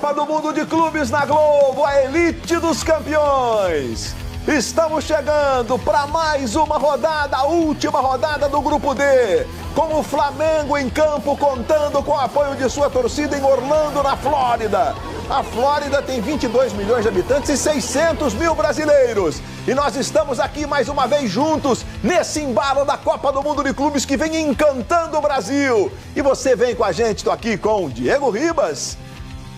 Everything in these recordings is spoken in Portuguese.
Copa do Mundo de Clubes na Globo, a elite dos campeões. Estamos chegando para mais uma rodada, a última rodada do Grupo D, com o Flamengo em campo contando com o apoio de sua torcida em Orlando, na Flórida. A Flórida tem 22 milhões de habitantes e 600 mil brasileiros. E nós estamos aqui mais uma vez juntos nesse embalo da Copa do Mundo de Clubes que vem encantando o Brasil. E você vem com a gente, estou aqui com o Diego Ribas.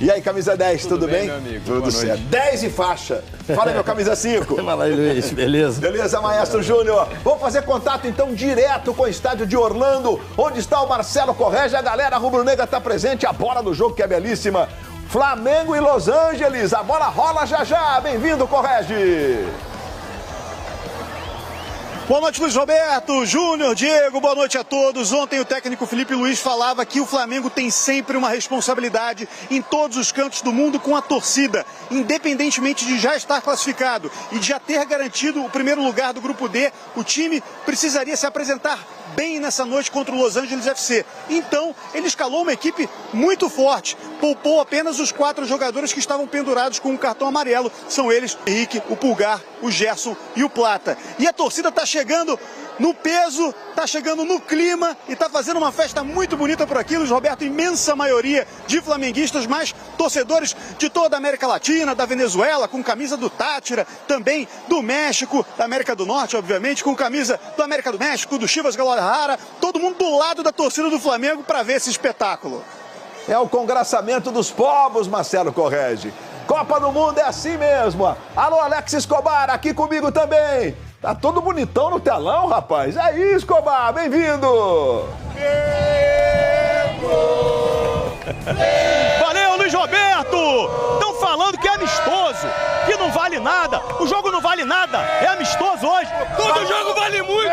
E aí, camisa 10, tudo bem? Meu amigo? Tudo certo. 10 e faixa. Fala aí, meu camisa 5. Fala aí, Luiz, beleza? Beleza, Maestro Júnior. Vamos fazer contato, então, direto com o estádio de Orlando, onde está o Marcelo Correge. A galera rubro-negra está presente, a bola do jogo que é belíssima. Flamengo e Los Angeles, a bola rola já já. Bem-vindo, Correge. Boa noite, Luiz Roberto, Júnior, Diego, boa noite a todos. Ontem o técnico Felipe Luiz falava que o Flamengo tem sempre uma responsabilidade em todos os cantos do mundo com a torcida, independentemente de já estar classificado e de já ter garantido o primeiro lugar do Grupo D, o time precisaria se apresentar bem nessa noite contra o Los Angeles FC. Então, ele escalou uma equipe muito forte, poupou apenas os 4 jogadores que estavam pendurados com um cartão amarelo. São eles, o Henrique, o Pulgar, o Gerson e o Plata. E a torcida está chegando no peso, está chegando no clima e está fazendo uma festa muito bonita por aqui, Luiz Roberto, imensa maioria de flamenguistas, mas torcedores de toda a América Latina, da Venezuela, com camisa do Táchira, também do México, da América do Norte, obviamente, com camisa do América do México, do Chivas Guadalajara, todo mundo do lado da torcida do Flamengo para ver esse espetáculo. É o congraçamento dos povos, Marcelo Correge. Copa do Mundo é assim mesmo. Alô, Alex Escobar, aqui comigo também. Tá todo bonitão no telão, rapaz. Aí, Escobar, bem-vindo! Valeu, Luiz Roberto! Estão falando que é amistoso, que não vale nada. O jogo não vale nada, é amistoso hoje. Todo jogo vale muito!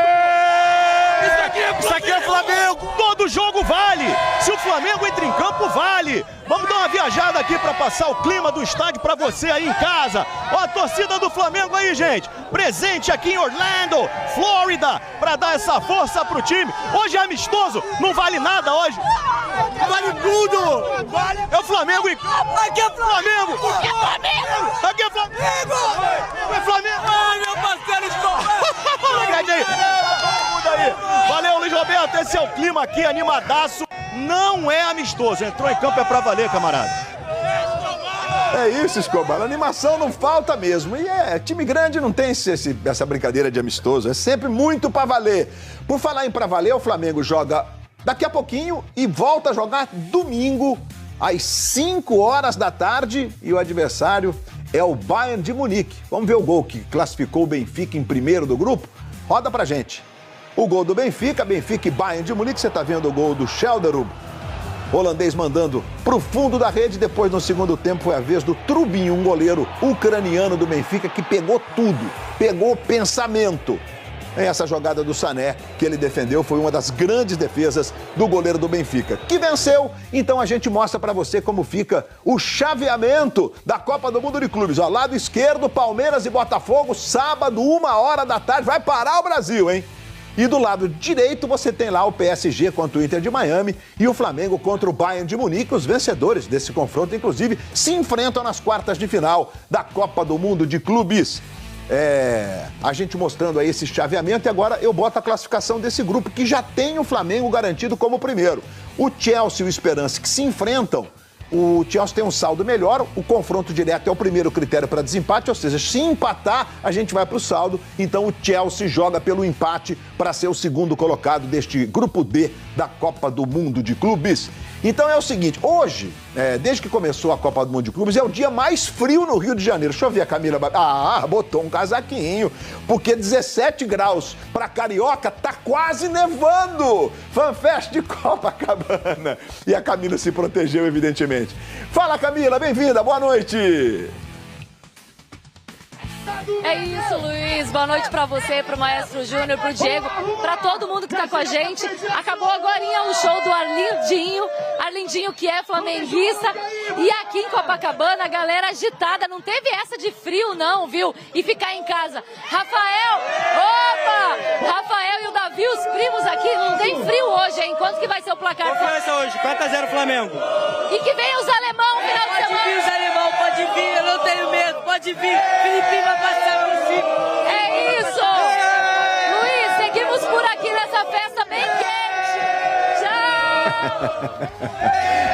Isso aqui é Flamengo! Todo jogo vale! Se o Flamengo entra em campo, vale! Vamos dar uma viajada aqui para passar o clima do estádio para você aí em casa. Ó, a torcida do Flamengo aí, gente. Presente aqui em Orlando, Flórida, para dar essa força pro time. Hoje é amistoso, não vale nada hoje. Vale tudo! Vale. É o Flamengo em campo! Aqui é Flamengo! Aqui é Flamengo! Aqui é Flamengo! É Flamengo! Ai, meu parceiro, valeu, Luiz Roberto, esse é o clima aqui, animadaço. Não é amistoso, entrou em campo é pra valer, camarada. É isso, Escobar, a animação não falta mesmo. E time grande não tem essa brincadeira de amistoso, é sempre muito pra valer. Por falar em pra valer, o Flamengo joga daqui a pouquinho e volta a jogar domingo às 5 horas da tarde e o adversário é o Bayern de Munique. Vamos ver o gol que classificou o Benfica em primeiro do grupo? Roda pra gente. O gol do Benfica e Bayern de Munique. Você está vendo o gol do Schelderup, holandês, mandando para o fundo da rede. Depois, no segundo tempo, foi a vez do Trubin, um goleiro ucraniano do Benfica, que pegou tudo, pegou pensamento. Essa jogada do Sané, que ele defendeu, foi uma das grandes defesas do goleiro do Benfica, que venceu. Então a gente mostra para você como fica o chaveamento da Copa do Mundo de Clubes. Ó, lado esquerdo, Palmeiras e Botafogo, sábado, 1 hora da tarde, vai parar o Brasil, hein? E do lado direito você tem lá o PSG contra o Inter de Miami e o Flamengo contra o Bayern de Munique. Os vencedores desse confronto, inclusive, se enfrentam nas quartas de final da Copa do Mundo de Clubes. A gente mostrando aí esse chaveamento e agora eu boto a classificação desse grupo que já tem o Flamengo garantido como primeiro. O Chelsea e o Esperance que se enfrentam. O Chelsea tem um saldo melhor, o confronto direto é o primeiro critério para desempate, ou seja, se empatar, a gente vai para o saldo. Então o Chelsea joga pelo empate para ser o segundo colocado deste grupo D da Copa do Mundo de Clubes. Então é o seguinte, hoje, desde que começou a Copa do Mundo de Clubes, é o dia mais frio no Rio de Janeiro. Deixa eu ver a Camila. Botou um casaquinho, porque 17 graus para Carioca tá quase nevando. FanFest de Copacabana. E a Camila se protegeu, evidentemente. Fala, Camila, bem-vinda, boa noite. É isso, Luiz. Boa noite pra você, pro Maestro Júnior, pro Diego, pra todo mundo que tá com a gente. Acabou agorinha o show do Arlindinho que é flamenguista. E aqui em Copacabana, a galera agitada, não teve essa de frio não, viu? E ficar em casa. Rafael e o Davi, os primos aqui, não tem frio hoje, hein? Quanto que vai ser o placar? Qual vai ser hoje? 4-0 Flamengo. E que vem os alemão no final de semana. Felipe vai passar por cima. É isso! Luiz, seguimos por aqui nessa festa bem quente. Tchau!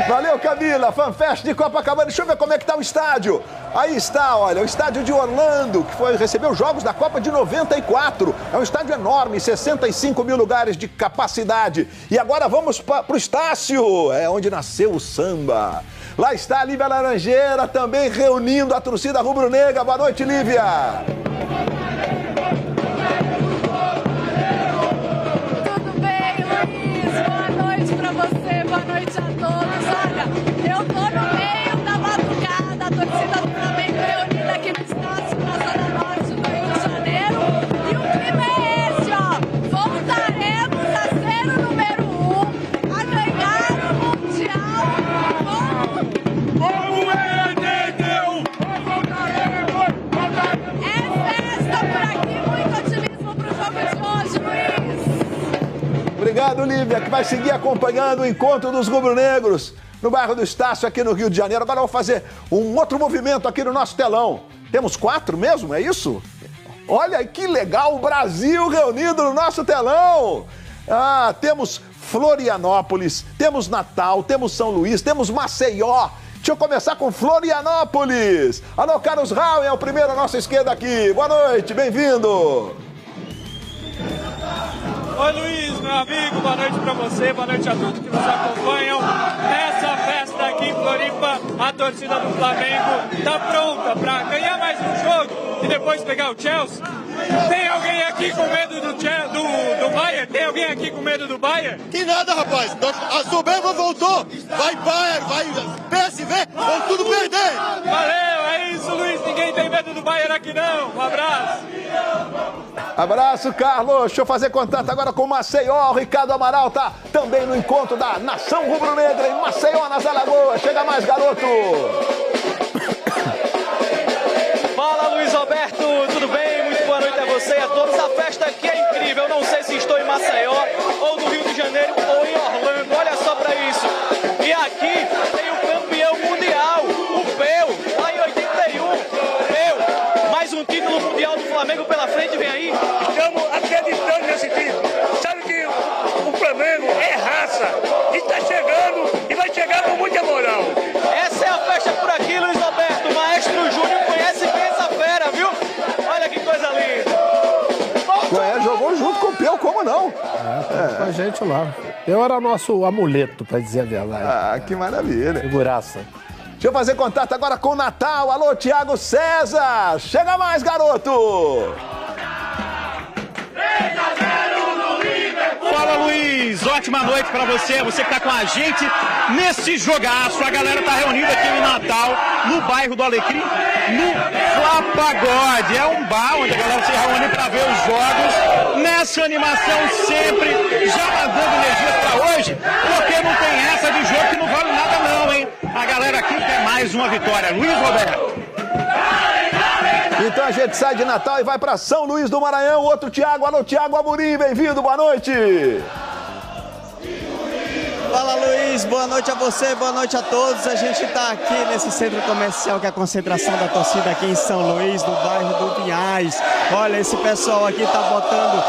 Valeu, Camila. FanFest de Copacabana. Deixa eu ver como é que tá o estádio. Aí está, olha, o estádio de Orlando, que recebeu jogos da Copa de 94. É um estádio enorme, 65 mil lugares de capacidade. E agora vamos para o Estácio, é onde nasceu o samba. Lá está a Lívia Laranjeira, também reunindo a torcida rubro-negra. Boa noite, Lívia. Tudo bem, Luiz? Boa noite pra você, boa noite a todos. Olha, eu tô no meio da madrugada, a torcida do Flamengo reunida aqui no Estácio, na Zona Norte do Rio de Janeiro. E o clima é esse, ó. Voltaremos a ser o número 1, a ganhar o Mundial. É festa por aqui, muito otimismo pro jogo de hoje, Luiz. Obrigado, Lívia, que vai seguir acompanhando o encontro dos rubro-negros no bairro do Estácio, aqui no Rio de Janeiro. Agora eu vou fazer um outro movimento aqui no nosso telão. Temos 4 mesmo, é isso? Olha que legal, o Brasil reunido no nosso telão. Ah, temos Florianópolis, temos Natal, temos São Luís, temos Maceió. Deixa eu começar com Florianópolis. Alô, Carlos Raul, é o primeiro à nossa esquerda aqui. Boa noite, bem-vindo. Oi, Luiz, meu amigo, boa noite pra você, boa noite a todos que nos acompanham. Nessa festa aqui em Floripa, a torcida do Flamengo tá pronta pra ganhar mais um jogo e depois pegar o Chelsea. Tem alguém aqui com medo do Bayern? Tem alguém aqui com medo do Bayern? Que nada, rapaz. A soberba voltou. Vai Bayern, vai PSV, vão tudo perder. Valeu, é isso, Luiz. Ninguém tem medo do Bayern aqui não. Um abraço. Abraço, Carlos. Deixa eu fazer contato agora com Maceió. O Ricardo Amaral tá também no encontro da Nação Rubro-Negra em Maceió, nas Alagoas. Chega mais, garoto. Fala, Luiz Roberto, tudo bem? Muito boa noite a você e a todos. A festa aqui é incrível. Eu não sei se estou em Maceió, ou no Rio de Janeiro, ou em Orlando. Olha só pra isso. E aqui tem o campeão mundial, o Peu, lá em 81. Peu, mais um título mundial do Flamengo pela frente, vem aí. Estamos acreditando nesse título. Sabe que o Flamengo é raça. E está chegando e vai chegar com muita moral. Essa é a festa por aqui, Luiz Roberto. O Maestro Júnior conhece bem essa fera, viu? Olha que coisa linda. Jogou junto com o Peu, como não? Com a gente lá. Eu era nosso amuleto, pra dizer a verdade. Ah, que maravilha. Figuraça. Deixa eu fazer contato agora com o Natal. Alô, Thiago César. Chega mais, garoto. Fala, Luiz, ótima noite pra você que tá com a gente nesse jogaço. A galera tá reunida aqui em Natal, no bairro do Alecrim, no Fla Pagode. É um bar onde a galera se reúne pra ver os jogos, nessa animação sempre, já mandando energia pra hoje, porque não tem essa de jogo que não vale nada não, hein? A galera aqui quer mais uma vitória. Luiz Roberto. Então a gente sai de Natal e vai para São Luís do Maranhão. Outro Thiago, alô, Thiago Amorim, bem-vindo, boa noite. Fala, Luiz, boa noite a você, boa noite a todos. A gente está aqui nesse centro comercial que é a concentração da torcida aqui em São Luís, no bairro do Pinhais. Olha, esse pessoal aqui está botando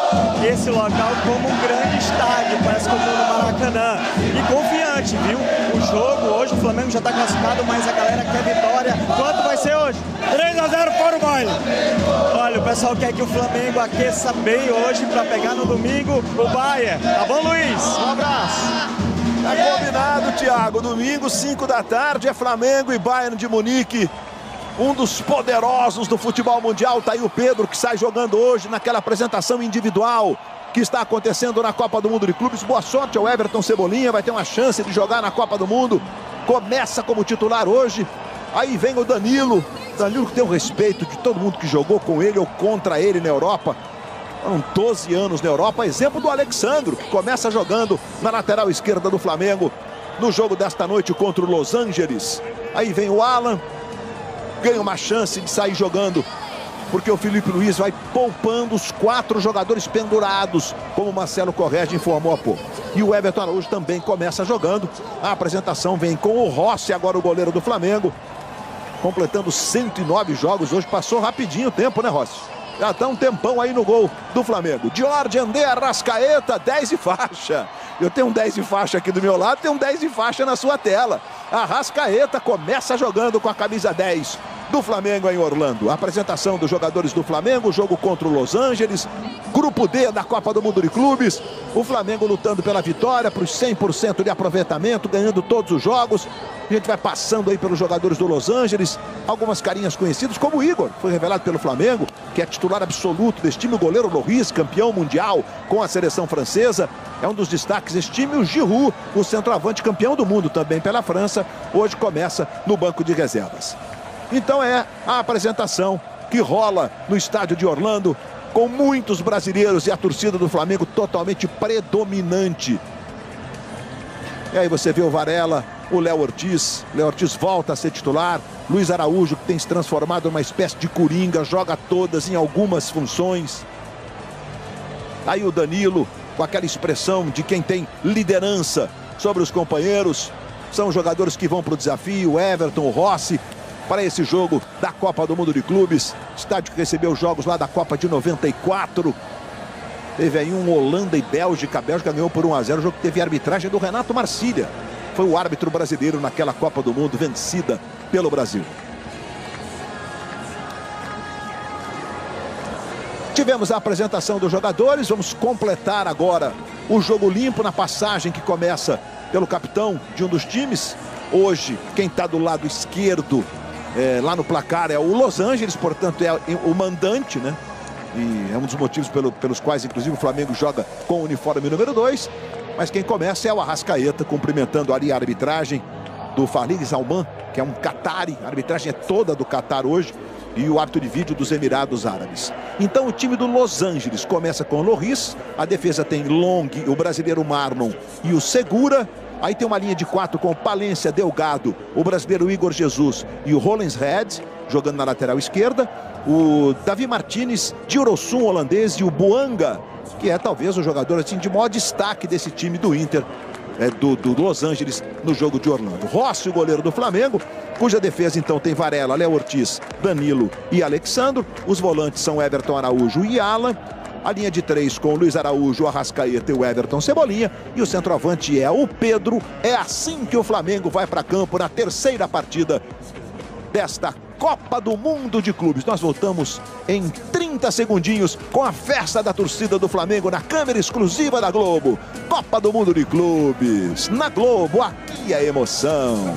esse local como um grande estádio, parece como no Maracanã. E confiante, viu? O jogo hoje, o Flamengo já está classificado, mas a galera quer vitória. Quanto vai ser hoje? 3-0 para o Bayern. Olha, o pessoal quer que o Flamengo aqueça bem hoje para pegar no domingo o Bayern. Tá bom, Luiz? Um abraço. Tá combinado, Thiago. Domingo, 5 da tarde, é Flamengo e Bayern de Munique. Um dos poderosos do futebol mundial. Tá aí o Pedro, que sai jogando hoje naquela apresentação individual que está acontecendo na Copa do Mundo de Clubes. Boa sorte ao Everton Cebolinha, vai ter uma chance de jogar na Copa do Mundo. Começa como titular hoje. Aí vem o Danilo. Danilo que tem o respeito de todo mundo que jogou com ele ou contra ele na Europa. Foram 12 anos na Europa, exemplo do Alexandro, que começa jogando na lateral esquerda do Flamengo no jogo desta noite contra o Los Angeles. Aí vem o Alan, ganha uma chance de sair jogando, porque o Felipe Luiz vai poupando os 4 jogadores pendurados, como o Marcelo Corrêa informou há pouco. E o Everton Araújo também começa jogando. A apresentação vem com o Rossi, agora o goleiro do Flamengo. completando 109 jogos hoje. Passou rapidinho o tempo, né, Rossi? Já está um tempão aí no gol do Flamengo. Jorge André Arrascaeta, 10 de faixa. Eu tenho um 10 de faixa aqui do meu lado, tem um 10 de faixa na sua tela. Arrascaeta começa jogando com a camisa 10 do Flamengo em Orlando. A apresentação dos jogadores do Flamengo, jogo contra o Los Angeles, grupo D da Copa do Mundo de Clubes. O Flamengo lutando pela vitória, para os 100% de aproveitamento, ganhando todos os jogos. A gente vai passando aí pelos jogadores do Los Angeles, algumas carinhas conhecidas, como o Igor, foi revelado pelo Flamengo, que é titular absoluto desse time, o goleiro Lloris, campeão mundial com a seleção francesa. É um dos destaques desse time. O Giroud, o centroavante campeão do mundo também pela França, hoje começa no banco de reservas. Então é a apresentação que rola no estádio de Orlando, com muitos brasileiros e a torcida do Flamengo totalmente predominante. E aí você vê o Varela, o Léo Ortiz. Léo Ortiz volta a ser titular. Luiz Araújo, que tem se transformado numa espécie de coringa, joga todas em algumas funções. Aí o Danilo, com aquela expressão de quem tem liderança sobre os companheiros. São jogadores que vão para o desafio. O Everton, o Rossi, para esse jogo da Copa do Mundo de Clubes. Estádio que recebeu jogos lá da Copa de 94. Teve aí um Holanda e Bélgica. A Bélgica ganhou por 1-0. O jogo que teve arbitragem do Renato Marcília. Foi o árbitro brasileiro naquela Copa do Mundo, vencida pelo Brasil. Tivemos a apresentação dos jogadores. Vamos completar agora o jogo limpo na passagem que começa pelo capitão de um dos times. Hoje, quem está do lado esquerdo, lá no placar, é o Los Angeles, portanto é o mandante, né? E é um dos motivos pelos quais, inclusive, o Flamengo joga com o uniforme número 2. Mas quem começa é o Arrascaeta, cumprimentando ali a arbitragem do Farid Salman, que é um catari. A arbitragem é toda do Catar hoje. E o árbitro de vídeo dos Emirados Árabes. Então o time do Los Angeles começa com o Lloris. A defesa tem Long, o brasileiro Marlon e o Segura. Aí tem uma linha de 4 com o Palência, Delgado, o brasileiro Igor Jesus e o Rollins Red, jogando na lateral esquerda. O Davi Martinez, Dirosun, holandês, e o Buanga, que é talvez o jogador assim, de maior destaque desse time do Inter, do Los Angeles, no jogo de Orlando. Rossi, o goleiro do Flamengo, cuja defesa então tem Varela, Léo Ortiz, Danilo e Alexandro. Os volantes são Everton, Araújo e Alan. A linha de 3 com o Luiz Araújo, o Arrascaeta e o Everton Cebolinha. E o centroavante é o Pedro. É assim que o Flamengo vai para campo na terceira partida desta Copa do Mundo de Clubes. Nós voltamos em 30 segundinhos com a festa da torcida do Flamengo na câmera exclusiva da Globo. Copa do Mundo de Clubes. Na Globo, aqui é emoção.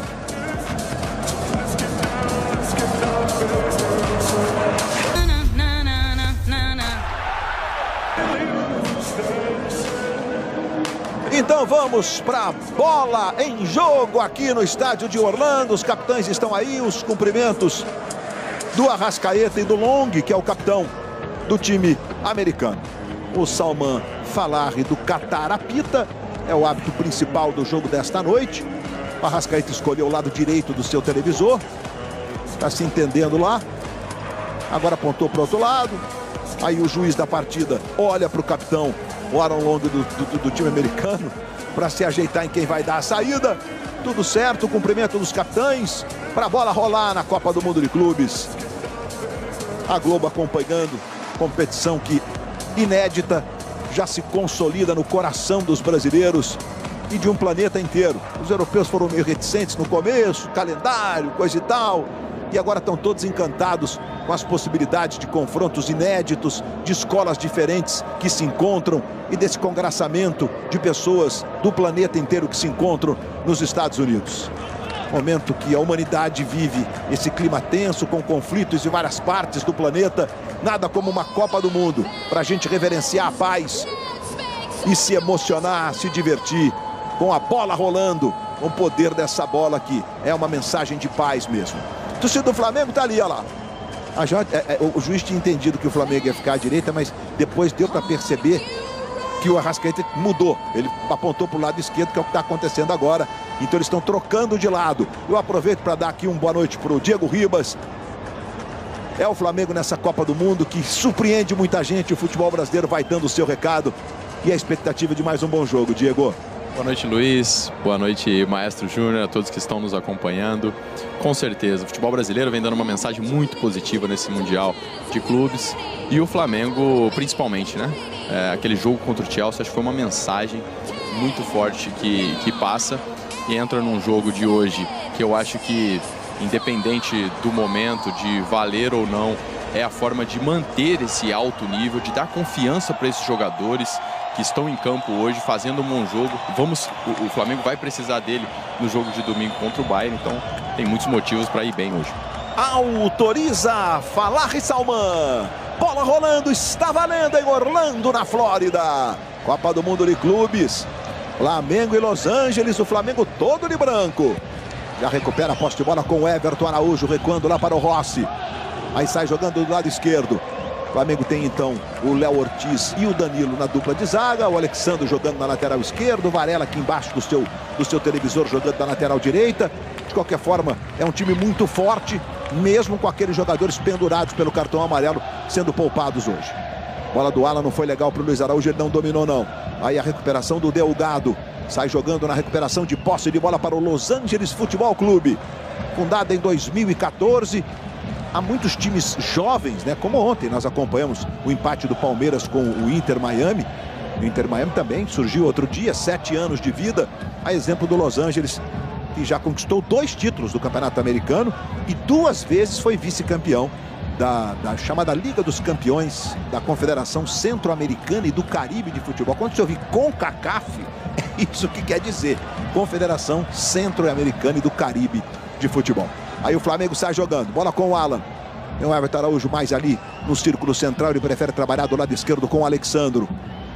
Então vamos para a bola em jogo aqui no estádio de Orlando. Os capitães estão aí, os cumprimentos do Arrascaeta e do Long, que é o capitão do time americano. O Salman Falari do Catar apita, é o árbitro principal do jogo desta noite. O Arrascaeta escolheu o lado direito do seu televisor, está se entendendo lá. Agora apontou para o outro lado. Aí o juiz da partida olha para o capitão, o Aaron Long do time americano, para se ajeitar em quem vai dar a saída. Tudo certo, o cumprimento dos capitães para a bola rolar na Copa do Mundo de Clubes. A Globo acompanhando, competição que inédita, já se consolida no coração dos brasileiros e de um planeta inteiro. Os europeus foram meio reticentes no começo, calendário, coisa e tal, e agora estão todos encantados com as possibilidades de confrontos inéditos, de escolas diferentes que se encontram e desse congraçamento de pessoas do planeta inteiro que se encontram nos Estados Unidos. Momento que a humanidade vive esse clima tenso, com conflitos em várias partes do planeta. Nada como uma Copa do Mundo para a gente reverenciar a paz e se emocionar, se divertir com a bola rolando, com o poder dessa bola aqui. É uma mensagem de paz mesmo. O torcedor do Flamengo tá ali, olha lá. O juiz tinha entendido que o Flamengo ia ficar à direita, mas depois deu para perceber que o Arrascaeta mudou. Ele apontou para o lado esquerdo, que é o que está acontecendo agora. Então eles estão trocando de lado. Eu aproveito para dar aqui uma boa noite para o Diego Ribas. É o Flamengo nessa Copa do Mundo que surpreende muita gente. O futebol brasileiro vai dando o seu recado. E a expectativa de mais um bom jogo, Diego. Boa noite, Luiz. Boa noite, Maestro Júnior, a todos que estão nos acompanhando. Com certeza, o futebol brasileiro vem dando uma mensagem muito positiva nesse Mundial de Clubes. E o Flamengo, principalmente, né? Aquele jogo contra o Chelsea, acho que foi uma mensagem muito forte que passa. E entra num jogo de hoje que eu acho que, independente do momento, de valer ou não, é a forma de manter esse alto nível, de dar confiança para esses jogadores que estão em campo hoje, fazendo um bom jogo. O Flamengo vai precisar dele no jogo de domingo contra o Bayern, então tem muitos motivos para ir bem hoje. Autoriza Falar Salman. Bola rolando, está valendo em Orlando, na Flórida. Copa do Mundo de Clubes. Flamengo e Los Angeles, o Flamengo todo de branco. Já recupera a posse de bola com o Everton Araújo, recuando lá para o Rossi. Aí sai jogando do lado esquerdo. O Flamengo tem então o Léo Ortiz e o Danilo na dupla de zaga. O Alexandre jogando na lateral esquerda. O Varela aqui embaixo do seu televisor jogando na lateral direita. De qualquer forma, é um time muito forte, mesmo com aqueles jogadores pendurados pelo cartão amarelo sendo poupados hoje. Bola do Alan não foi legal para o Luiz Araújo, ele não dominou não. Aí a recuperação do Delgado. Sai jogando na recuperação de posse de bola para o Los Angeles Futebol Clube. Fundada em 2014. Há muitos times jovens, né? Como ontem nós acompanhamos o empate do Palmeiras com o Inter Miami. O Inter Miami também surgiu outro dia, 7 anos de vida. A exemplo do Los Angeles, que já conquistou 2 títulos do Campeonato Americano e 2 vezes foi vice-campeão da chamada Liga dos Campeões da Confederação Centro-Americana e do Caribe de Futebol. Quando você ouvir CONCACAF, é isso que quer dizer. Confederação Centro-Americana e do Caribe de Futebol. Aí o Flamengo sai jogando, bola com o Alan. Tem o Everton Araújo mais ali no círculo central, ele prefere trabalhar do lado esquerdo com o Alexandro.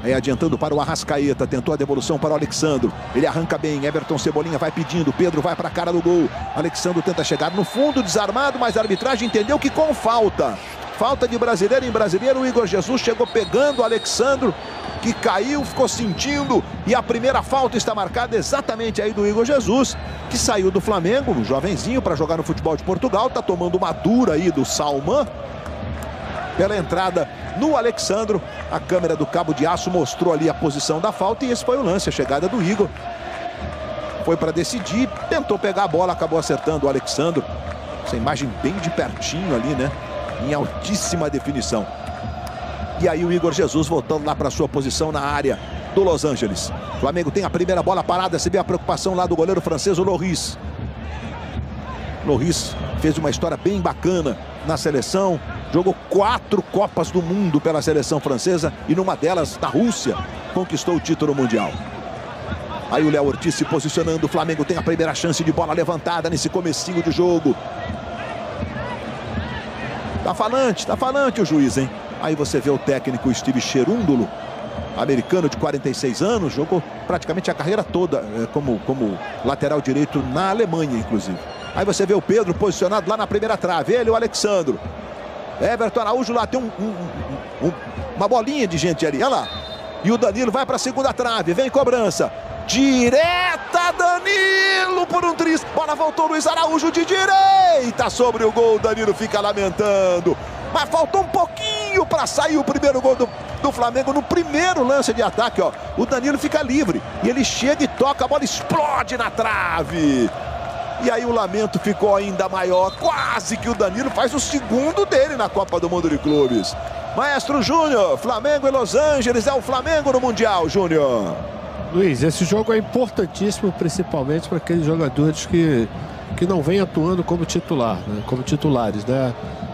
Aí adiantando para o Arrascaeta, tentou a devolução para o Alexandro. Ele arranca bem, Everton Cebolinha vai pedindo, Pedro vai para a cara do gol. Alexandro tenta chegar no fundo, desarmado, mas a arbitragem entendeu que com falta de brasileiro em brasileiro, o Igor Jesus chegou pegando o Alexandro, que caiu, ficou sentindo, e a primeira falta está marcada exatamente aí do Igor Jesus, que saiu do Flamengo, um jovenzinho para jogar no futebol de Portugal, está tomando uma dura aí do Salman, pela entrada no Alexandro. A câmera do cabo de aço mostrou ali a posição da falta e esse foi o lance, a chegada do Igor. Foi para decidir, tentou pegar a bola, acabou acertando o Alexandro. Essa imagem bem de pertinho ali, né? Em altíssima definição. E aí o Igor Jesus voltando lá para sua posição na área do Los Angeles. O Flamengo tem a primeira bola parada, você vê a preocupação lá do goleiro francês, o Lloris. Lloris fez uma história bem bacana na seleção, jogou 4 Copas do Mundo pela seleção francesa e numa delas, da Rússia, conquistou o título mundial. Aí o Léo Ortiz se posicionando, o Flamengo tem a primeira chance de bola levantada nesse comecinho de jogo. Tá falante o juiz, hein? Aí você vê o técnico Steve Cherundolo, americano de 46 anos, jogou praticamente a carreira toda como lateral direito na Alemanha, inclusive. Aí você vê o Pedro posicionado lá na primeira trave, ele e o Alexandro. Everton Araújo lá, tem uma bolinha de gente ali, olha lá. E o Danilo vai para a segunda trave, vem cobrança. Direta, Danilo por um triz. Bola voltou, Luiz Araújo de direita sobre o gol. Danilo fica lamentando. Mas faltou um pouquinho para sair o primeiro gol do Flamengo no primeiro lance de ataque, ó. O Danilo fica livre e ele chega e toca, a bola explode na trave. E aí o lamento ficou ainda maior. Quase que o Danilo faz o segundo dele na Copa do Mundo de Clubes. Maestro Júnior, Flamengo e Los Angeles, é o Flamengo no Mundial, Júnior. Luiz, esse jogo é importantíssimo, principalmente para aqueles jogadores que não vêm atuando como titular, né? Como titulares, né?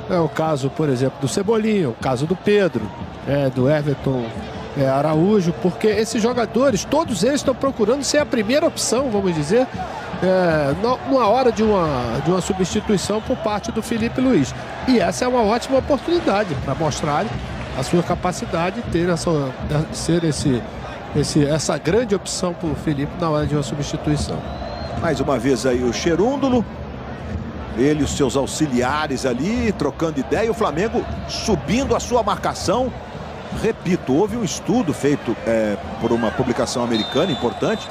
É o caso, por exemplo, do Cebolinha, o caso do Pedro, do Everton Araújo, porque esses jogadores, todos eles estão procurando ser a primeira opção, vamos dizer, numa hora de uma substituição por parte do Felipe Luiz. E essa é uma ótima oportunidade para mostrar a sua capacidade de ter essa grande opção para o Felipe na hora de uma substituição. Mais uma vez aí o Cherundolo, ele e os seus auxiliares ali, trocando ideia, o Flamengo subindo a sua marcação. Repito, houve um estudo feito por uma publicação americana importante,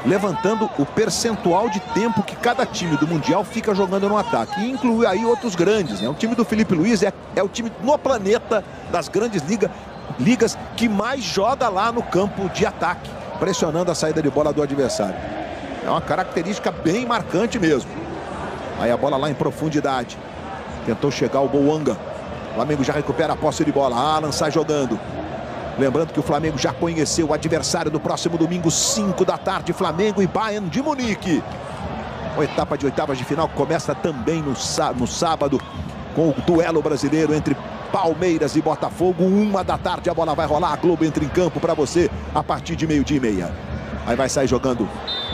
levantando o percentual de tempo que cada time do Mundial fica jogando no ataque. E inclui aí outros grandes, né? O time do Felipe Luiz é o time no planeta das grandes ligas que mais joga lá no campo de ataque. pressionando a saída de bola do adversário. É uma característica bem marcante mesmo. Aí a bola lá em profundidade. Tentou chegar o Bouanga. O Flamengo já recupera a posse de bola. Alan sai jogando. Lembrando que o Flamengo já conheceu o adversário do próximo domingo, 5 da tarde, Flamengo e Bayern de Munique. A etapa de oitavas de final começa também no sábado, com o duelo brasileiro entre Palmeiras e Botafogo. 1 da tarde a bola vai rolar, a Globo entra em campo para você a partir de 12h30. Aí vai sair jogando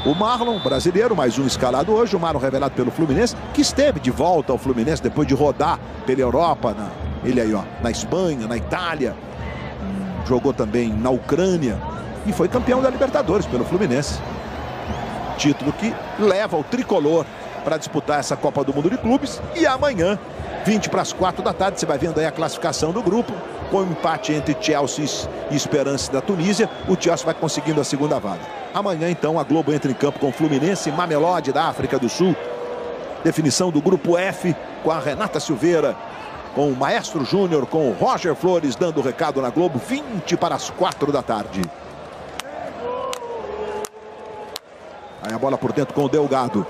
o Marlon, brasileiro, mais um escalado hoje. O Marlon revelado pelo Fluminense, que esteve de volta ao Fluminense depois de rodar pela Europa, ele aí, ó, na Espanha, na Itália. Jogou também na Ucrânia e foi campeão da Libertadores pelo Fluminense. Título que leva o tricolor para disputar essa Copa do Mundo de Clubes. E amanhã, 20 para as 4 da tarde, você vai vendo aí a classificação do grupo. Com o empate entre Chelsea e Esperance da Tunísia, o Chelsea vai conseguindo a segunda vaga. Amanhã, então, a Globo entra em campo com Fluminense e Mamelodi da África do Sul. Definição do grupo F com a Renata Silveira, com o Maestro Júnior, com o Roger Flores dando o recado na Globo. 20 para as 4 da tarde. Aí a bola por dentro com o Delgado.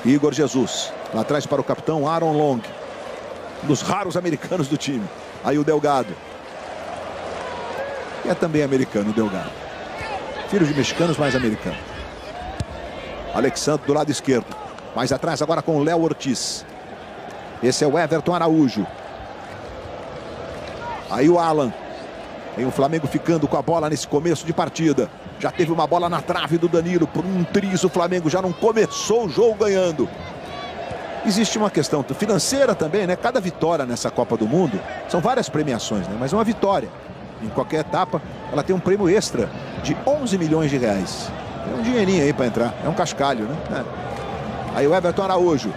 Igor Jesus. Lá atrás para o capitão Aaron Long. Um dos raros americanos do time. Aí o Delgado. E é também americano o Delgado. Filho de mexicanos, mais americano. Alexandre do lado esquerdo. Mais atrás agora com o Léo Ortiz. Esse é o Everton Araújo. Aí o Alan. Tem o Flamengo ficando com a bola nesse começo de partida. Já teve uma bola na trave do Danilo. Por um triz o Flamengo já não começou o jogo ganhando. Existe uma questão financeira também, né? Cada vitória nessa Copa do Mundo, são várias premiações, né? Mas uma vitória, em qualquer etapa, ela tem um prêmio extra de 11 milhões de reais. É um dinheirinho aí para entrar. É um cascalho, né? Aí o Everton Araújo.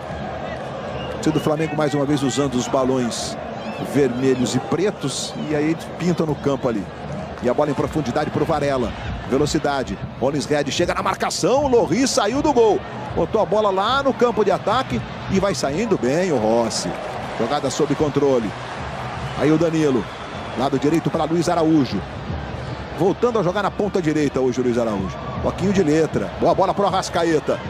Do Flamengo mais uma vez usando os balões vermelhos e pretos. E aí pinta no campo ali. E a bola em profundidade para o Varela. Velocidade. Rollins Red chega na marcação. Loris saiu do gol. Botou a bola lá no campo de ataque. E vai saindo bem o Rossi. Jogada sob controle. Aí o Danilo. Lado direito para Luiz Araújo. Voltando a jogar na ponta direita hoje o Luiz Araújo. Pouquinho de letra. Boa bola para o Arrascaeta.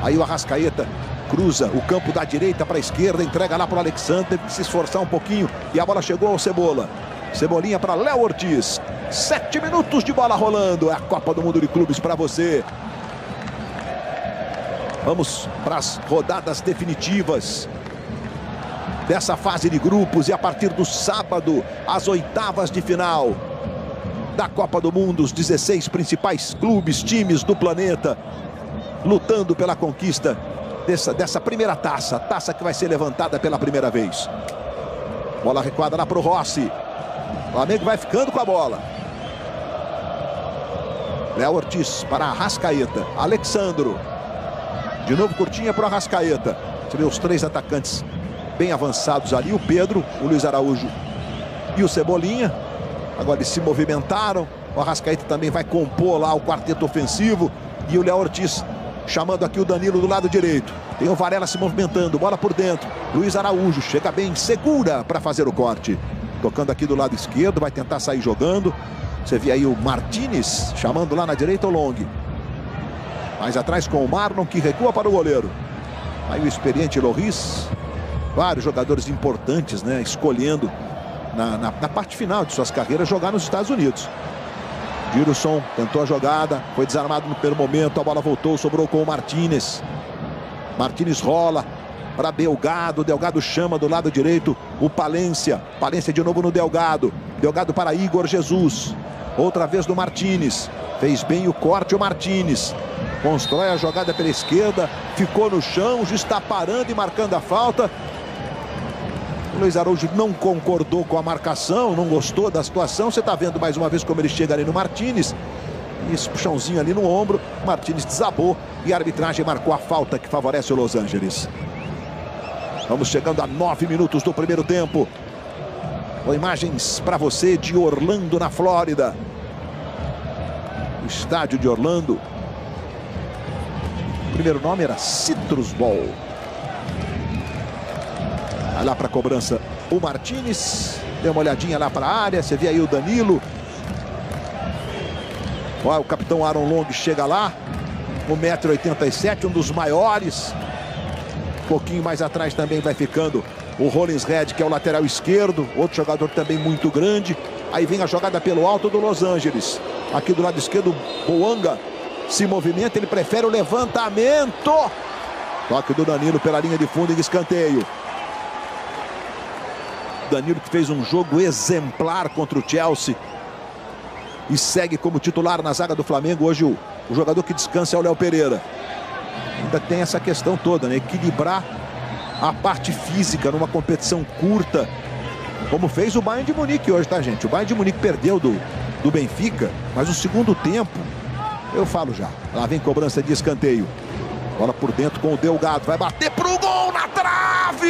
Aí o Arrascaeta cruza o campo da direita para a esquerda, entrega lá para o Alexandre, teve que se esforçar um pouquinho e a bola chegou ao Cebola. Cebolinha para Léo Ortiz. 7 minutos de bola rolando. É a Copa do Mundo de Clubes para você. Vamos para as rodadas definitivas dessa fase de grupos e a partir do sábado, as oitavas de final da Copa do Mundo, os 16 principais clubes, times do planeta lutando pela conquista dessa primeira taça. Taça que vai ser levantada pela primeira vez. Bola recuada lá para o Rossi. O Flamengo vai ficando com a bola. Léo Ortiz para Arrascaeta. Alexandro. De novo curtinha para o Arrascaeta. Você vê os três atacantes bem avançados ali. O Pedro, o Luiz Araújo e o Cebolinha. Agora eles se movimentaram. O Arrascaeta também vai compor lá o quarteto ofensivo. E o Léo Ortiz chamando aqui o Danilo do lado direito. Tem o Varela se movimentando, bola por dentro. Luiz Araújo chega bem, segura para fazer o corte. Tocando aqui do lado esquerdo, vai tentar sair jogando. Você vê aí o Martínez chamando lá na direita o Long. Mais atrás com o Marlon que recua para o goleiro. Aí o experiente Loris. Vários jogadores importantes, né? Escolhendo na parte final de suas carreiras jogar nos Estados Unidos. Gilson tentou a jogada, foi desarmado no primeiro momento, a bola voltou, sobrou com o Martínez. Martínez rola para Delgado, Delgado chama do lado direito o Palência. Palência de novo no Delgado. Delgado para Igor Jesus. Outra vez do Martínez. Fez bem o corte o Martínez. Constrói a jogada pela esquerda, ficou no chão, já está parando e marcando a falta. O Luiz Araújo não concordou com a marcação, não gostou da situação. Você está vendo mais uma vez como ele chega ali no Martínez. E esse puxãozinho ali no ombro. Martínez desabou e a arbitragem marcou a falta que favorece o Los Angeles. Vamos chegando a 9 minutos do primeiro tempo. Com imagens para você de Orlando, na Flórida. O estádio de Orlando. O primeiro nome era Citrus Bowl. Vai lá para a cobrança o Martínez. Deu uma olhadinha lá para a área. Você vê aí o Danilo. Olha, o capitão Aaron Long chega lá, 1,87 m, um dos maiores. Um pouquinho mais atrás também vai ficando o Rollins Red, que é o lateral esquerdo, outro jogador também muito grande. Aí vem a jogada pelo alto do Los Angeles. Aqui do lado esquerdo, Boanga se movimenta, ele prefere o levantamento. Toque do Danilo pela linha de fundo em escanteio. Danilo, que fez um jogo exemplar contra o Chelsea e segue como titular na zaga do Flamengo. Hoje o jogador que descansa é o Léo Pereira. Ainda tem essa questão toda, né? Equilibrar a parte física numa competição curta, como fez o Bayern de Munique hoje, tá, gente? O Bayern de Munique perdeu do Benfica, mas o segundo tempo, eu falo já. Lá vem cobrança de escanteio. Bola por dentro com o Delgado. Vai bater pro gol na trave!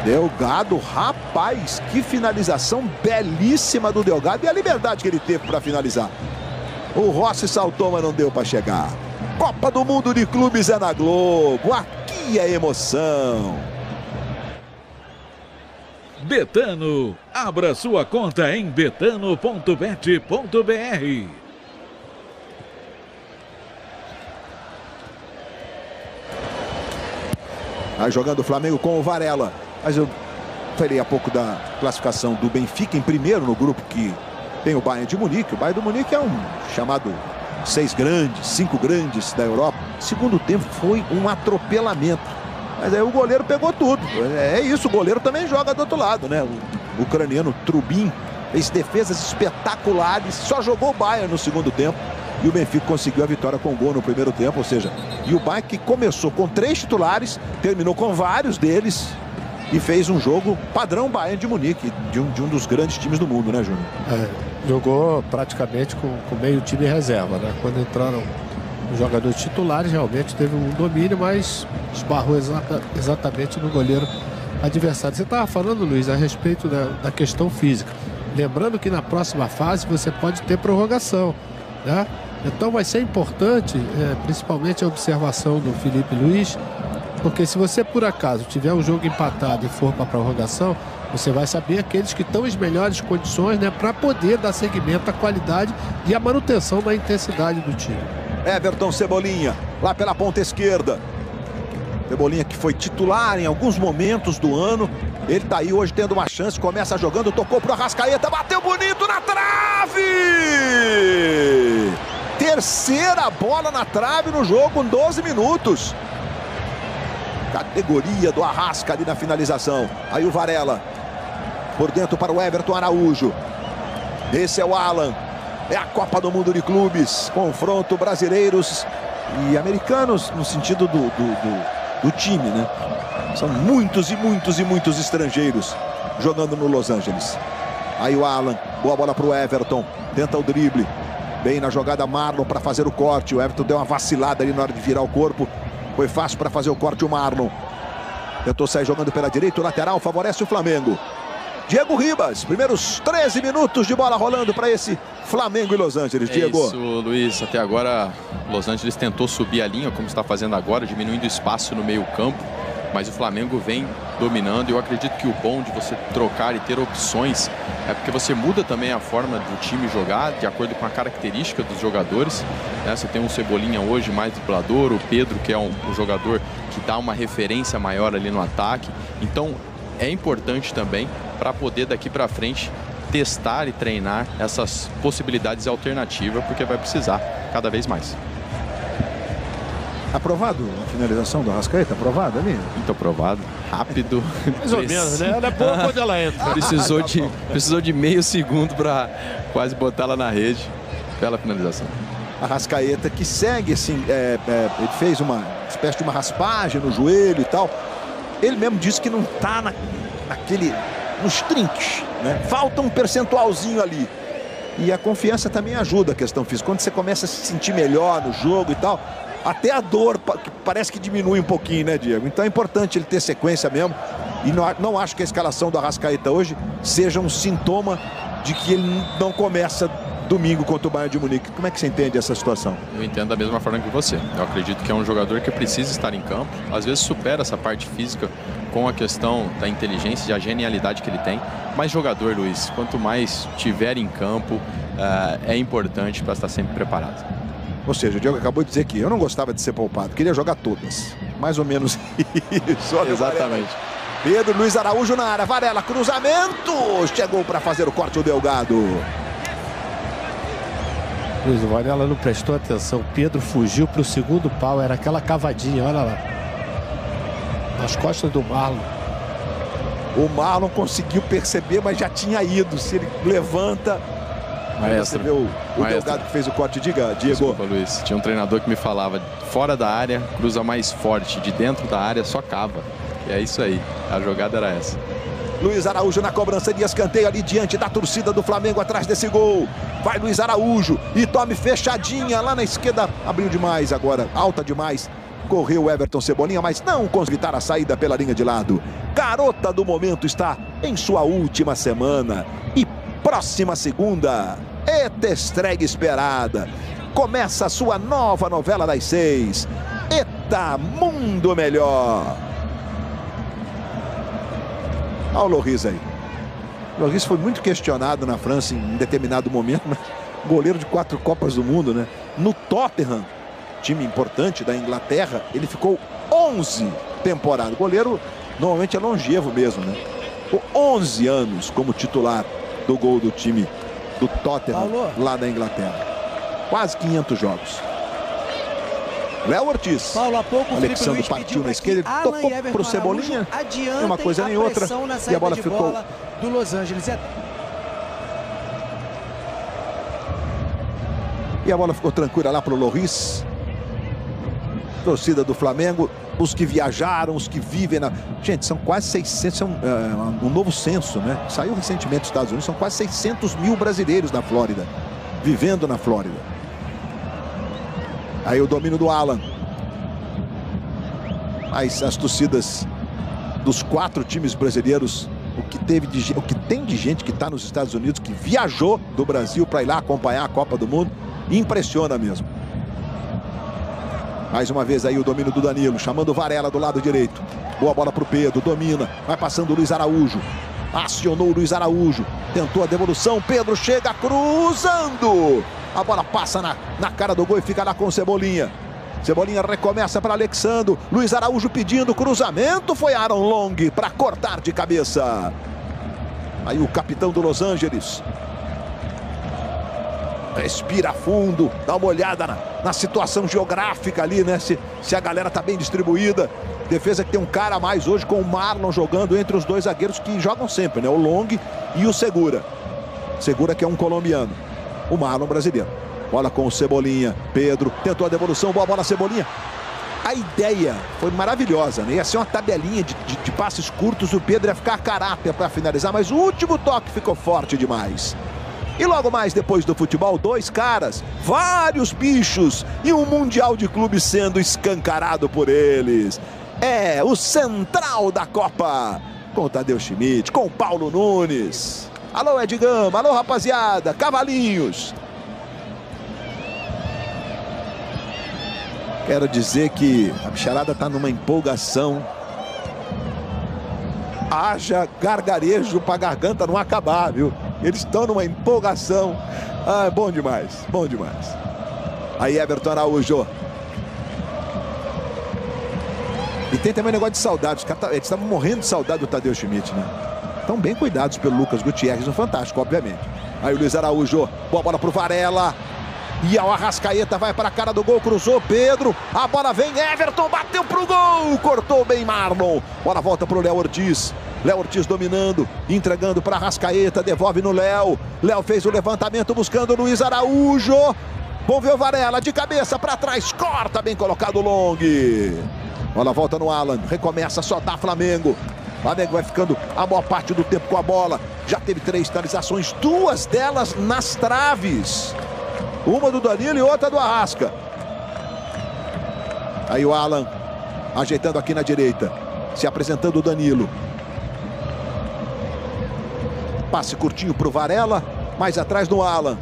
Delgado, rapaz, que finalização belíssima do Delgado. E a liberdade que ele teve para finalizar. O Rossi saltou, mas não deu para chegar. Copa do Mundo de Clubes é na Globo. Aqui é emoção. Betano. Abra sua conta em betano.bet.br. Aí jogando o Flamengo com o Varela. Mas eu falei há pouco da classificação do Benfica em primeiro no grupo que tem o Bayern de Munique. O Bayern de Munique é um chamado 6 grandes, 5 grandes da Europa. Segundo tempo foi um atropelamento. Mas aí o goleiro pegou tudo. É isso, o goleiro também joga do outro lado, né? O ucraniano Trubin fez defesas espetaculares, só jogou o Bayern no segundo tempo. E o Benfica conseguiu a vitória com gol no primeiro tempo, ou seja, e o Bayern que começou com 3 titulares, terminou com vários deles e fez um jogo padrão Bayern de Munique, de um dos grandes times do mundo, né, Júnior? Jogou praticamente com meio time reserva, né? Quando entraram os jogadores titulares, realmente teve um domínio, mas esbarrou exatamente no goleiro adversário. Você estava falando, Luiz, a respeito da questão física. Lembrando que na próxima fase você pode ter prorrogação, né? Então vai ser importante, principalmente a observação do Felipe Luiz, porque se você por acaso tiver um jogo empatado e for para a prorrogação, você vai saber aqueles que estão em melhores condições, né, para poder dar seguimento à qualidade e à manutenção da intensidade do time. Everton Cebolinha, lá pela ponta esquerda. Cebolinha que foi titular em alguns momentos do ano. Ele tá aí hoje tendo uma chance, começa jogando, tocou pro Arrascaeta, bateu bonito na trave! Terceira bola na trave no jogo com 12 minutos. Categoria do Arrasca ali na finalização. Aí o Varela, por dentro para o Everton Araújo. Esse é o Alan. É a Copa do Mundo de Clubes. Confronto brasileiros e americanos no sentido do time, né? São muitos e muitos e muitos estrangeiros jogando no Los Angeles. Aí o Alan, boa bola para o Everton. Tenta o drible. Bem na jogada Marlon para fazer o corte. O Everton deu uma vacilada ali na hora de virar o corpo. Foi fácil para fazer o corte o Marlon. Tentou sair jogando pela direita. O lateral favorece o Flamengo. Diego Ribas, primeiros 13 minutos de bola rolando para esse Flamengo e Los Angeles. Diego. Isso, Luiz. Até agora, Los Angeles tentou subir a linha, como está fazendo agora, diminuindo o espaço no meio-campo. Mas o Flamengo vem dominando. Eu acredito que o bom de você trocar e ter opções é porque você muda também a forma do time jogar de acordo com a característica dos jogadores, né? Você tem um Cebolinha hoje mais driblador, o Pedro, que é um jogador que dá uma referência maior ali no ataque. Então é importante também para poder daqui para frente testar e treinar essas possibilidades alternativas, porque vai precisar cada vez mais. Aprovado a finalização do Arrascaeta? Aprovado ali? Muito aprovado. Rápido. Mais ou menos, né? Ela é boa quando ela entra. Precisou de meio segundo para quase botar ela na rede. Bela finalização. Arrascaeta que segue assim, ele fez uma espécie de uma raspagem no joelho e tal. Ele mesmo disse que não tá nos trinques, né? Falta um percentualzinho ali. E a confiança também ajuda a questão física. Quando você começa a se sentir melhor no jogo e tal, até a dor parece que diminui um pouquinho, né, Diego? Então é importante ele ter sequência mesmo. E não acho que a escalação do Arrascaeta hoje seja um sintoma de que ele não começa domingo contra o Bayern de Munique. Como é que você entende essa situação? Eu entendo da mesma forma que você. Eu acredito que é um jogador que precisa estar em campo. Às vezes supera essa parte física com a questão da inteligência e a genialidade que ele tem. Mas jogador, Luiz, quanto mais tiver em campo, é importante para estar sempre preparado. Ou seja, o Diego acabou de dizer que eu não gostava de ser poupado, queria jogar todas. Mais ou menos isso. Exatamente. Pedro, Luiz Araújo na área, Varela, cruzamento, chegou para fazer o corte o Delgado. Luiz, o Varela não prestou atenção, Pedro fugiu para o segundo pau, era aquela cavadinha, olha lá. Nas costas do Marlon. O Marlon conseguiu perceber, mas já tinha ido. Se ele levanta... Maestro, você vê o Delgado que fez o corte. Diga, Diego. Desculpa, Luiz. Tinha um treinador que me falava, fora da área, cruza mais forte, de dentro da área, só cava. E é isso aí. A jogada era essa. Luiz Araújo na cobrança de escanteio ali diante da torcida do Flamengo atrás desse gol. Vai Luiz Araújo e tome fechadinha lá na esquerda. Abriu demais agora, alta demais. Correu o Everton Cebolinha, mas não conseguiu evitar a saída pela linha de lado. Garota do momento está em sua última semana. E próxima segunda, eita estreia esperada. Começa a sua nova novela das 6. Eita Mundo Melhor. Olha o Lloris aí. O Lloris foi muito questionado na França em determinado momento, mas goleiro de 4 Copas do Mundo, né? No Tottenham, time importante da Inglaterra, ele ficou 11 temporadas. O goleiro normalmente é longevo mesmo, né? Ficou 11 anos como titular do gol do time do Tottenham, Paulo, lá da Inglaterra. Quase 500 jogos. Léo Ortiz. Paulo, há pouco o Alexandre Luiz partiu na esquerda, ele tocou pro Cebolinha. Nem uma coisa nem outra. E a bola ficou do Los Angeles. E a bola ficou tranquila lá pro Lloris. Torcida do Flamengo, os que viajaram, os que vivem na... Gente, são quase 600, um novo censo, né? Saiu recentemente dos Estados Unidos, são quase 600 mil brasileiros na Flórida, vivendo na Flórida. Aí o domínio do Alan. As torcidas dos 4 times brasileiros, o que tem de gente que está nos Estados Unidos, que viajou do Brasil para ir lá acompanhar a Copa do Mundo, impressiona mesmo. Mais uma vez aí o domínio do Danilo, chamando o Varela do lado direito. Boa bola para o Pedro, domina, vai passando o Luiz Araújo. Acionou o Luiz Araújo, tentou a devolução, Pedro chega cruzando. A bola passa na cara do gol e fica lá com o Cebolinha. Cebolinha recomeça para Alexandre. Luiz Araújo pedindo cruzamento. Foi Aaron Long para cortar de cabeça. Aí o capitão do Los Angeles. Respira fundo. Dá uma olhada na situação geográfica ali, né? Se a galera tá bem distribuída. Defesa que tem um cara a mais hoje com o Marlon jogando entre os 2 zagueiros que jogam sempre, né? O Long e o Segura. Segura que é um colombiano. O Marlon brasileiro. Bola com o Cebolinha. Pedro tentou a devolução. Boa bola, Cebolinha. A ideia foi maravilhosa, né? Ia ser uma tabelinha de passes curtos. O Pedro ia ficar a caráter para finalizar, mas o último toque ficou forte demais. E logo mais depois do futebol, 2 caras, vários bichos e um Mundial de Clubes sendo escancarado por eles. É o central da Copa, com o Tadeu Schmidt, com o Paulo Nunes. Alô, Ed Gama, alô, rapaziada, Cavalinhos. Quero dizer que a bicharada tá numa empolgação. Haja gargarejo pra garganta não acabar, viu? Eles estão numa empolgação. Ah, bom demais, bom demais. Aí Everton Araújo. E tem também um negócio de saudade. Os caras eles estavam morrendo de saudade do Tadeu Schmidt, né? Estão bem cuidados pelo Lucas Gutierrez, no Fantástico, obviamente. Aí o Luiz Araújo, boa bola pro Varela. E o Arrascaeta vai para a cara do gol, cruzou Pedro. A bola vem, Everton bateu pro gol. Cortou bem Marlon. Bola volta pro Léo Ortiz. Léo Ortiz dominando, entregando para Arrascaeta, devolve no Léo. Léo fez o levantamento buscando o Luiz Araújo. Vamos ver o Varela de cabeça para trás, corta, bem colocado o Long. Bola volta no Alan, recomeça, só dá Flamengo. Flamengo vai ficando a maior parte do tempo com a bola. Já teve 3 finalizações, 2 delas nas traves. Uma do Danilo e outra do Arrasca. Aí o Alan ajeitando aqui na direita, se apresentando o Danilo. Passe curtinho para o Varela, mais atrás do Alan.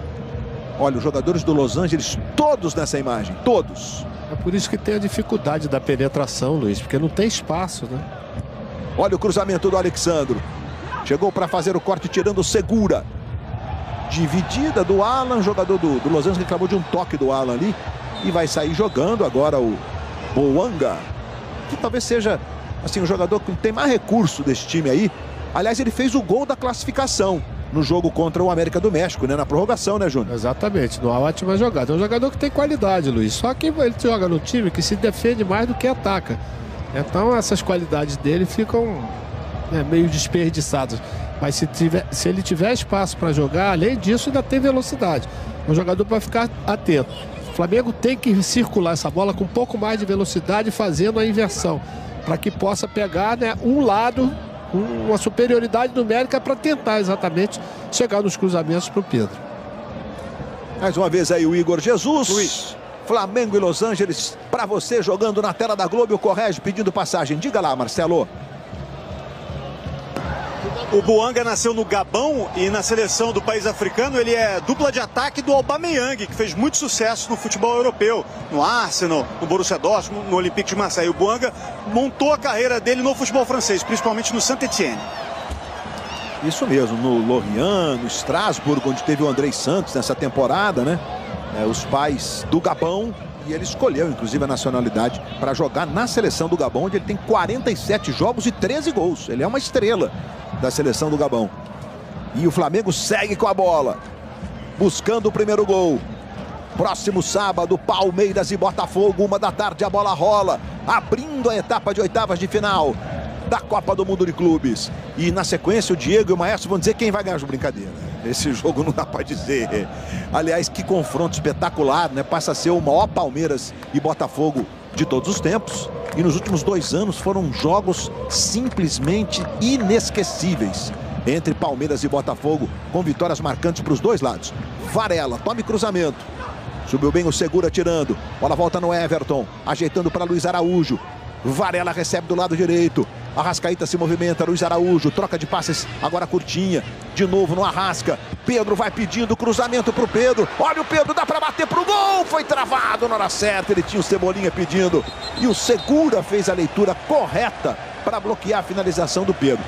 Olha, os jogadores do Los Angeles, todos nessa imagem, todos. É por isso que tem a dificuldade da penetração, Luiz, porque não tem espaço, né? Olha o cruzamento do Alexandro. Chegou para fazer o corte, tirando Segura. Dividida do Alan, jogador do Los Angeles reclamou de um toque do Alan ali. E vai sair jogando agora o Bouanga, que talvez seja assim, o jogador que tem mais recurso desse time aí. Aliás, ele fez o gol da classificação no jogo contra o América do México, né? Na prorrogação, né, Júnior? Exatamente, numa ótima jogada. É um jogador que tem qualidade, Luiz. Só que ele joga no time que se defende mais do que ataca. Então essas qualidades dele ficam meio desperdiçadas. Mas se ele tiver espaço para jogar, além disso, ainda tem velocidade. É um jogador para ficar atento. O Flamengo tem que circular essa bola com um pouco mais de velocidade, fazendo a inversão, para que possa pegar, né, um lado, uma superioridade numérica para tentar exatamente chegar nos cruzamentos para o Pedro. Mais uma vez aí o Igor Jesus. Luiz. Flamengo e Los Angeles para você, jogando na tela da Globo. O Correge pedindo passagem. Diga lá, Marcelo. O Bouanga nasceu no Gabão e na seleção do país africano ele é dupla de ataque do Aubameyang, que fez muito sucesso no futebol europeu, no Arsenal, no Borussia Dortmund, no Olympique de Marseille. O Bouanga montou a carreira dele no futebol francês, principalmente no Saint-Étienne. Isso mesmo, no Lorient, no Strasbourg, onde teve o Andrei Santos nessa temporada, né? Os pais do Gabão, e ele escolheu inclusive a nacionalidade para jogar na seleção do Gabão, onde ele tem 47 jogos e 13 gols. Ele é uma estrela da seleção do Gabão. E o Flamengo segue com a bola, buscando o primeiro gol. Próximo sábado, Palmeiras e Botafogo, 1 da tarde, a bola rola, abrindo a etapa de oitavas de final da Copa do Mundo de Clubes. E na sequência o Diego e o Maestro vão dizer quem vai ganhar. Brincadeira, esse jogo não dá para dizer. Aliás, que confronto espetacular, né? Passa a ser o maior Palmeiras e Botafogo de todos os tempos. E nos últimos 2 anos foram jogos simplesmente inesquecíveis entre Palmeiras e Botafogo, com vitórias marcantes para os dois lados. Varela, tome cruzamento. Subiu bem o Segura, tirando. Bola volta no Everton, ajeitando para Luiz Araújo. Varela recebe do lado direito. Arrascaíta se movimenta, Luiz Araújo, troca de passes, agora curtinha. De novo no Arrasca. Pedro vai pedindo cruzamento para o Pedro. Olha o Pedro, dá para bater para o gol. Foi travado na hora certa, ele tinha o Cebolinha pedindo. E o Segura fez a leitura correta para bloquear a finalização do Pedro.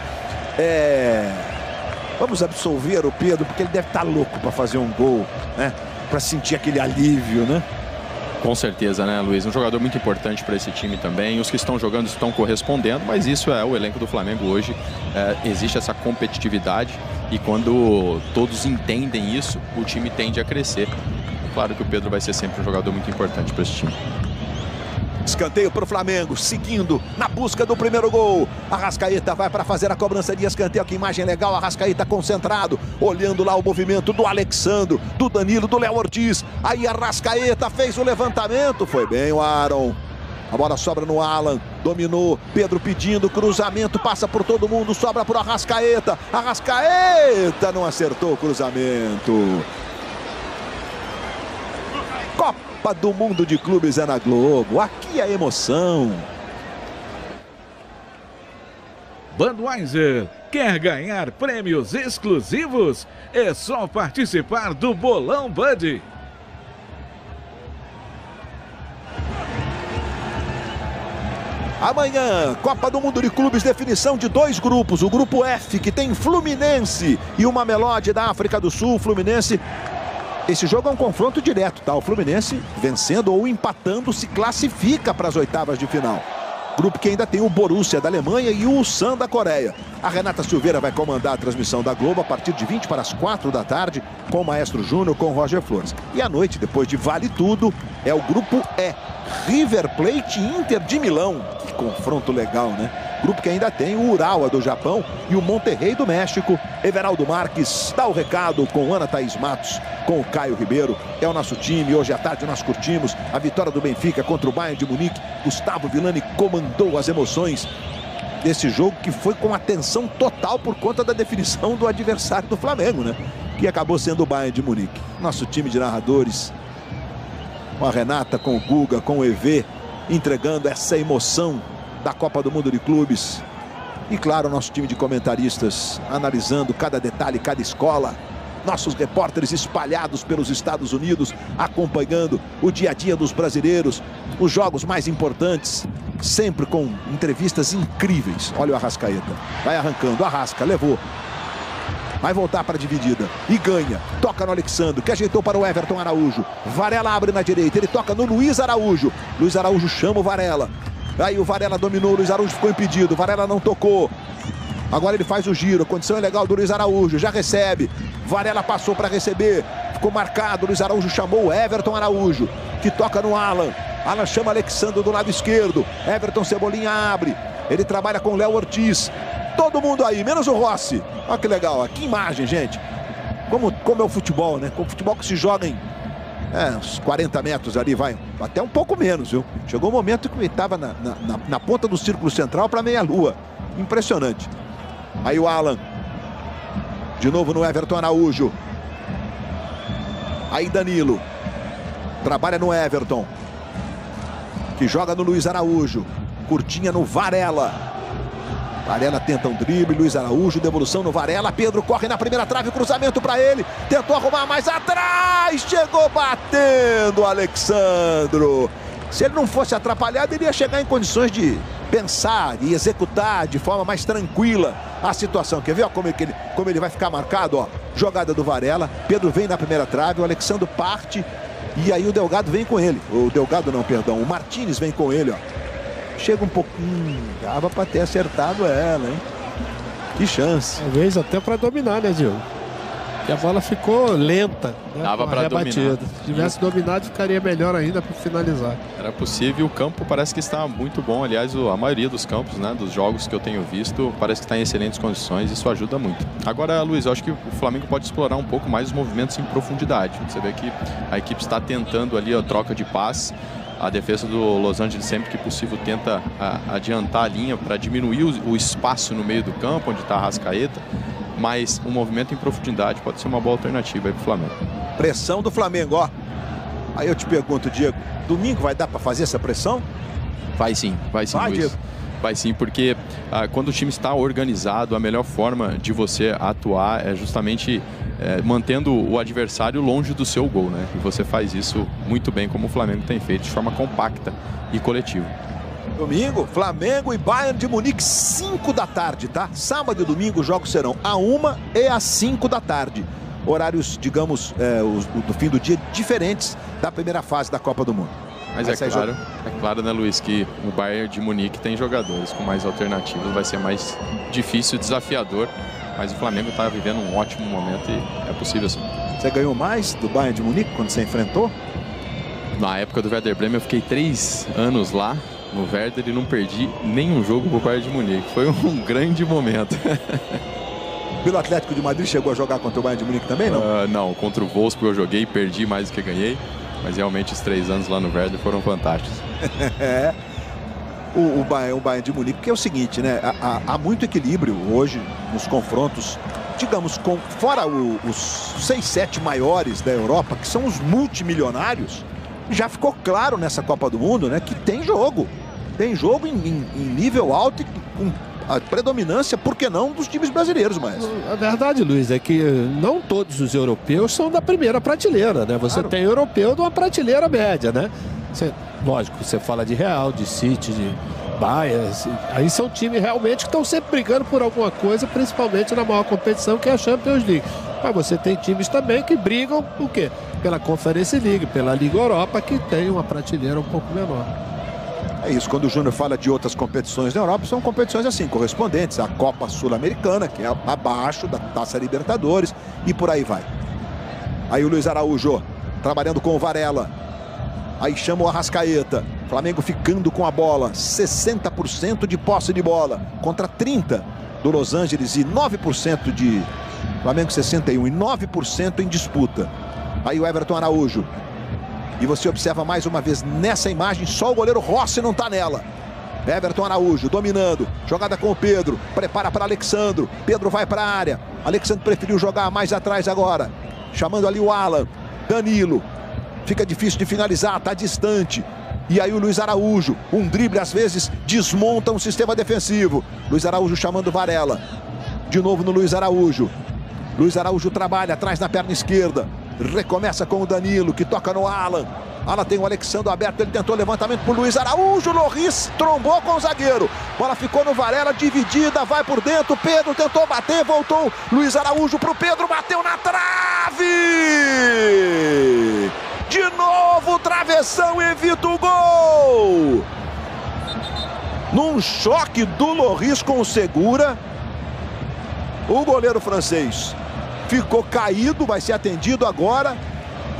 Vamos absolver o Pedro, porque ele deve estar louco para fazer um gol, né? Para sentir aquele alívio, né? Com certeza, né, Luiz? Um jogador muito importante para esse time também. Os que estão jogando estão correspondendo, mas isso é o elenco do Flamengo hoje. Existe essa competitividade e quando todos entendem isso, o time tende a crescer. Claro que o Pedro vai ser sempre um jogador muito importante para esse time. Escanteio para o Flamengo, seguindo na busca do primeiro gol. Arrascaíta vai para fazer a cobrança de escanteio. Que imagem legal, Arrascaíta concentrado, olhando lá o movimento do Alexandro, do Danilo, do Léo Ortiz. Aí Arrascaíta fez o levantamento, foi bem o Aaron. A bola sobra no Alan, dominou, Pedro pedindo cruzamento, passa por todo mundo, sobra para o Arrascaíta. Arrascaíta não acertou o cruzamento. Copa do Mundo de Clubes é na Globo, aqui a emoção. Budweiser quer ganhar prêmios exclusivos? É só participar do Bolão Bud. Amanhã, Copa do Mundo de Clubes, definição de 2 grupos. O grupo F, que tem Fluminense e uma Mamelodi da África do Sul. Fluminense, esse jogo é um confronto direto, tá? O Fluminense, vencendo ou empatando, se classifica para as oitavas de final. Grupo que ainda tem o Borussia da Alemanha e o Ulsan da Coreia. A Renata Silveira vai comandar a transmissão da Globo a partir de 20 para as 4 da tarde, com o Maestro Júnior, com o Roger Flores. E à noite, depois de Vale Tudo, é o grupo E. River Plate e Inter de Milão. Que confronto legal, né? Grupo que ainda tem o Urawa do Japão e o Monterrey do México. Everaldo Marques dá o recado com Ana Thaís Matos, com o Caio Ribeiro. É o nosso time. Hoje à tarde nós curtimos a vitória do Benfica contra o Bayern de Munique. Gustavo Villani comandou as emoções desse jogo, que foi com atenção total por conta da definição do adversário do Flamengo, né? Que acabou sendo o Bayern de Munique. Nosso time de narradores, com a Renata, com o Guga, com o EV, entregando essa emoção da Copa do Mundo de Clubes. E claro, nosso time de comentaristas analisando cada detalhe, cada escola. Nossos repórteres espalhados pelos Estados Unidos, acompanhando o dia a dia dos brasileiros, os jogos mais importantes sempre com entrevistas incríveis. Olha o Arrascaeta, vai arrancando, Arrasca, levou. Vai voltar para a dividida e ganha. Toca no Alexandro, que ajeitou para o Everton Araújo. Varela abre na direita, ele toca no Luiz Araújo. Luiz Araújo chama o Varela. Aí o Varela dominou, o Luiz Araújo ficou impedido. Varela não tocou. Agora ele faz o giro, a condição é legal do Luiz Araújo, já recebe. Varela passou para receber, ficou marcado. Luiz Araújo chamou o Everton Araújo, que toca no Alan. Alan chama Alexandro do lado esquerdo. Everton Cebolinha abre. Ele trabalha com o Léo Ortiz. Todo mundo aí, menos o Rossi. Olha que legal, ó. Que imagem, gente. Como é o futebol, né? Como o futebol que se joga em uns 40 metros ali, vai. Até um pouco menos, viu? Chegou um momento que ele estava na ponta do círculo central para meia-lua. Impressionante. Aí o Alan. De novo no Everton Araújo. Aí Danilo. Trabalha no Everton. Que joga no Luiz Araújo. Curtinha no Varela. Varela tenta um drible, Luiz Araújo, devolução no Varela, Pedro corre na primeira trave, cruzamento para ele, tentou arrumar mais atrás, chegou batendo Alexandro. Se ele não fosse atrapalhado, ele ia chegar em condições de pensar e executar de forma mais tranquila a situação. Quer ver ó, como ele vai ficar marcado? Ó, jogada do Varela, Pedro vem na primeira trave, o Alexandro parte e aí o Delgado vem com ele. O Delgado não, perdão, o Martínez vem com ele, ó. Chega um pouquinho, dava para ter acertado ela, hein? Que chance. Talvez até para dominar, né, Diogo? E a bola ficou lenta, né? Dava para dominar. Se tivesse dominado, ficaria melhor ainda para finalizar. Era possível, o campo parece que está muito bom. Aliás, a maioria dos campos, né, dos jogos que eu tenho visto, parece que está em excelentes condições. Isso ajuda muito. Agora, Luiz, eu acho que o Flamengo pode explorar um pouco mais os movimentos em profundidade. Você vê que a equipe está tentando ali a troca de passe. A defesa do Los Angeles, sempre que possível, tenta adiantar a linha para diminuir o espaço no meio do campo, onde está a Arrascaeta. Mas um movimento em profundidade pode ser uma boa alternativa aí para o Flamengo. Pressão do Flamengo, ó. Aí eu te pergunto, Diego, domingo vai dar para fazer essa pressão? Vai sim, Luiz. Diego. Vai sim, porque quando o time está organizado, a melhor forma de você atuar é justamente mantendo o adversário longe do seu gol, né? E você faz isso muito bem, como o Flamengo tem feito, de forma compacta e coletiva. Domingo, Flamengo e Bayern de Munique, 5 da tarde, tá? Sábado e domingo os jogos serão às 1 e às 5 da tarde. Horários, digamos, do fim do dia, diferentes da primeira fase da Copa do Mundo. Mas é claro, né, Luiz, que o Bayern de Munique tem jogadores com mais alternativas, vai ser mais difícil e desafiador, mas o Flamengo está vivendo um ótimo momento e é possível sim. Você ganhou mais do Bayern de Munique quando você enfrentou? Na época do Werder Bremen eu fiquei 3 anos lá no Werder e não perdi nenhum jogo pro Bayern de Munique. Foi um grande momento. Pelo Atlético de Madrid chegou a jogar contra o Bayern de Munique também, não? Não, contra o Wolfsburg eu joguei, perdi mais do que ganhei. Mas realmente os 3 anos lá no Werder foram fantásticos. O Bayern de Munique, porque é o seguinte, né? Há muito equilíbrio hoje nos confrontos, digamos, fora os 6, 7 maiores da Europa, que são os multimilionários. Já ficou claro nessa Copa do Mundo, né? Que tem jogo. Tem jogo em nível alto e com a predominância, por que não, dos times brasileiros, mas... A verdade, Luiz, é que não todos os europeus são da primeira prateleira, né? Você tem europeu de uma prateleira média, né? Lógico, você fala de Real, de City, de Bayern, aí são times realmente que estão sempre brigando por alguma coisa, principalmente na maior competição, que é a Champions League. Mas você tem times também que brigam, por quê? Pela Conference League, pela Liga Europa, que tem uma prateleira um pouco menor. É isso, quando o Júnior fala de outras competições na Europa, são competições assim, correspondentes à Copa Sul-Americana, que é abaixo da Taça Libertadores, e por aí vai. Aí o Luiz Araújo, trabalhando com o Varela. Aí chama o Arrascaeta. Flamengo ficando com a bola, 60% de posse de bola, contra 30% do Los Angeles e 9% de... Flamengo 61% e 9% em disputa. Aí o Everton Araújo. E você observa mais uma vez nessa imagem, só o goleiro Rossi não está nela. Everton Araújo dominando, jogada com o Pedro, prepara para Alexandro, Pedro vai para a área, Alexandro preferiu jogar mais atrás agora, chamando ali o Alan, Danilo, fica difícil de finalizar, está distante. E aí o Luiz Araújo, um drible às vezes desmonta um sistema defensivo. Luiz Araújo chamando Varela, de novo no Luiz Araújo. Luiz Araújo trabalha atrás na perna esquerda. Recomeça com o Danilo, que toca no Alan. Lá tem o Alexandre aberto, ele tentou levantamento pro Luiz Araújo, Loris trombou com o zagueiro. Bola ficou no Varela, dividida, vai por dentro, Pedro tentou bater, voltou, Luiz Araújo pro Pedro, bateu na trave! De novo, travessão, evita o gol! Num choque do Loris com o Segura, o goleiro francês ficou caído, vai ser atendido agora,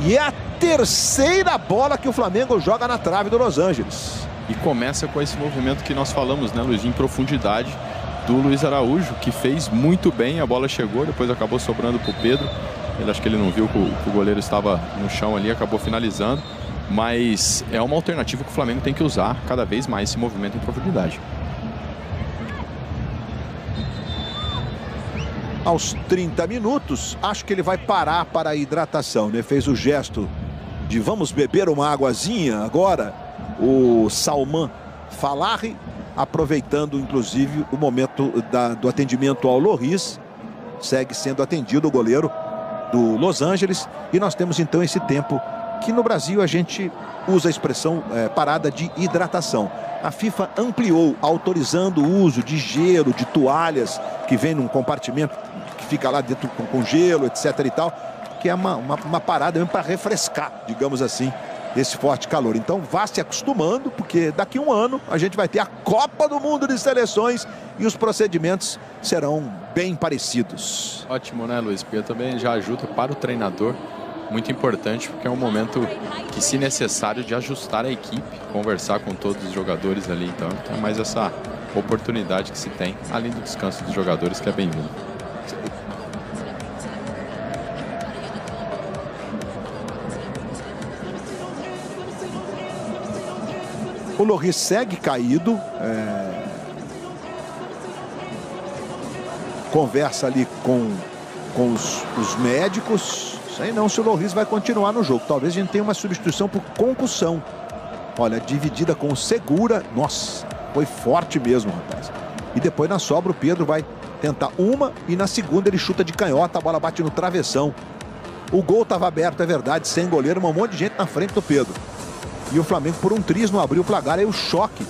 e é a terceira bola que o Flamengo joga na trave do Los Angeles. E começa com esse movimento que nós falamos, né, Luiz, em profundidade do Luiz Araújo, que fez muito bem, a bola chegou, depois acabou sobrando para o Pedro. Ele acho que ele não viu que o goleiro estava no chão ali, acabou finalizando. Mas é uma alternativa que o Flamengo tem que usar cada vez mais esse movimento em profundidade. Aos 30 minutos, acho que ele vai parar para a hidratação, né? Fez o gesto de vamos beber uma aguazinha agora. O Salman Falarri, aproveitando inclusive o momento do atendimento ao Loris. Segue sendo atendido o goleiro do Los Angeles. E nós temos então esse tempo que no Brasil a gente usa a expressão parada de hidratação. A FIFA ampliou, autorizando o uso de gelo, de toalhas que vem num compartimento que fica lá dentro com gelo, etc e tal, que é uma parada mesmo para refrescar, digamos assim, esse forte calor. Então vá se acostumando, porque daqui a um ano a gente vai ter a Copa do Mundo de Seleções e os procedimentos serão bem parecidos. Ótimo, né, Luiz? Porque também já ajuda para o treinador. Muito importante, porque é um momento que, se necessário, de ajustar a equipe, conversar com todos os jogadores ali. Então é mais essa oportunidade que se tem, além do descanso dos jogadores, que é bem-vindo. O Loris segue caído. Conversa ali com os médicos. Sei não se o Loris vai continuar no jogo. Talvez a gente tenha uma substituição por concussão. Olha, dividida com o Segura. Nossa, foi forte mesmo, rapaz. E depois na sobra o Pedro vai tentar uma e na segunda ele chuta de canhota, a bola bate no travessão. O gol estava aberto, é verdade, sem goleiro, um monte de gente na frente do Pedro. E o Flamengo por um triz não abriu o placar, aí o choque.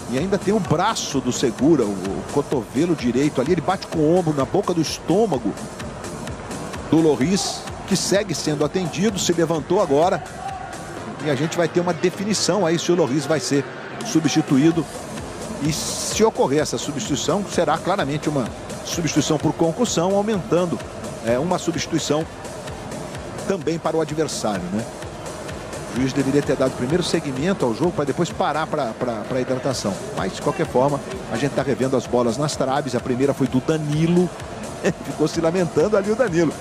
E ainda tem o braço do Segura, o cotovelo direito ali, ele bate com o ombro na boca do estômago do Loris, que segue sendo atendido, se levantou agora. E a gente vai ter uma definição aí se o Loris vai ser substituído. E se ocorrer essa substituição, será claramente uma substituição por concussão, aumentando uma substituição também para o adversário, né? O juiz deveria ter dado primeiro segmento ao jogo para depois parar para a hidratação. Mas, de qualquer forma, a gente está revendo as bolas nas traves. A primeira foi do Danilo. Ficou se lamentando ali o Danilo.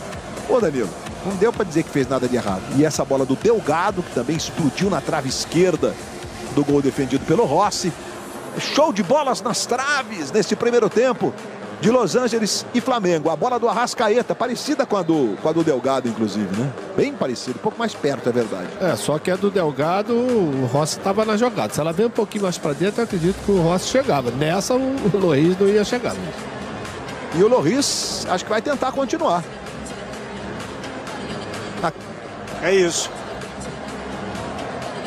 Ô, Danilo, não deu para dizer que fez nada de errado. E essa bola do Delgado, que também explodiu na trave esquerda do gol defendido pelo Rossi. Show de bolas nas traves nesse primeiro tempo de Los Angeles e Flamengo. A bola do Arrascaeta, parecida com a do Delgado, inclusive, né? Bem parecida, um pouco mais perto, é verdade. Só que a do Delgado, o Rossi estava na jogada. Se ela vem um pouquinho mais para dentro, eu acredito que o Rossi chegava. Nessa, o Loris não ia chegar. E o Loris, acho que vai tentar continuar. É isso.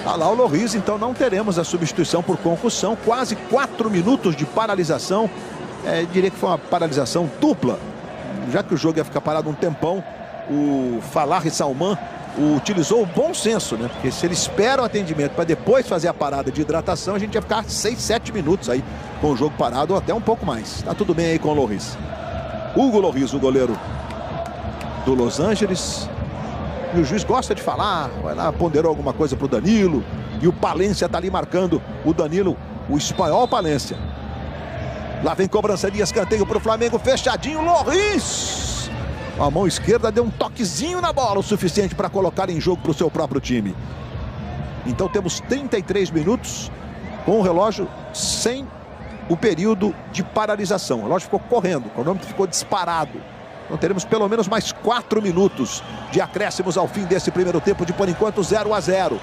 Tá lá o Loris, então não teremos a substituição por concussão. Quase 4 minutos de paralisação. Diria que foi uma paralisação dupla. Já que o jogo ia ficar parado um tempão, o Falarri Salman utilizou o bom senso, né? Porque se ele espera o atendimento para depois fazer a parada de hidratação, a gente ia ficar 6, 7 minutos aí com o jogo parado, ou até um pouco mais. Tá tudo bem aí com o Loris. Hugo Loris, o goleiro do Los Angeles. E o juiz gosta de falar, vai lá, ponderou alguma coisa pro Danilo. E o Palência tá ali marcando o Danilo, o espanhol Palência. Lá vem cobrança de escanteio pro Flamengo, fechadinho, Loris. A mão esquerda deu um toquezinho na bola, o suficiente para colocar em jogo pro seu próprio time. Então temos 33 minutos com o relógio sem o período de paralisação. O relógio ficou correndo, o cronômetro ficou disparado. Então teremos pelo menos mais 4 minutos de acréscimos ao fim desse primeiro tempo de, por enquanto, 0-0.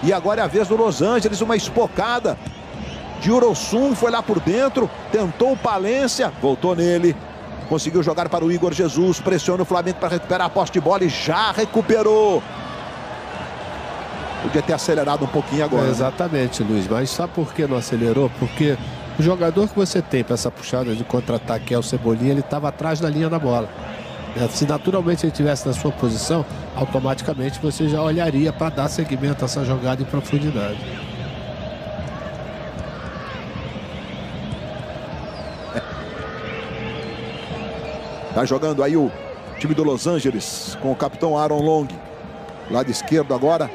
E agora é a vez do Los Angeles, uma espocada de Urosum, foi lá por dentro, tentou o Palência, voltou nele, conseguiu jogar para o Igor Jesus, pressiona o Flamengo para recuperar a posse de bola e já recuperou. Podia ter acelerado um pouquinho agora. Exatamente, Luiz. Mas sabe por que não acelerou? Porque o jogador que você tem para essa puxada de contra-ataque, que é o Cebolinha, ele estava atrás da linha da bola. Se naturalmente ele estivesse na sua posição, automaticamente você já olharia para dar seguimento a essa jogada em profundidade. Tá jogando aí o time do Los Angeles com o capitão Aaron Long. Lado esquerdo agora.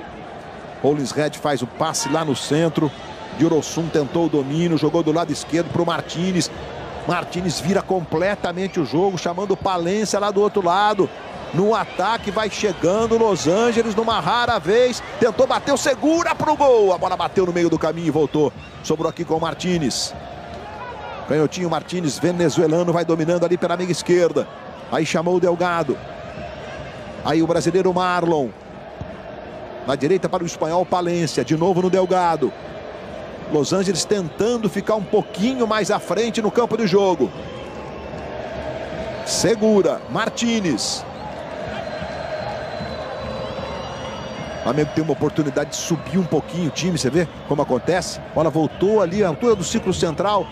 Rollins Red faz o passe lá no centro. Dirosun tentou o domínio, jogou do lado esquerdo para o Martínez. Martínez vira completamente o jogo, chamando o Palência lá do outro lado. No ataque vai chegando Los Angeles numa rara vez. Tentou, bateu, segura para o gol. A bola bateu no meio do caminho e voltou. Sobrou aqui com o Martínez. Canhotinho Martínez, venezuelano, vai dominando ali pela meia esquerda. Aí chamou o Delgado. Aí o brasileiro Marlon. Na direita para o espanhol Palência. De novo no Delgado. Los Angeles tentando ficar um pouquinho mais à frente no campo de jogo. Segura. Martínez. O Flamengo tem uma oportunidade de subir um pouquinho o time. Você vê como acontece? A bola voltou ali à altura do círculo central.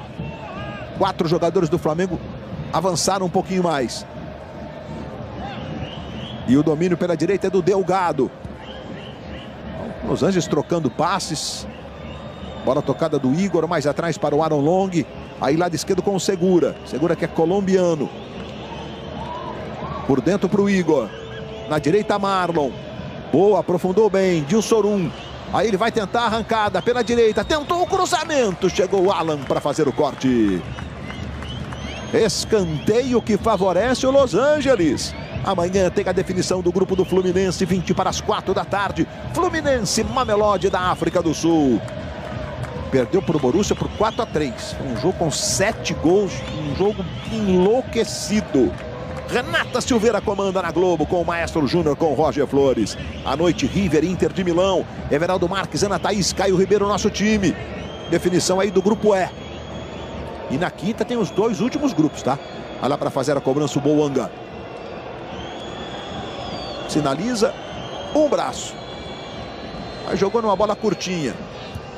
4 jogadores do Flamengo avançaram um pouquinho mais. E o domínio pela direita é do Delgado. Los Angeles trocando passes. Bola tocada do Igor, mais atrás para o Aaron Long. Aí lado esquerdo com o Segura. Segura que é colombiano. Por dentro para o Igor. Na direita Marlon. Boa, aprofundou bem. Dilsorum. Aí ele vai tentar a arrancada pela direita. Tentou o cruzamento. Chegou o Alan para fazer o corte. Escanteio que favorece o Los Angeles. Amanhã tem a definição do grupo do Fluminense, 20 para as 4 da tarde. Fluminense Mamelodi da África do Sul. Perdeu para o Borussia por 4-3. Um jogo com 7 gols, um jogo enlouquecido. Renata Silveira comanda na Globo com o Maestro Júnior, com o Roger Flores. À noite, River, Inter de Milão. Everaldo Marques, Ana Thaís, Caio Ribeiro, nosso time. Definição aí do grupo E. E na quinta tem os 2 últimos grupos, tá? Vai lá para fazer a cobrança o Boanga. Sinaliza um braço. Aí jogou numa bola curtinha.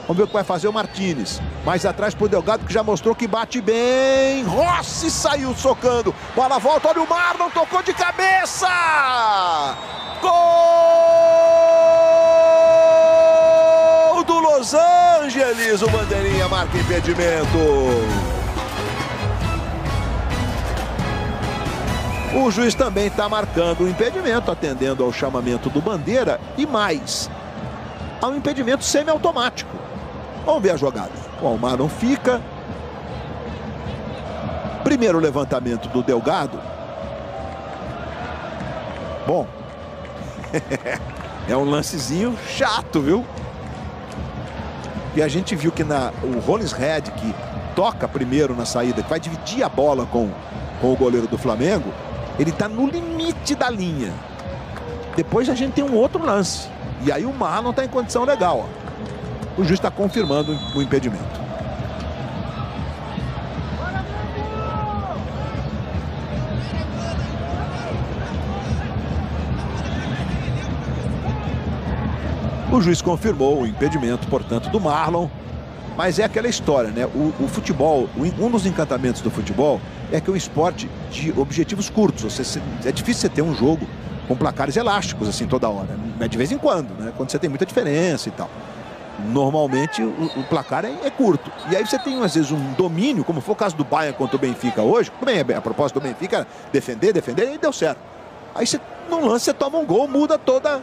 Vamos ver o que vai fazer o Martínez. Mais atrás pro Delgado, que já mostrou que bate bem. Rossi saiu socando. Bola volta, olha o Marlon, tocou de cabeça. Gol do Los Angeles. O bandeirinha marca impedimento. O juiz também está marcando o impedimento, atendendo ao chamamento do Bandeira e mais, ao impedimento semiautomático. Vamos ver a jogada. O Almar não fica. Primeiro levantamento do Delgado. Bom, é um lancezinho chato, viu? E a gente viu que o Rollins Red, que toca primeiro na saída, que vai dividir a bola com o goleiro do Flamengo, ele está no limite da linha. Depois a gente tem um outro lance. E aí o Marlon está em condição legal. Ó. O juiz está confirmando o impedimento. O juiz confirmou o impedimento, portanto, do Marlon. Mas é aquela história, né? O futebol, um dos encantamentos do futebol é que é um esporte de objetivos curtos. É difícil você ter um jogo com placares elásticos, assim, toda hora. De vez em quando, né? Quando você tem muita diferença e tal. Normalmente, o placar é curto. E aí você tem, às vezes, um domínio, como foi o caso do Bayern contra o Benfica hoje. Bem, a proposta do Benfica era defender, e deu certo. Aí, num lance, você toma um gol, muda toda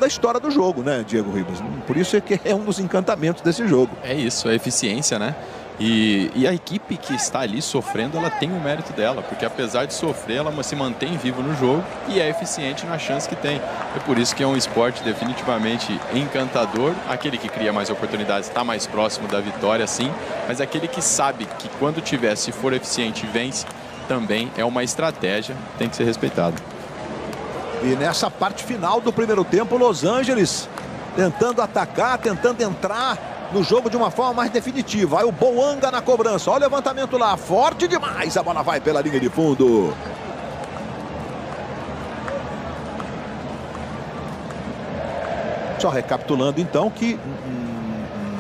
a história do jogo, né, Diego Ribas? Por isso é que é um dos encantamentos desse jogo. É isso, é eficiência, né? E a equipe que está ali sofrendo, ela tem o mérito dela, porque apesar de sofrer, ela se mantém viva no jogo e é eficiente na chance que tem. É por isso que é um esporte definitivamente encantador. Aquele que cria mais oportunidades está mais próximo da vitória, sim, mas aquele que sabe que quando tiver, se for eficiente, vence, também é uma estratégia, tem que ser respeitado. E nessa parte final do primeiro tempo, Los Angeles tentando atacar, tentando entrar no jogo de uma forma mais definitiva. Aí o Boanga na cobrança. Olha o levantamento lá. Forte demais. A bola vai pela linha de fundo. Só recapitulando então que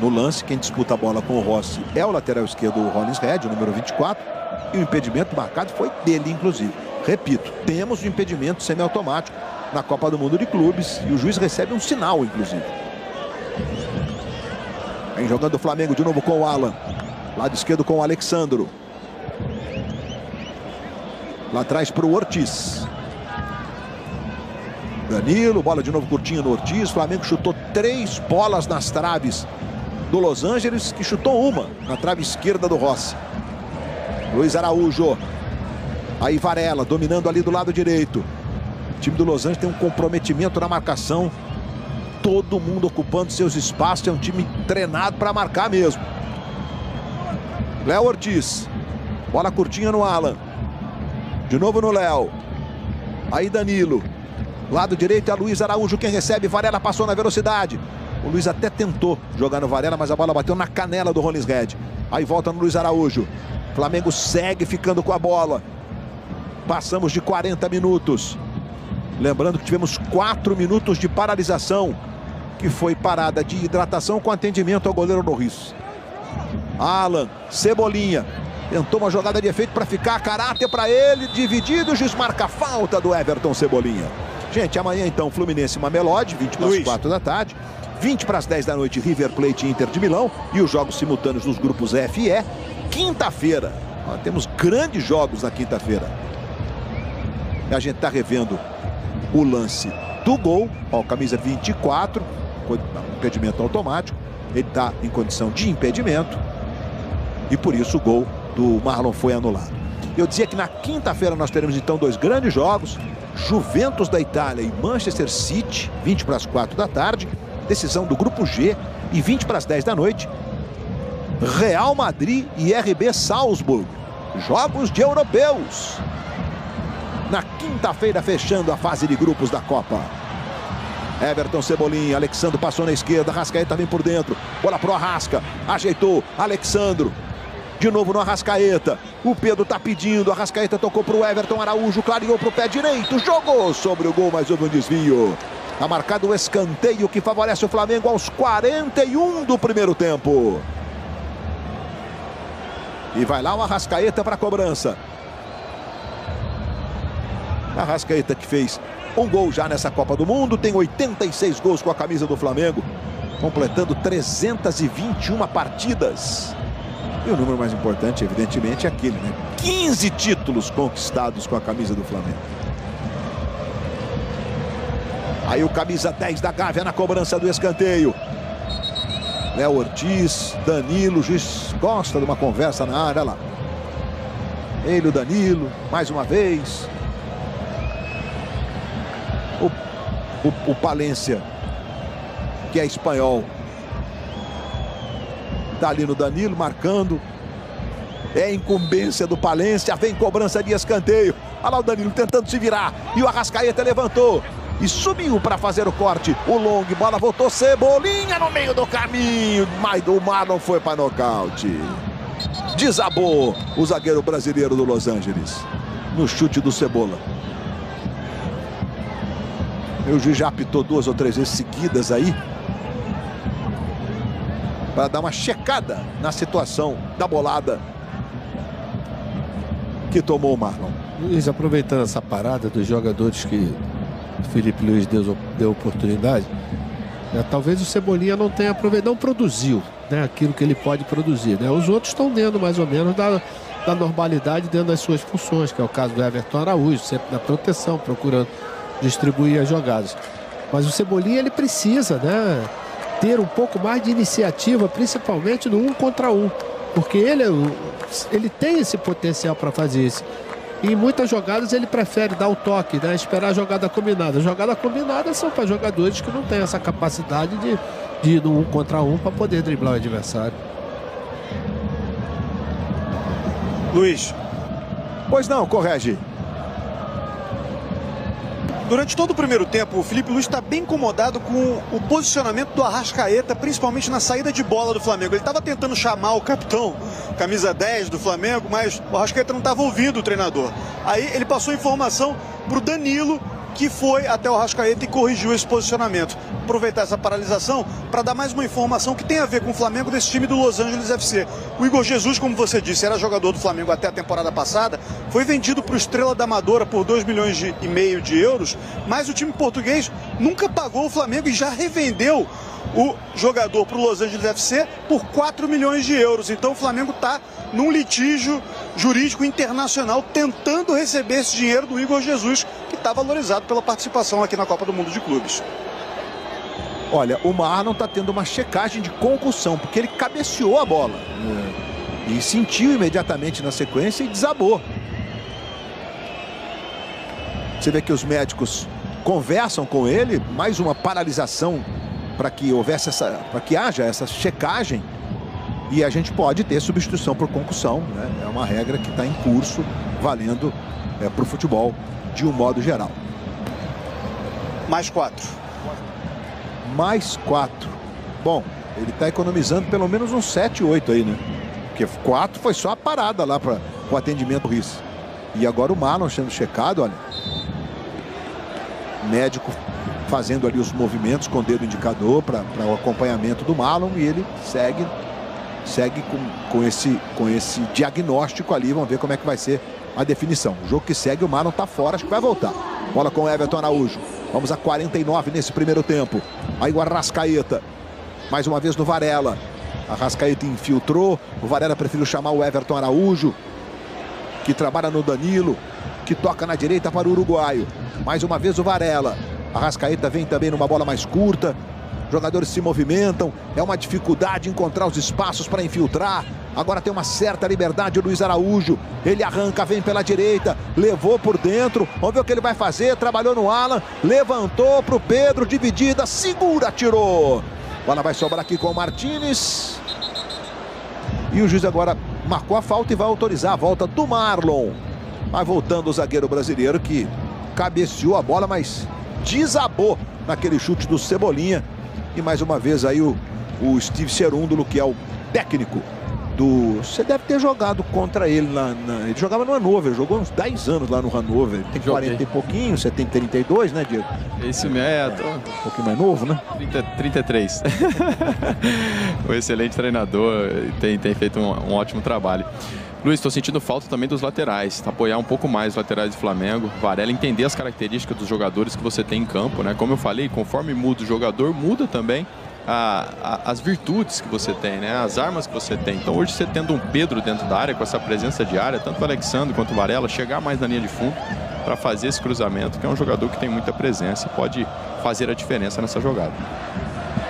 no lance quem disputa a bola com o Rossi é o lateral esquerdo, o Rollins Red, o número 24, e o impedimento marcado foi dele, inclusive. Repito, temos o impedimento semiautomático na Copa do Mundo de Clubes e o juiz recebe um sinal, inclusive. Vem jogando o Flamengo de novo com o Alan. Lado esquerdo com o Alexandro. Lá atrás para o Ortiz. Danilo, bola de novo curtinha no Ortiz. O Flamengo chutou 3 bolas nas traves do Los Angeles, que chutou uma na trave esquerda do Rossi. Luiz Araújo. Aí Varela dominando ali do lado direito. O time do Los Angeles tem um comprometimento na marcação. Todo mundo ocupando seus espaços. É um time treinado para marcar mesmo. Léo Ortiz. Bola curtinha no Alan. De novo no Léo. Aí Danilo. Lado direito é Luiz Araújo quem recebe. Varela passou na velocidade. O Luiz até tentou jogar no Varela, mas a bola bateu na canela do Rollins Red. Aí volta no Luiz Araújo. Flamengo segue ficando com a bola. Passamos de 40 minutos. Lembrando que tivemos 4 minutos de paralisação, que foi parada de hidratação com atendimento ao goleiro Norris. Alan, Cebolinha. Tentou uma jogada de efeito para ficar, caráter para ele, dividido, o juiz marca a falta do Everton Cebolinha. Gente, amanhã então Fluminense Mamelodi, 20 para as 4 da tarde, 20 para as 10 da noite River Plate e Inter de Milão e os jogos simultâneos nos grupos F e E. Quinta-feira, temos grandes jogos na quinta-feira. A gente está revendo o lance do gol, ó, camisa 24, impedimento automático, ele está em condição de impedimento e por isso o gol do Marlon foi anulado. Eu dizia que na quinta-feira nós teremos então 2 grandes jogos, Juventus da Itália e Manchester City, 20 para as 4 da tarde, decisão do grupo G, e 20 para as 10 da noite, Real Madrid e RB Salzburg, jogos de europeus. Na quinta-feira fechando a fase de grupos da Copa. Everton Cebolinha, Alexandro passou na esquerda, Arrascaeta vem por dentro, bola pro Arrasca, ajeitou, Alexandro. De novo no Arrascaeta. O Pedro tá pedindo. Arrascaeta tocou pro Everton Araújo. Clareou pro pé direito. Jogou sobre o gol, mas houve um desvio. Tá marcado o escanteio que favorece o Flamengo aos 41 do primeiro tempo. E vai lá o Arrascaeta para a cobrança. Arrascaeta que fez um gol já nessa Copa do Mundo. Tem 86 gols com a camisa do Flamengo. Completando 321 partidas. E o número mais importante, evidentemente, é aquele, né? 15 títulos conquistados com a camisa do Flamengo. Aí o camisa 10 da Gávea na cobrança do escanteio. Léo Ortiz, Danilo, o juiz gosta de uma conversa na área, olha lá. Ele, o Danilo, mais uma vez. O Palência, que é espanhol. Tá ali no Danilo, marcando. É incumbência do Palência. Vem cobrança de escanteio. Olha lá o Danilo tentando se virar. E o Arrascaeta levantou. E subiu para fazer o corte. O long, bola voltou. Cebolinha no meio do caminho. Mas o Marlon foi para nocaute. Desabou o zagueiro brasileiro do Los Angeles. No chute do Cebola. O juiz já apitou 2 ou 3 vezes seguidas aí. Para dar uma checada na situação da bolada que tomou o Marlon. Luiz, aproveitando essa parada dos jogadores que o Felipe Luiz deu oportunidade, talvez o Cebolinha não tenha aproveitado, não produziu, né, aquilo que ele pode produzir, né? Os outros estão dentro mais ou menos da normalidade dentro das suas funções, que é o caso do Everton Araújo, sempre na proteção, procurando distribuir as jogadas. Mas o Cebolinha, ele precisa, né, ter um pouco mais de iniciativa, principalmente no 1 contra 1, porque ele tem esse potencial para fazer isso. E em muitas jogadas ele prefere dar o toque, né, esperar a jogada combinada. Jogada combinada são para jogadores que não têm essa capacidade de ir no 1 contra 1 para poder driblar o adversário. Luiz. Pois não, corrige. Durante todo o primeiro tempo, o Felipe Luiz está bem incomodado com o posicionamento do Arrascaeta, principalmente na saída de bola do Flamengo. Ele estava tentando chamar o capitão, camisa 10 do Flamengo, mas o Arrascaeta não estava ouvindo o treinador. Aí ele passou informação para o Danilo, que foi até o Arrascaeta e corrigiu esse posicionamento. Aproveitar essa paralisação para dar mais uma informação que tem a ver com o Flamengo desse time do Los Angeles FC. O Igor Jesus, como você disse, era jogador do Flamengo até a temporada passada, foi vendido para o Estrela da Amadora por 2,5 milhões de euros, mas o time português nunca pagou o Flamengo e já revendeu o jogador para o Los Angeles FC por 4 milhões de euros. Então o Flamengo está num litígio jurídico internacional tentando receber esse dinheiro do Igor Jesus, que está valorizado pela participação aqui na Copa do Mundo de Clubes. Olha, o Marlon está tendo uma checagem de concussão, porque ele cabeceou a bola e sentiu imediatamente na sequência e desabou. Você vê que os médicos conversam com ele, mais uma paralisação para que haja essa checagem e a gente pode ter substituição por concussão, né? É uma regra que está em curso, valendo para o futebol de um modo geral. Mais 4. Mais 4. Bom, ele está economizando pelo menos uns 7, 8 aí, né? Porque 4 foi só a parada lá para o atendimento do Riz. E agora o Marlon sendo checado, olha. Médico fazendo ali os movimentos com o dedo indicador para o acompanhamento do Marlon e ele segue com esse diagnóstico ali. Vamos ver como é que vai ser a definição. O jogo que segue, o Marlon tá fora, acho que vai voltar. Bola com o Everton Araújo. Vamos a 49 nesse primeiro tempo. Aí o Arrascaeta. Mais uma vez no Varela. Arrascaeta infiltrou. O Varela preferiu chamar o Everton Araújo, que trabalha no Danilo, que toca na direita para o uruguaio. Mais uma vez o Varela. Arrascaeta vem também numa bola mais curta. Jogadores se movimentam. É uma dificuldade encontrar os espaços para infiltrar. Agora tem uma certa liberdade o Luiz Araújo. Ele arranca, vem pela direita. Levou por dentro. Vamos ver o que ele vai fazer. Trabalhou no Alan. Levantou para o Pedro. Dividida. Segura, tirou. Bola vai sobrar aqui com o Martínez. E o juiz agora marcou a falta e vai autorizar a volta do Marlon. Vai voltando o zagueiro brasileiro que cabeceou a bola, mas desabou naquele chute do Cebolinha. E mais uma vez aí o Steve Cherundolo, que é o técnico do... Você deve ter jogado contra ele lá ele jogava no Hannover, jogou uns 10 anos lá no Hannover. Tem 40 e pouquinho, você tem 32, né, Diego? Esse mesmo. Um pouquinho mais novo, né? 33. Um excelente treinador, tem feito um ótimo trabalho. Luiz, estou sentindo falta também dos laterais, apoiar um pouco mais os laterais do Flamengo. Varela, entender as características dos jogadores que você tem em campo, né? Como eu falei, conforme muda o jogador, muda também as virtudes que você tem, né? As armas que você tem. Então hoje você tendo um Pedro dentro da área, com essa presença diária, tanto o Alexandre quanto o Varela, chegar mais na linha de fundo para fazer esse cruzamento, que é um jogador que tem muita presença e pode fazer a diferença nessa jogada.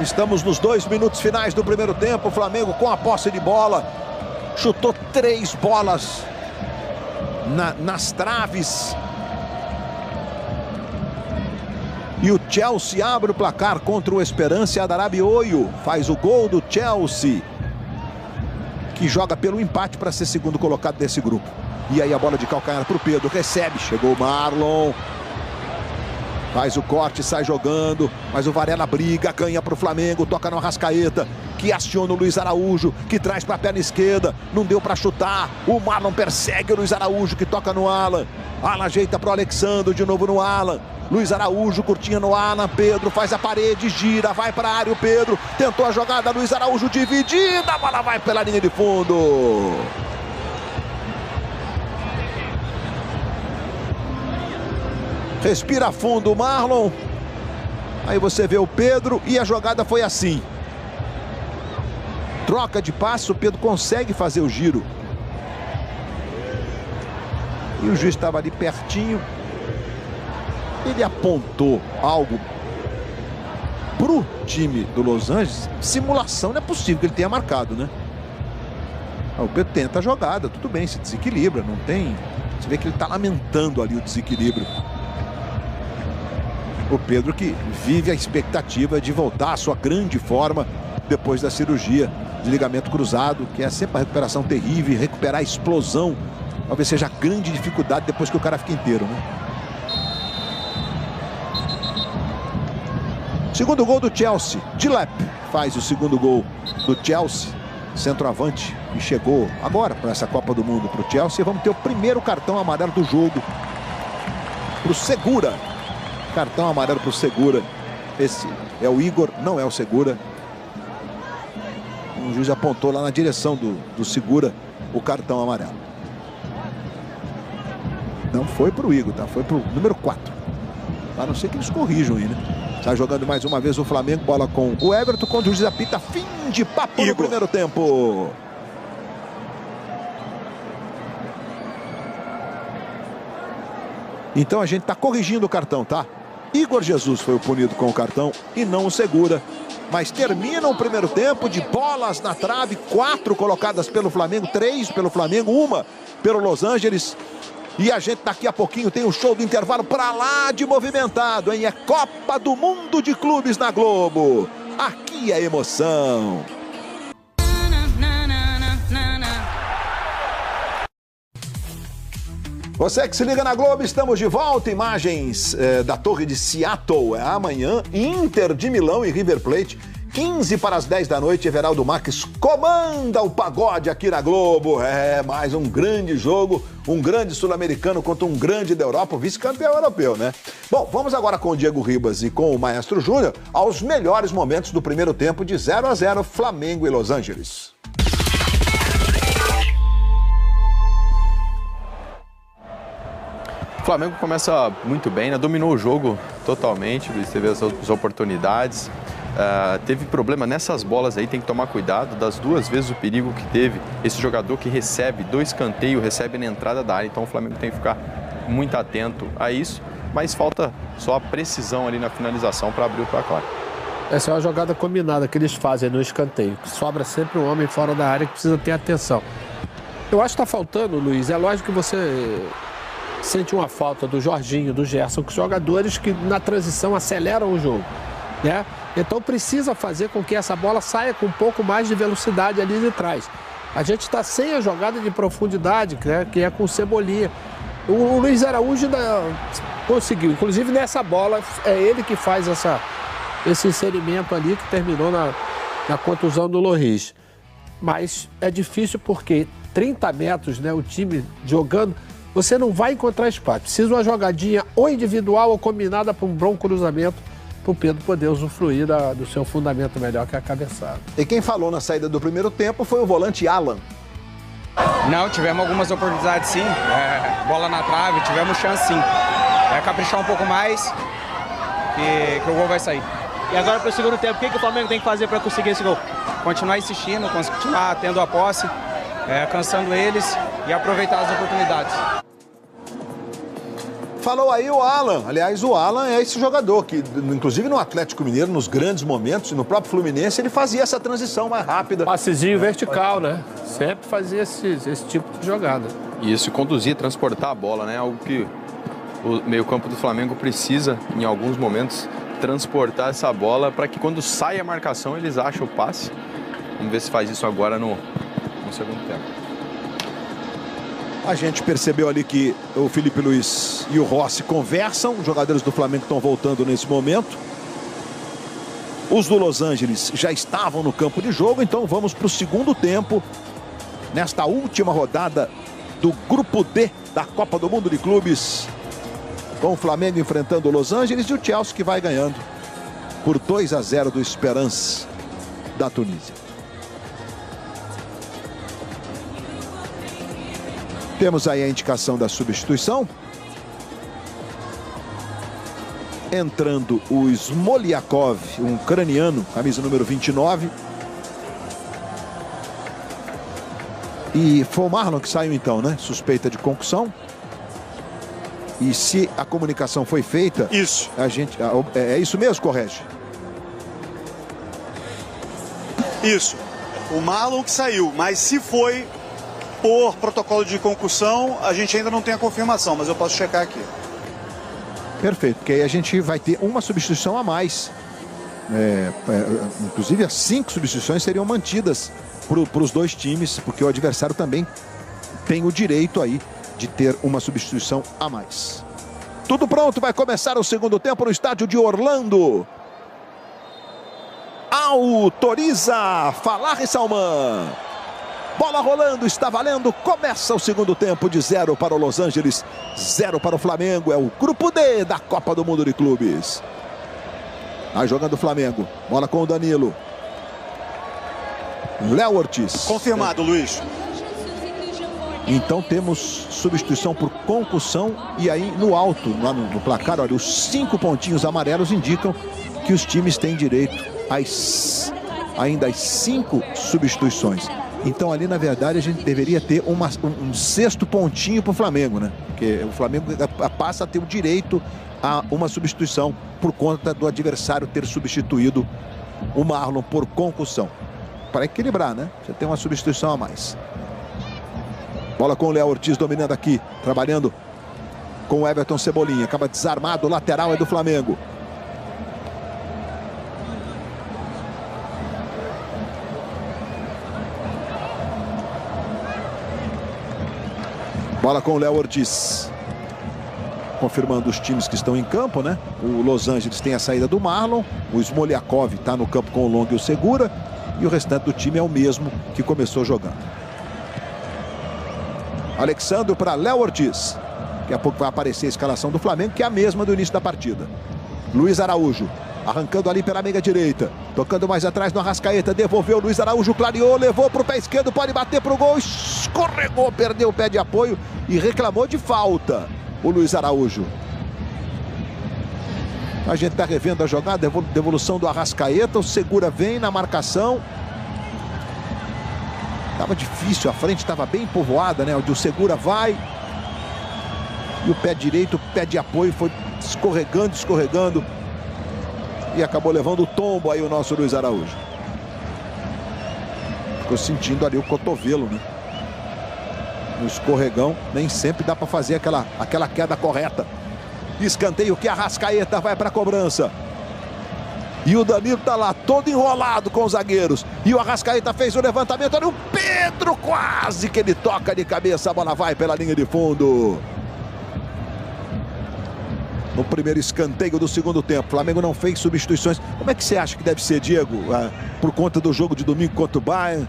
Estamos nos 2 minutos finais do primeiro tempo. O Flamengo com a posse de bola. Chutou 3 bolas nas traves. E o Chelsea abre o placar contra o Esperance. Adarabioio faz o gol do Chelsea, que joga pelo empate para ser segundo colocado desse grupo. E aí a bola de calcanhar para o Pedro. Recebe, chegou o Marlon. Faz o corte, sai jogando. Mas o Varela briga, ganha para o Flamengo. Toca no Arrascaeta, que aciona o Luiz Araújo, que traz para a perna esquerda. Não deu para chutar. O Marlon persegue o Luiz Araújo, que toca no Alan. Alan ajeita para o Alexandre, de novo no Alan. Luiz Araújo curtinha no Alan. Pedro faz a parede, gira, vai para a área. O Pedro tentou a jogada. Luiz Araújo dividida. A bola vai pela linha de fundo. Respira fundo o Marlon. Aí você vê o Pedro e a jogada foi assim. Troca de passe, o Pedro consegue fazer o giro. E o juiz estava ali pertinho. Ele apontou algo pro time do Los Angeles. Simulação, não é possível que ele tenha marcado, né? O Pedro tenta a jogada, tudo bem, se desequilibra, não tem... Você vê que ele está lamentando ali o desequilíbrio. O Pedro que vive a expectativa de voltar à sua grande forma depois da cirurgia de ligamento cruzado, que é sempre uma recuperação terrível, recuperar a explosão. Talvez seja a grande dificuldade depois que o cara fica inteiro, né? Segundo gol do Chelsea. Dilep faz o segundo gol do Chelsea. Centroavante que chegou agora para essa Copa do Mundo para o Chelsea. Vamos ter o primeiro cartão amarelo do jogo para o Segura. Cartão amarelo para o Segura. Esse é o Igor, não é o Segura. O juiz apontou lá na direção do Segura o cartão amarelo. Não foi para o Igor, tá? Foi para o número 4. A não ser que eles corrijam aí, né? Está jogando mais uma vez o Flamengo, bola com o Everton, quando o juiz apita, fim de papo no primeiro tempo. Então a gente está corrigindo o cartão, tá? Igor Jesus foi o punido com o cartão e não o Segura. Mas termina o primeiro tempo de bolas na trave, 4 colocadas pelo Flamengo, 3 pelo Flamengo, 1 pelo Los Angeles. E a gente daqui a pouquinho tem o show do intervalo pra lá de movimentado, hein? É Copa do Mundo de Clubes na Globo. Aqui é emoção. Você que se liga na Globo, estamos de volta. Imagens da Torre de Seattle. Amanhã, Inter de Milão e River Plate. 15 para as 10 da noite, Everaldo Marques comanda o pagode aqui na Globo. É, mais um grande jogo, um grande sul-americano contra um grande da Europa, o vice-campeão europeu, né? Bom, vamos agora com o Diego Ribas e com o Maestro Júnior aos melhores momentos do primeiro tempo de 0-0, Flamengo e Los Angeles. O Flamengo começa muito bem, né? Dominou o jogo totalmente, teve as oportunidades. Teve problema nessas bolas aí, tem que tomar cuidado. Das 2 vezes o perigo que teve, esse jogador que recebe 2 escanteios, recebe na entrada da área. Então o Flamengo tem que ficar muito atento a isso. Mas falta só a precisão ali na finalização para abrir o placar. Essa é uma jogada combinada que eles fazem no escanteio. Sobra sempre um homem fora da área que precisa ter atenção. Eu acho que está faltando, Luiz. É lógico que você sente uma falta do Jorginho, do Gerson, que jogadores que na transição aceleram o jogo, né? Então precisa fazer com que essa bola saia com um pouco mais de velocidade ali de trás. A gente está sem a jogada de profundidade, né, que é com o Cebolinha. O Luiz Araújo conseguiu, inclusive nessa bola, é ele que faz esse inserimento ali que terminou na contusão do Lloris. Mas é difícil porque 30 metros, né, o time jogando, você não vai encontrar espaço. Precisa uma jogadinha ou individual ou combinada para um bom cruzamento, para o Pedro poder usufruir do seu fundamento melhor, que é a cabeçada. E quem falou na saída do primeiro tempo foi o volante Alan. Não, tivemos algumas oportunidades sim, bola na trave, tivemos chance sim. Caprichar um pouco mais, que o gol vai sair. E agora para o segundo tempo, o que o Flamengo tem que fazer para conseguir esse gol? Continuar insistindo, continuar tendo a posse, cansando eles e aproveitar as oportunidades. Falou aí o Alan. Aliás, o Alan é esse jogador que, inclusive no Atlético Mineiro, nos grandes momentos, e no próprio Fluminense, ele fazia essa transição mais rápida. Passezinho vertical, né? Sempre fazia esse tipo de jogada. Isso, conduzir, transportar a bola, né? Algo que o meio-campo do Flamengo precisa, em alguns momentos, transportar essa bola para que quando sai a marcação, eles acham o passe. Vamos ver se faz isso agora no segundo tempo. A gente percebeu ali que o Felipe Luiz e o Rossi conversam. Os jogadores do Flamengo estão voltando nesse momento. Os do Los Angeles já estavam no campo de jogo, então vamos para o segundo tempo. Nesta última rodada do Grupo D da Copa do Mundo de Clubes. Com o Flamengo enfrentando o Los Angeles e o Chelsea que vai ganhando por 2-0 do Esperance da Tunísia. Temos aí a indicação da substituição. Entrando o Smoliakov, um ucraniano, camisa número 29. E foi o Marlon que saiu então, né? Suspeita de concussão. E se a comunicação foi feita... Isso. A gente, é isso mesmo, correge? Isso. O Marlon que saiu, mas se foi por protocolo de concussão, a gente ainda não tem a confirmação, mas eu posso checar aqui. Perfeito, porque aí a gente vai ter uma substituição a mais. Inclusive as 5 substituições seriam mantidas para os 2 times, porque o adversário também tem o direito aí de ter uma substituição a mais. Tudo pronto, vai começar o segundo tempo no estádio de Orlando. Autoriza Falar e Salman. Bola rolando, está valendo. Começa o segundo tempo de 0 para o Los Angeles, 0 para o Flamengo. É o grupo D da Copa do Mundo de Clubes. Vai jogando o Flamengo. Bola com o Danilo. Léo Ortiz. Confirmado, Luiz. Então temos substituição por concussão. E aí no alto, lá no placar, olha, os 5 pontinhos amarelos indicam que os times têm direito ainda às 5 substituições. Então ali na verdade a gente deveria ter um 6º pontinho para o Flamengo, né? Porque o Flamengo passa a ter o direito a uma substituição por conta do adversário ter substituído o Marlon por concussão. Para equilibrar, né? Você tem uma substituição a mais. Bola com o Léo Ortiz dominando aqui, trabalhando com o Everton Cebolinha. Acaba desarmado, o lateral é do Flamengo. Bola com o Léo Ortiz. Confirmando os times que estão em campo, né? O Los Angeles tem a saída do Marlon. O Smoliakov está no campo com o Long e o Segura. E o restante do time é o mesmo que começou jogando. Alexandre para Léo Ortiz. Daqui a pouco vai aparecer a escalação do Flamengo, que é a mesma do início da partida. Luiz Araújo. Arrancando ali pela meia direita. Tocando mais atrás no Arrascaeta. Devolveu o Luiz Araújo, clareou, levou para o pé esquerdo. Pode bater para o gol. Escorregou, perdeu o pé de apoio e reclamou de falta. O Luiz Araújo. A gente está revendo a jogada, devolução do Arrascaeta. O Segura vem na marcação. Estava difícil, a frente estava bem povoada, né? Onde o Segura vai. E o pé direito, o pé de apoio foi escorregando. E acabou levando o tombo aí o nosso Luiz Araújo. Ficou sentindo ali o cotovelo, né? No escorregão, nem sempre dá para fazer aquela queda correta. Escanteio que a Arrascaeta vai para a cobrança. E o Danilo tá lá todo enrolado com os zagueiros. E o Arrascaeta fez o levantamento. Olha o Pedro, quase que ele toca de cabeça. A bola vai pela linha de fundo. No primeiro escanteio do segundo tempo. O Flamengo não fez substituições. Como é que você acha que deve ser, Diego? Por conta do jogo de domingo contra o Bayern.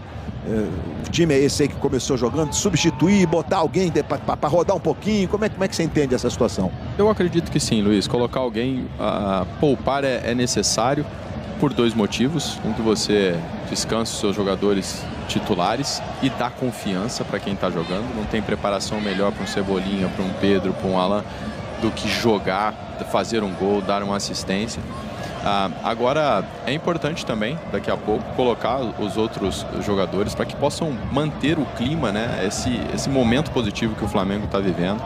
O time é esse aí que começou jogando, substituir, botar alguém para rodar um pouquinho. Como é que você entende essa situação? Eu acredito que sim, Luiz. Colocar alguém, poupar é necessário por 2 motivos. Um, que você descansa os seus jogadores titulares e dá confiança para quem está jogando. Não tem preparação melhor para um Cebolinha, para um Pedro, para um Alan, do que jogar, fazer um gol, dar uma assistência. Agora é importante também, daqui a pouco, colocar os outros jogadores para que possam manter o clima, né? Esse momento positivo que o Flamengo está vivendo.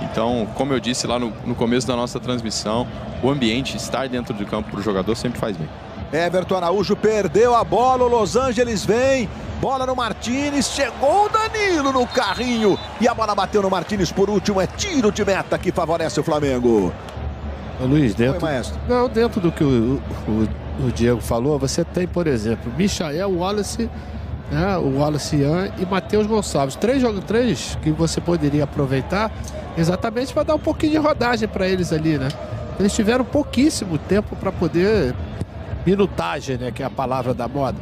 Então, como eu disse lá no começo da nossa transmissão, o ambiente, estar dentro do campo para o jogador sempre faz bem. Everton Araújo perdeu a bola, o Los Angeles vem, bola no Martínez, chegou o Danilo no carrinho e a bola bateu no Martínez por último, é tiro de meta que favorece o Flamengo. Luiz, dentro do que o Diego falou, você tem, por exemplo, Michael, Wallace, né, o Wallace Ian e Matheus Gonçalves. 3 que você poderia aproveitar exatamente para dar um pouquinho de rodagem para eles ali, né? Eles tiveram pouquíssimo tempo para poder... minutagem, né, que é a palavra da moda.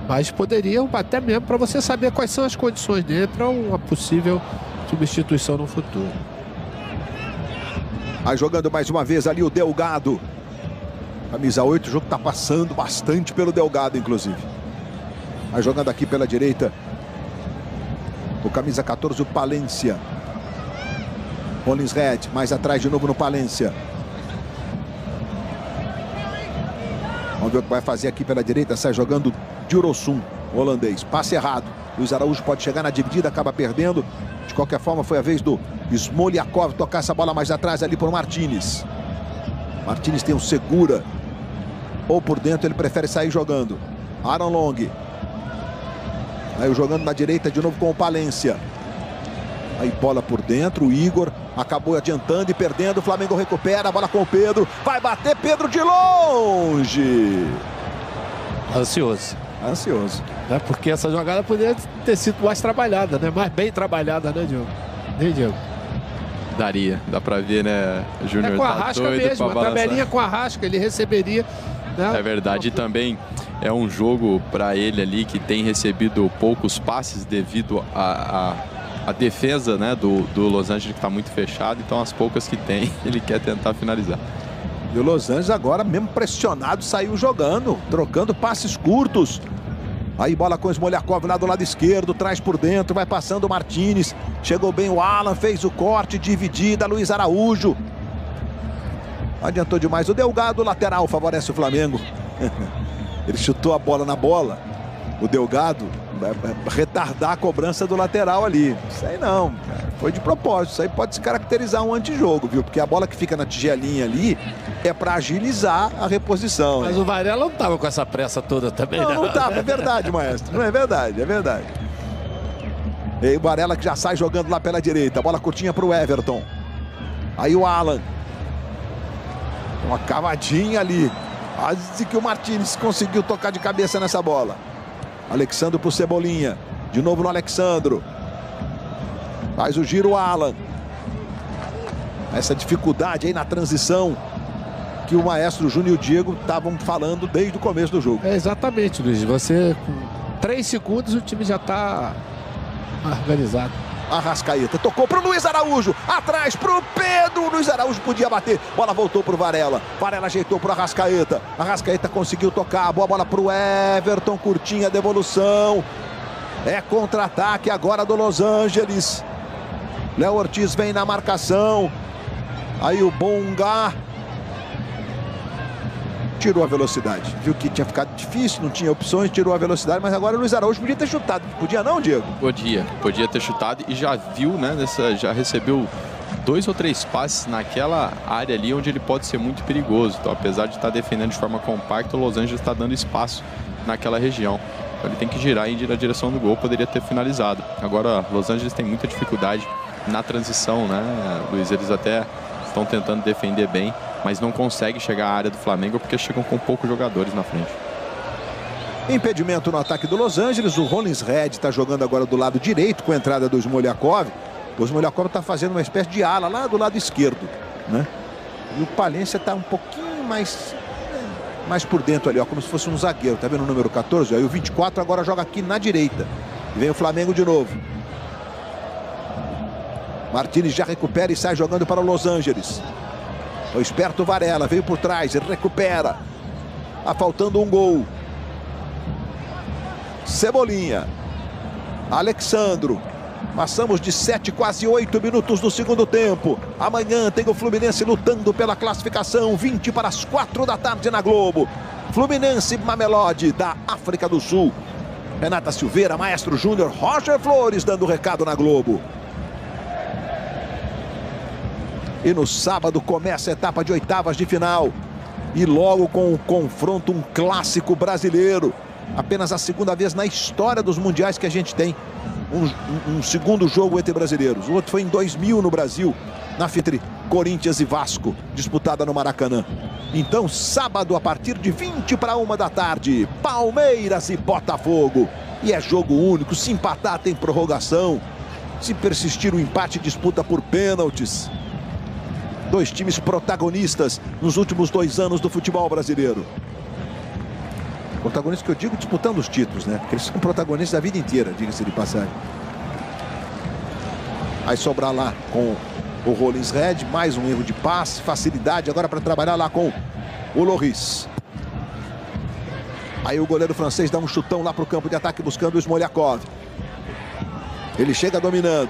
Mas poderiam, até mesmo para você saber quais são as condições dele para uma possível substituição no futuro. Aí jogando mais uma vez ali o Delgado. Camisa 8, o jogo está passando bastante pelo Delgado, inclusive. Aí jogando aqui pela direita o camisa 14, o Palência. Rollins Red, mais atrás de novo no Palência. Vamos ver o que vai fazer aqui pela direita. Sai jogando Djurosum, o holandês. Passe errado. Luiz Araújo pode chegar na dividida, acaba perdendo. De qualquer forma, foi a vez do Smoliakov tocar essa bola mais atrás ali por Martínez. Martínez tem um Segura. Ou por dentro, ele prefere sair jogando. Aaron Long. Aí jogando na direita de novo com o Palência. Aí bola por dentro, o Igor acabou adiantando e perdendo. O Flamengo recupera a bola com o Pedro. Vai bater Pedro de longe. Ansioso. Porque essa jogada poderia ter sido mais trabalhada, né? Mais bem trabalhada, né, Diogo? Diego? Daria, dá pra ver, né, Júnior? Com a Arrasca mesmo, a tabelinha com a Arrasca, ele receberia, né? É verdade, e também É um jogo para ele ali que tem recebido poucos passes devido à defesa, né, do Los Angeles, que está muito fechado. Então as poucas que tem, ele quer tentar finalizar. E o Los Angeles agora, mesmo pressionado, saiu jogando, trocando passes curtos. Aí bola com o Smoljakov lá do lado esquerdo, traz por dentro, vai passando o Martínez. Chegou bem o Alan, fez o corte, dividida, Luiz Araújo. Adiantou demais o Delgado, lateral, favorece o Flamengo. Ele chutou a bola na bola. O Delgado retardar a cobrança do lateral ali. Isso aí não, cara. Foi de propósito. Isso aí pode se caracterizar um antijogo, viu? Porque a bola que fica na tigelinha ali é para agilizar a reposição. Mas o Varela não tava com essa pressa toda também, não? Não tava, é verdade, maestro. Não é verdade, é verdade. E o Varela que já sai jogando lá pela direita. Bola curtinha pro Everton. Aí o Alan. Uma cavadinha ali. Quase que o Martínez conseguiu tocar de cabeça nessa bola. Alexandro pro Cebolinha. De novo no Alexandro. Faz o giro o Alan. Essa dificuldade aí na transição que o Maestro Júnior e o Diego estavam falando desde o começo do jogo. É exatamente, Luiz. Você, com 3 segundos, o time já está organizado. Arrascaeta tocou pro Luiz Araújo, atrás pro Pedro, Luiz Araújo podia bater, bola voltou pro Varela, Varela ajeitou pro Arrascaeta, Arrascaeta conseguiu tocar, boa bola pro Everton, curtinha devolução, é contra-ataque agora do Los Angeles. Léo Ortiz vem na marcação, aí o Bonga tirou a velocidade, viu que tinha ficado difícil, não tinha opções, tirou a velocidade, mas agora o Luiz Araújo podia ter chutado, podia não, Diego? Podia ter chutado e já viu, né, já recebeu 2 ou 3 passes naquela área ali onde ele pode ser muito perigoso. Então, apesar de estar defendendo de forma compacta, o Los Angeles está dando espaço naquela região. Então, ele tem que girar e ir na direção do gol, poderia ter finalizado. Agora, Los Angeles tem muita dificuldade na transição, né, Luiz? Eles até estão tentando defender bem, mas não consegue chegar à área do Flamengo porque chegam com poucos jogadores na frente. Impedimento no ataque do Los Angeles. O Rollins Red está jogando agora do lado direito com a entrada do Smoljakov. O Smoljakov está fazendo uma espécie de ala lá do lado esquerdo, né? E o Palência está um pouquinho mais por dentro ali, ó, como se fosse um zagueiro. Tá vendo o número 14? Aí o 24 agora joga aqui na direita. E vem o Flamengo de novo. Martínez já recupera e sai jogando para o Los Angeles. O esperto Varela veio por trás, recupera. Tá faltando um gol. Cebolinha. Alexandro. Passamos de 7, quase 8 minutos do segundo tempo. Amanhã tem o Fluminense lutando pela classificação. 20 para as 4 da tarde na Globo. Fluminense Mamelodi da África do Sul. Renata Silveira, Maestro Júnior, Roger Flores dando recado na Globo. E no sábado começa a etapa de oitavas de final. E logo com o confronto, um clássico brasileiro. Apenas a segunda vez na história dos mundiais que a gente tem um segundo jogo entre brasileiros. O outro foi em 2000 no Brasil, na entre Corinthians e Vasco, disputada no Maracanã. Então, sábado, a partir de 20 para 1 da tarde, Palmeiras e Botafogo. E é jogo único, se empatar tem prorrogação. Se persistir o empate, disputa por pênaltis. Dois times protagonistas nos últimos 2 anos do futebol brasileiro. Protagonistas que eu digo disputando os títulos, né? Porque eles são protagonistas da vida inteira, diga-se de passagem. Vai sobrar lá com o Rollins Red, mais um erro de passe, facilidade agora para trabalhar lá com o Loris. Aí o goleiro francês dá um chutão lá para o campo de ataque buscando o Smoljakov. Ele chega dominando.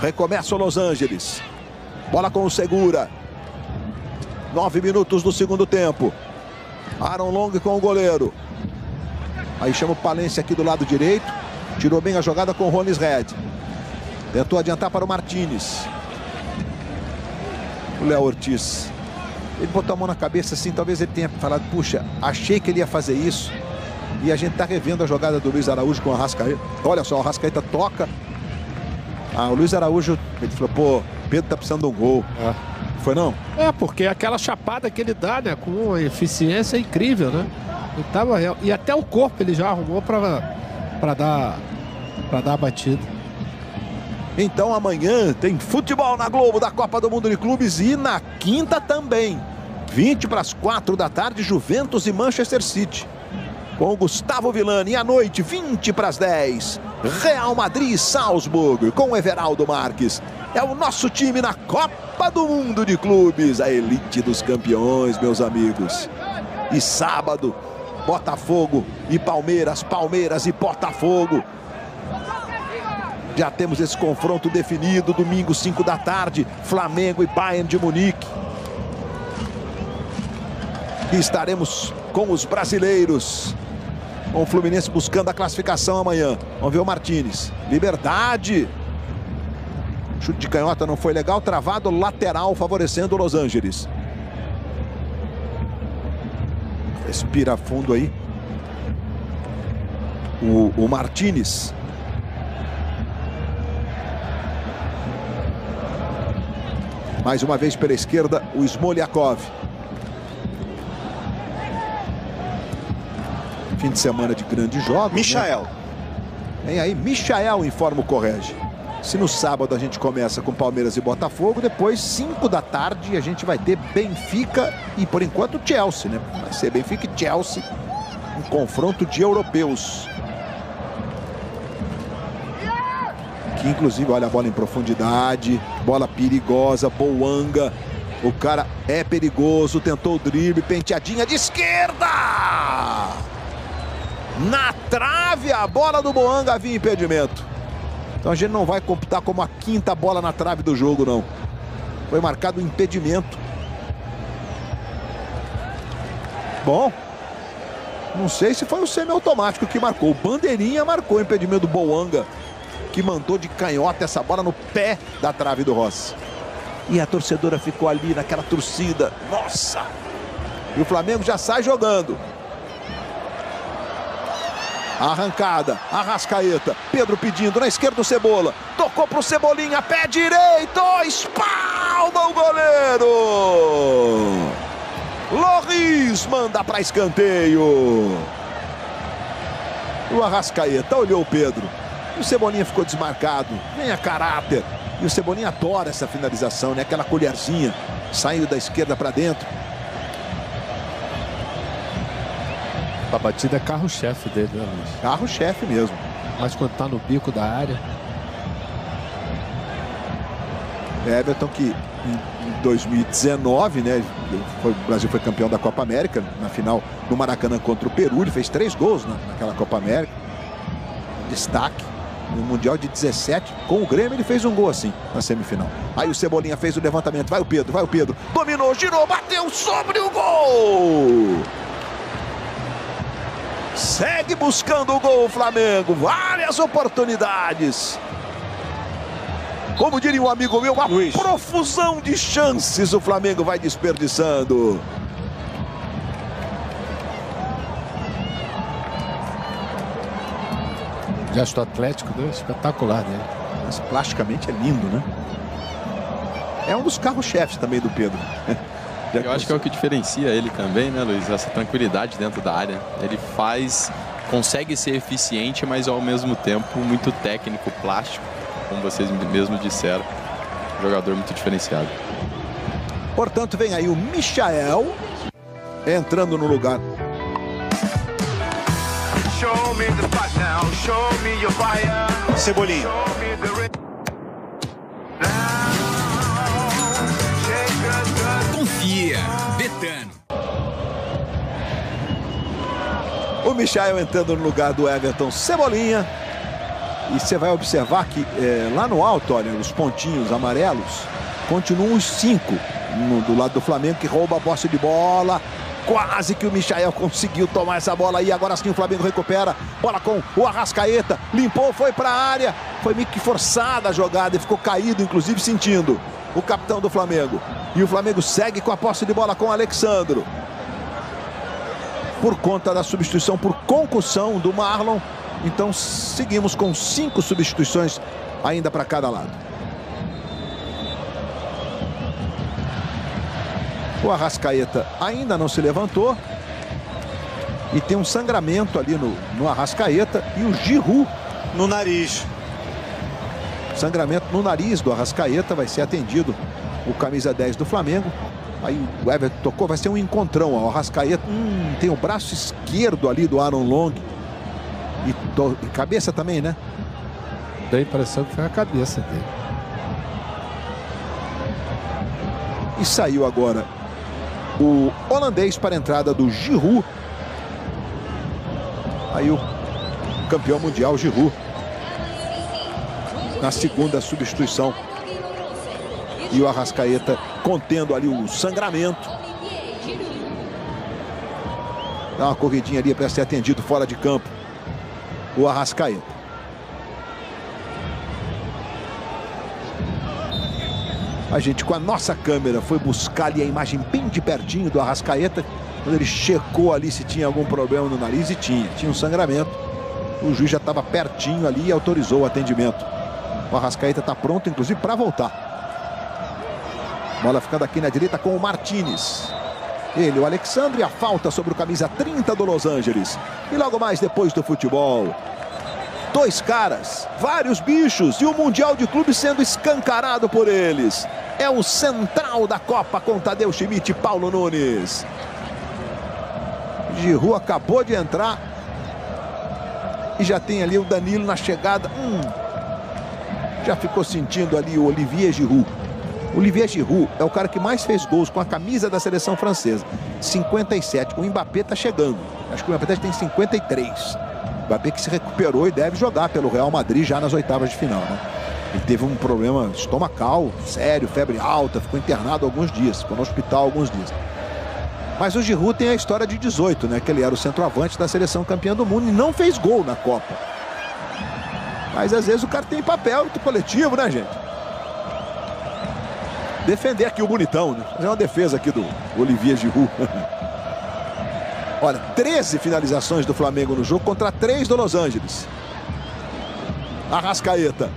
Recomeça o Los Angeles. Bola com o Segura. 9 minutos do segundo tempo. Aaron Long com o goleiro. Aí chama o Palência aqui do lado direito. Tirou bem a jogada com o Rollins Red. Tentou adiantar para o Martínez. O Léo Ortiz. Ele botou a mão na cabeça assim. Talvez ele tenha falado, puxa, achei que ele ia fazer isso. E a gente está revendo a jogada do Luiz Araújo com o Arrascaeta. Olha só, o Arrascaeta toca. O Luiz Araújo, ele falou, pô, Pedro tá precisando de um gol. Foi não? É, porque aquela chapada que ele dá, né, com uma eficiência incrível, né? Ele tava real. E até o corpo ele já arrumou para dar a batida. Então amanhã tem futebol na Globo da Copa do Mundo de Clubes e na quinta também. 20 para as 4 da tarde, Juventus e Manchester City. com o Gustavo Villani. E à noite, 20 para as 10, Real Madrid Salzburg, com o Everaldo Marques. É o nosso time na Copa do Mundo de Clubes, a elite dos campeões, meus amigos. E sábado, Botafogo e Palmeiras, Palmeiras e Botafogo. Já temos esse confronto definido, domingo, 5 da tarde, Flamengo e Bayern de Munique. E estaremos com os brasileiros, com o Fluminense buscando a classificação amanhã. Vamos ver o Martínez. Liberdade. Chute de canhota não foi legal, travado, lateral favorecendo o Los Angeles. Respira fundo aí. O Martínez. Mais uma vez pela esquerda, o Smoliakov. Fim de semana de grandes jogos. Michael. Né? Vem aí, Michael informa o Correge. Se no sábado a gente começa com Palmeiras e Botafogo, depois, 5 da tarde, a gente vai ter Benfica e, por enquanto, Chelsea, né? Vai ser Benfica e Chelsea, um confronto de europeus. Que, inclusive, olha a bola em profundidade, bola perigosa, Boanga. O cara é perigoso, tentou o drible, penteadinha de esquerda! Na trave, a bola do Boanga havia impedimento. Então a gente não vai computar como a 5ª bola na trave do jogo, não. Foi marcado um impedimento. Bom, não sei se foi o semiautomático que marcou. O bandeirinha marcou o impedimento do Boanga, que mandou de canhota essa bola no pé da trave do Rossi. E a torcedora ficou ali naquela torcida. Nossa! E o Flamengo já sai jogando. Arrancada, Arrascaeta, Pedro pedindo, na esquerda o Cebola, tocou pro Cebolinha, pé direito, espalma o goleiro! Loris manda para escanteio. O Arrascaeta olhou o Pedro, o Cebolinha ficou desmarcado, vem a caráter, e o Cebolinha adora essa finalização, né? Aquela colherzinha, saindo da esquerda para dentro. A batida é carro-chefe dele, né, Luiz? Carro-chefe mesmo. Mas quando tá no bico da área. Everton, que em 2019, né? O Brasil foi campeão da Copa América, na final no Maracanã contra o Peru. Ele fez 3 gols naquela Copa América. Destaque. No Mundial de 17, com o Grêmio, ele fez um gol assim, na semifinal. Aí o Cebolinha fez o levantamento. Vai o Pedro. Dominou, girou, bateu sobre o gol! Segue buscando o gol o Flamengo. Várias oportunidades. Como diria um amigo meu, uma profusão de chances o Flamengo vai desperdiçando. Gesto atlético, né? Espetacular dele. Mas plasticamente é lindo, né? É um dos carros-chefes também do Pedro. Eu acho que é o que diferencia ele também, né, Luiz? Essa tranquilidade dentro da área. Ele consegue ser eficiente, mas ao mesmo tempo muito técnico, plástico, como vocês mesmos disseram. Jogador muito diferenciado. Portanto, vem aí o Michael entrando no lugar. Cebolinha. Confia, Betano. O Michael entrando no lugar do Everton Cebolinha. E você vai observar que lá no alto, olha, os pontinhos amarelos, continuam os 5 do lado do Flamengo, que rouba a posse de bola. Quase que o Michael conseguiu tomar essa bola aí. Agora sim o Flamengo recupera. Bola com o Arrascaeta. Limpou, foi para a área. Foi meio que forçada a jogada e ficou caído, inclusive sentindo o capitão do Flamengo. E o Flamengo segue com a posse de bola com o Alexandro. Por conta da substituição por concussão do Marlon. Então seguimos com 5 substituições ainda para cada lado. O Arrascaeta ainda não se levantou. E tem um sangramento ali no Arrascaeta. E o Giroud no nariz. Sangramento no nariz do Arrascaeta. Vai ser atendido o camisa 10 do Flamengo. Aí o Everton tocou, vai ser um encontrão. Ó. O Arrascaeta tem o braço esquerdo ali do Aaron Long. E cabeça também, né? Dá a impressão que foi a cabeça dele. E saiu agora o holandês para a entrada do Giroud. Aí o campeão mundial Giroud na segunda substituição. E o Arrascaeta contendo ali o sangramento. Dá uma corridinha ali para ser atendido fora de campo. O Arrascaeta. A gente, com a nossa câmera, foi buscar ali a imagem bem de pertinho do Arrascaeta. Quando ele checou ali se tinha algum problema no nariz, e tinha um sangramento. O juiz já estava pertinho ali e autorizou o atendimento. O Arrascaeta está pronto, inclusive, para voltar. Bola ficando aqui na direita com o Martínez. Ele, o Alexandre, e a falta sobre o camisa 30 do Los Angeles. E logo mais depois do futebol, dois caras, vários bichos e o Mundial de Clubes sendo escancarado por eles. É o central da Copa com Tadeu Schmidt e Paulo Nunes. Giroud acabou de entrar e já tem ali o Danilo na chegada. Já ficou sentindo ali o Olivier Giroud. Olivier Giroud é o cara que mais fez gols com a camisa da seleção francesa. 57. O Mbappé está chegando. Acho que o Mbappé tem 53. O Mbappé que se recuperou e deve jogar pelo Real Madrid já nas oitavas de final, né? Ele teve um problema estomacal, sério, febre alta, ficou internado alguns dias, ficou no hospital alguns dias. Mas o Giroud tem a história de 18, né? Que ele era o centroavante da seleção campeã do mundo e não fez gol na Copa. Mas às vezes o cara tem papel coletivo, né, gente? Defender aqui o bonitão, né? Fazer uma defesa aqui do Olivier Giroud. Olha, 13 finalizações do Flamengo no jogo contra 3 do Los Angeles. Arrascaeta.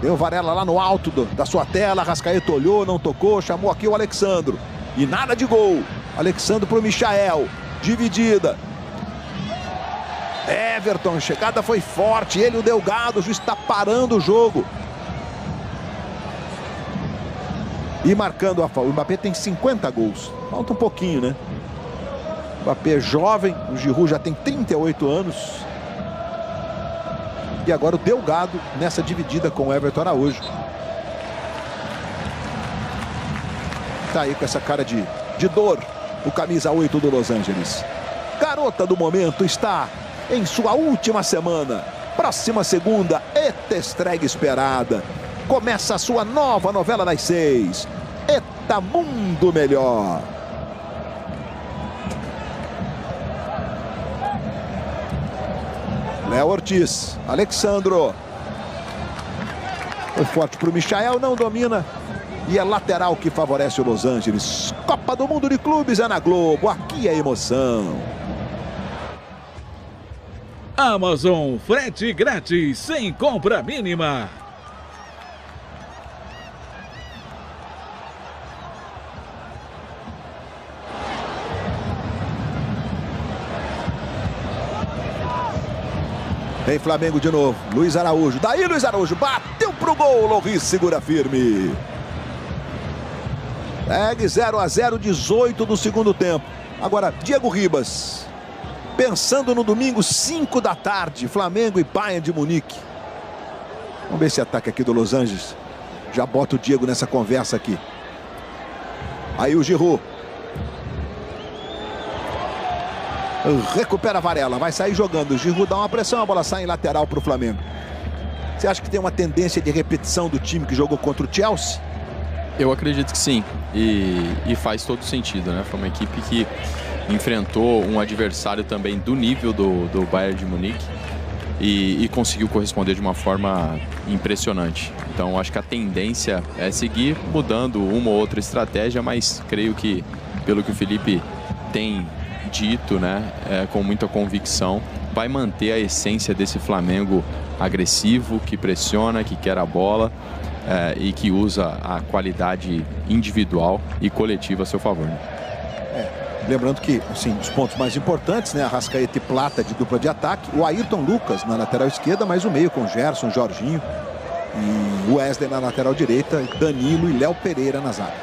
Deu Varela lá no alto da sua tela. Arrascaeta olhou, não tocou, chamou aqui o Alexandro. E nada de gol. Alexandro para o Michael. Dividida. Everton, a chegada foi forte. Ele, o Delgado, o juiz está parando o jogo. E marcando a falta. O Mbappé tem 50 gols. Falta um pouquinho, né? O Mbappé é jovem. O Giroud já tem 38 anos. E agora o Delgado nessa dividida com o Everton Araújo. Tá aí com essa cara de dor. O camisa 8 do Los Angeles. Garota do momento está em sua última semana. Próxima segunda, estreia esperada. Começa a sua nova novela das 6. Eta Mundo Melhor. Léo Ortiz. Alexandro. Foi forte para o Michael, não domina. E é lateral que favorece o Los Angeles. Copa do Mundo de Clubes é na Globo. Aqui é emoção. Amazon, frete grátis, sem compra mínima. Tem Flamengo de novo. Luiz Araújo. Daí Luiz Araújo bateu pro gol. Loris segura firme. Segue 0-0, 18 do segundo tempo. Agora, Diego Ribas. Pensando no domingo, 5 da tarde. Flamengo e Bayern de Munique. Vamos ver esse ataque aqui do Los Angeles. Já bota o Diego nessa conversa aqui. Aí o Giroud. Recupera a Varela, vai sair jogando. O Giroud dá uma pressão, a bola sai em lateral para o Flamengo. Você acha que tem uma tendência de repetição do time que jogou contra o Chelsea? Eu acredito que sim, e faz todo sentido, né? Foi uma equipe que enfrentou um adversário também do nível do Bayern de Munique e conseguiu corresponder de uma forma impressionante. Então acho que a tendência é seguir mudando uma ou outra estratégia, mas creio que, pelo que o Felipe tem dito, né, com muita convicção, vai manter a essência desse Flamengo agressivo, que pressiona, que quer a bola e que usa a qualidade individual e coletiva a seu favor. Né? Lembrando que, assim, os pontos mais importantes, né, Arrascaeta e Plata de dupla de ataque, o Ayrton Lucas na lateral esquerda, mas o meio com Gerson, Jorginho e o Wesley na lateral direita, Danilo e Léo Pereira na zaga.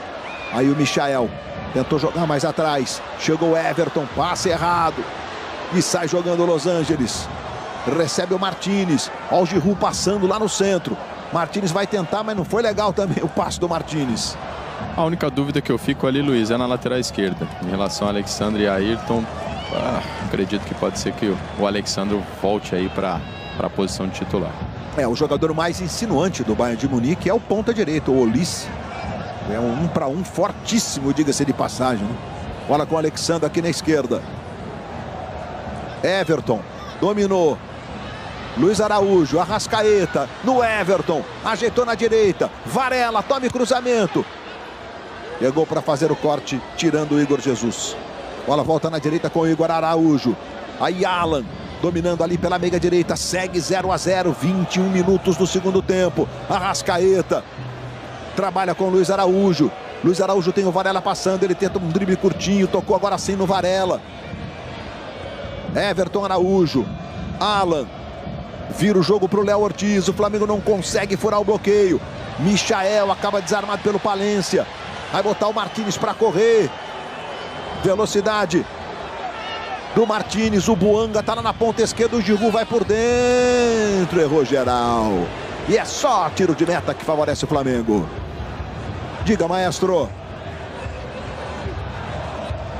Aí o Michael tentou jogar mais atrás. Chegou o Everton, passe errado. E sai jogando o Los Angeles. Recebe o Martínez. Olha o Giroud passando lá no centro. Martínez vai tentar, mas não foi legal também o passe do Martínez. A única dúvida que eu fico ali, Luiz, é na lateral esquerda. Em relação ao Alexandre e a Ayrton, acredito que pode ser que o Alexandre volte aí para a posição de titular. O jogador mais insinuante do Bayern de Munique é o ponta direito, o Olise. É um 1 para 1 fortíssimo, diga-se de passagem, né? Bola com o Alexandre aqui na esquerda. Everton dominou. Luiz Araújo, Arrascaeta no Everton, ajeitou na direita. Varela, tome cruzamento. Pegou para fazer o corte, tirando o Igor Jesus. Bola volta na direita com o Igor Araújo. Aí Alan, dominando ali pela meia direita, segue 0 a 0, 21 minutos do segundo tempo. Arrascaeta trabalha com o Luiz Araújo. Luiz Araújo tem o Varela passando, ele tenta um drible curtinho, tocou agora sim no Varela. Everton Araújo, Alan, vira o jogo para o Léo Ortiz. O Flamengo não consegue furar o bloqueio. Michael acaba desarmado pelo Palência. Vai botar o Martínez para correr. Velocidade do Martínez. O Buanga está lá na ponta esquerda. O Giroud vai por dentro. Errou geral. E é só tiro de meta que favorece o Flamengo. Diga, maestro.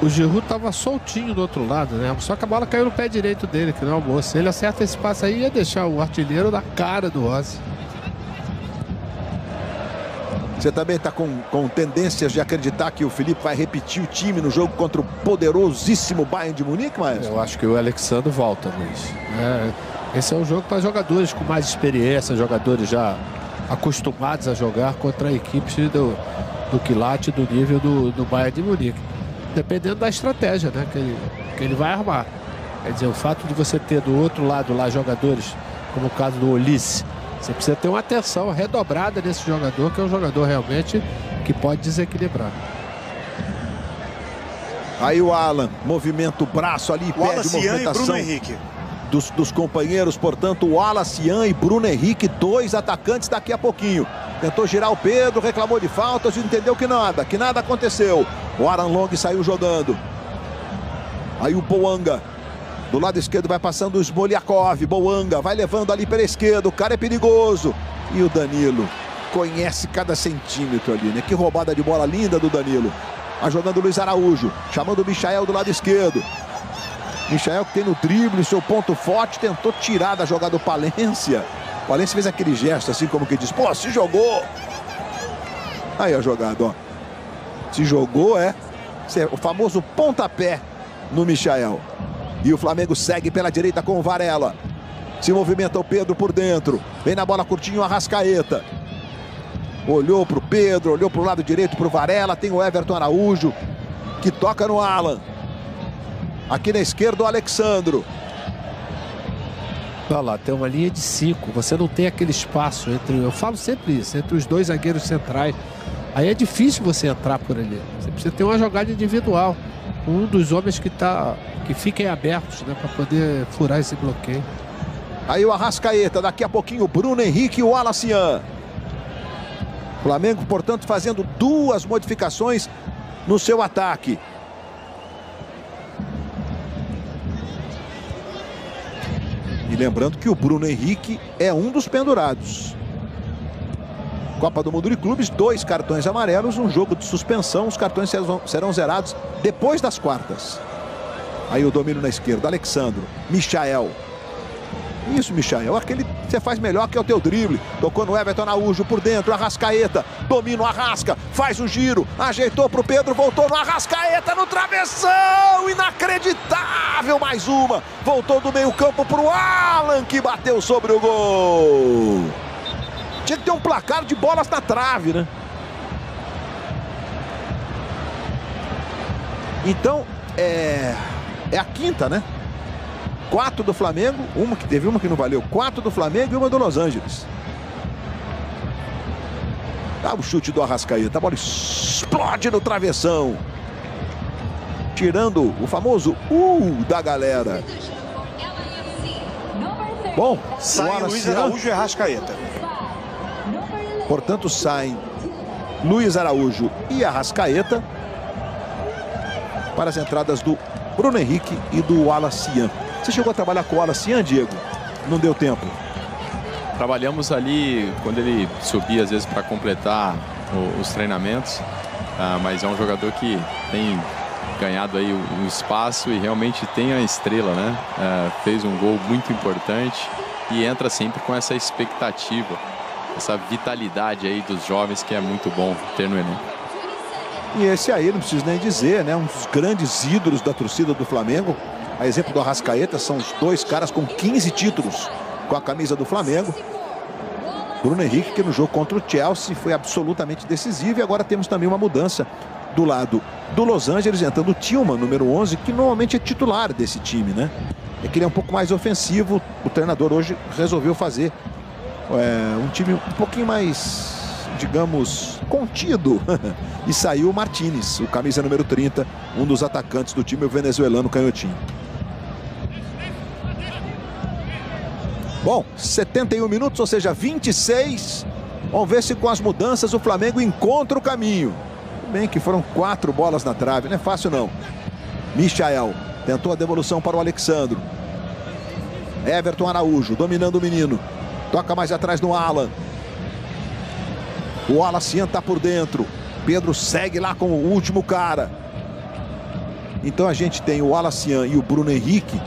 O Giroud estava soltinho do outro lado, né? Só que a bola caiu no pé direito dele, que não é o moço. Se ele acerta esse passe aí, ia deixar o artilheiro na cara do Rossi. Você também está com tendências de acreditar que o Felipe vai repetir o time no jogo contra o poderosíssimo Bayern de Munique, maestro? Eu acho que o Alexandre volta, Luiz. Esse é um jogo para jogadores com mais experiência, jogadores já acostumados a jogar contra equipes do quilate, do nível do Bayern de Munique. Dependendo da estratégia, né, que ele vai armar. Quer dizer, o fato de você ter do outro lado lá jogadores, como o caso do Olise, você precisa ter uma atenção redobrada nesse jogador, que é um jogador realmente que pode desequilibrar. Aí o Alan, movimenta o braço ali, pede movimentação. E Bruno Henrique. Dos companheiros, portanto, o Alacian e Bruno Henrique, dois atacantes daqui a pouquinho. Tentou girar o Pedro, reclamou de faltas e entendeu que nada aconteceu. O Aran Long saiu jogando. Aí o Boanga, do lado esquerdo vai passando o Smoliakov. Boanga vai levando ali pela esquerda, o cara é perigoso. E o Danilo conhece cada centímetro ali, né? Que roubada de bola linda do Danilo. Vai jogando o Luiz Araújo, chamando o Michael do lado esquerdo. Michael, que tem no drible, seu ponto forte, tentou tirar da jogada do Palência. O Palência fez aquele gesto assim como que diz, pô, se jogou. Aí a jogada, ó. Se jogou, o famoso pontapé no Michael. E o Flamengo segue pela direita com o Varela. Se movimenta o Pedro por dentro. Vem na bola curtinho, Arrascaeta. Olhou pro Pedro, olhou pro lado direito pro Varela. Tem o Everton Araújo, que toca no Alan. Aqui na esquerda o Alexandro. Olha lá, tem uma linha de 5. Você não tem aquele espaço entre... Eu falo sempre isso, entre os dois zagueiros centrais. Aí é difícil você entrar por ali. Você precisa ter uma jogada individual. Um dos homens que fiquem abertos, né, para poder furar esse bloqueio. Aí o Arrascaeta, daqui a pouquinho o Bruno Henrique e o Alacian. Flamengo, portanto, fazendo duas modificações no seu ataque. E lembrando que o Bruno Henrique é um dos pendurados. Copa do Mundo de Clubes, 2 cartões amarelos, um jogo de suspensão. Os cartões serão zerados depois das quartas. Aí o domínio na esquerda, Alexandro, Michael. Isso, Michael, aquele que você faz melhor, que é o teu drible. Tocou no Everton Araújo por dentro, Arrascaeta, domina o Arrasca, faz o giro, ajeitou pro Pedro, voltou no Arrascaeta, no travessão, inacreditável, mais uma. Voltou do meio campo pro Alan, que bateu sobre o gol. Tinha que ter um placar de bolas na trave, né? Então, é a quinta, né? 4 do Flamengo, teve uma que não valeu. 4 do Flamengo e uma do Los Angeles. Dá o chute do Arrascaeta, a bola explode no travessão. Tirando o famoso da galera. Bom, sai o Luiz Araújo e Arrascaeta. Portanto, saem Luiz Araújo e Arrascaeta para as entradas do Bruno Henrique e do Wallace Yan. Você chegou a trabalhar com o Wallace Yan, Diego? Não deu tempo? Trabalhamos ali quando ele subia às vezes para completar os treinamentos, mas é um jogador que tem ganhado aí o espaço e realmente tem a estrela, né? Fez um gol muito importante e entra sempre com essa expectativa, essa vitalidade aí dos jovens que é muito bom ter no elenco. E esse aí, não preciso nem dizer, né? Um dos grandes ídolos da torcida do Flamengo. A exemplo do Arrascaeta, são os dois caras com 15 títulos com a camisa do Flamengo. Bruno Henrique, que no jogo contra o Chelsea foi absolutamente decisivo. E agora temos também uma mudança do lado do Los Angeles, entrando o Tillman, número 11, que normalmente é titular desse time, né? É que ele é um pouco mais ofensivo. O treinador hoje resolveu fazer um time um pouquinho mais, digamos, contido. E saiu o Martínez, o camisa número 30, um dos atacantes do time, o venezuelano canhotinho. Bom, 71 minutos, ou seja, 26. Vamos ver se com as mudanças o Flamengo encontra o caminho. Tudo bem que foram 4 bolas na trave, não é fácil não. Michael tentou a devolução para o Alexandro. Everton Araújo dominando o menino. Toca mais atrás no Alan. O Wallace Yan está por dentro. Pedro segue lá com o último cara. Então a gente tem o Wallace Yan e o Bruno Henrique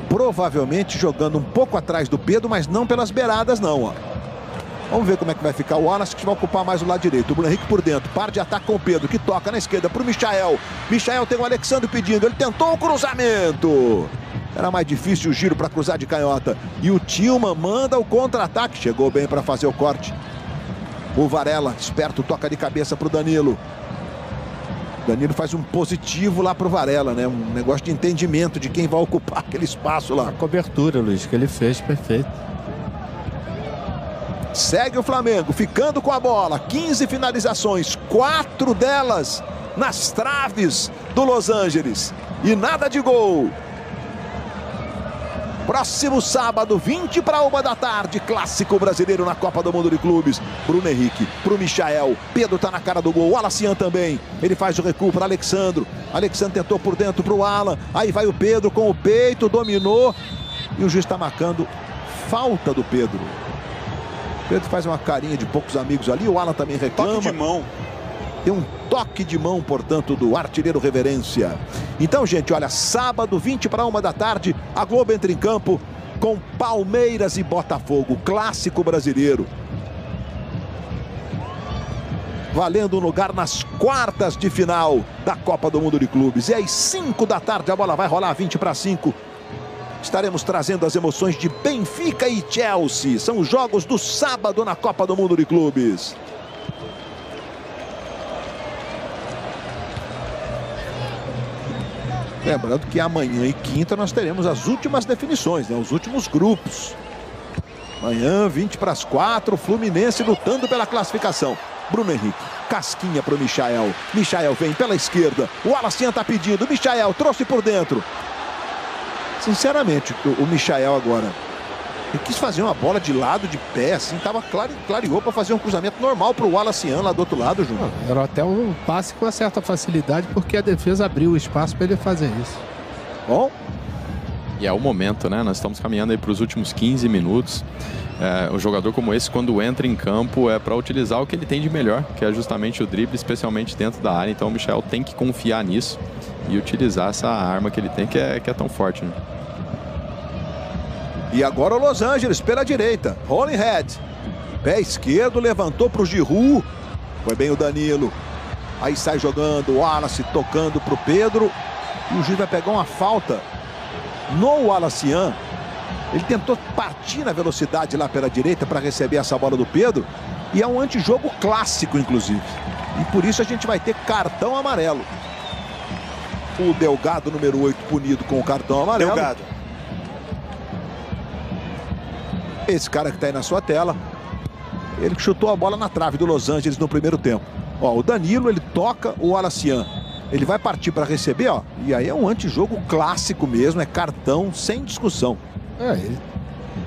provavelmente jogando um pouco atrás do Pedro, mas não pelas beiradas não, ó. Vamos ver como é que vai ficar o Wallace, que vai ocupar mais o lado direito. O Bruno Henrique por dentro, par de ataque com o Pedro, que toca na esquerda para o Michael. Michael tem o Alexandre pedindo, ele tentou o cruzamento. Era mais difícil o giro para cruzar de canhota. E o Tillman manda o contra-ataque, chegou bem para fazer o corte. O Varela, esperto, toca de cabeça para o Danilo. Danilo faz um positivo lá pro Varela, né? Um negócio de entendimento de quem vai ocupar aquele espaço lá. A cobertura, Luiz, que ele fez, perfeito. Segue o Flamengo, ficando com a bola. 15 finalizações, 4 delas nas traves do Los Angeles. E nada de gol. Próximo sábado, 20 para 1 da tarde, clássico brasileiro na Copa do Mundo de Clubes. Bruno Henrique pro Michael. Pedro tá na cara do gol. O Wallace Yan também. Ele faz o recuo para Alexandro. Alexandro tentou por dentro pro Alan. Aí vai o Pedro com o peito, dominou. E o juiz está marcando falta do Pedro. Pedro faz uma carinha de poucos amigos ali. O Alan também reclama. Toque de mão. Tem um toque de mão, portanto, do artilheiro Reverência. Então, gente, olha, sábado, 20 para 1 da tarde, a Globo entra em campo com Palmeiras e Botafogo, clássico brasileiro. Valendo um lugar nas quartas de final da Copa do Mundo de Clubes. E às 5 da tarde a bola vai rolar, 20 para 5. Estaremos trazendo as emoções de Benfica e Chelsea. São os jogos do sábado na Copa do Mundo de Clubes. Lembrando que amanhã e quinta nós teremos as últimas definições, né? Os últimos grupos. Amanhã, 20 para as 4, Fluminense lutando pela classificação. Bruno Henrique, casquinha para o Michael. Michael vem pela esquerda. O Wallace Yan está pedindo. Michael trouxe por dentro. Sinceramente, o Michael agora, ele quis fazer uma bola de lado, de pé, assim, tava clareou para fazer um cruzamento normal para o Wallace Yan lá do outro lado, Júnior. Era até um passe com uma certa facilidade, porque a defesa abriu o espaço para ele fazer isso. Bom. E é o momento, né? Nós estamos caminhando aí para os últimos 15 minutos. Um jogador como esse, quando entra em campo, é para utilizar o que ele tem de melhor, que é justamente o drible, especialmente dentro da área. Então o Michael tem que confiar nisso e utilizar essa arma que ele tem, que é tão forte, né? E agora o Los Angeles pela direita. Rolling head. Pé esquerdo, levantou para o Giroud. Foi bem o Danilo. Aí sai jogando o Wallace, tocando para o Pedro. E o juiz vai pegar uma falta no Wallace Yan. Ele tentou partir na velocidade lá pela direita para receber essa bola do Pedro. E é um antijogo clássico, inclusive. E por isso a gente vai ter cartão amarelo. O Delgado, número 8, punido com o cartão amarelo. Delgado. Esse cara que está aí na sua tela, ele que chutou a bola na trave do Los Angeles no primeiro tempo. Ó, o Danilo, ele toca o Wallace Yan. Ele vai partir para receber, ó. E aí é um antijogo clássico mesmo, é cartão sem discussão.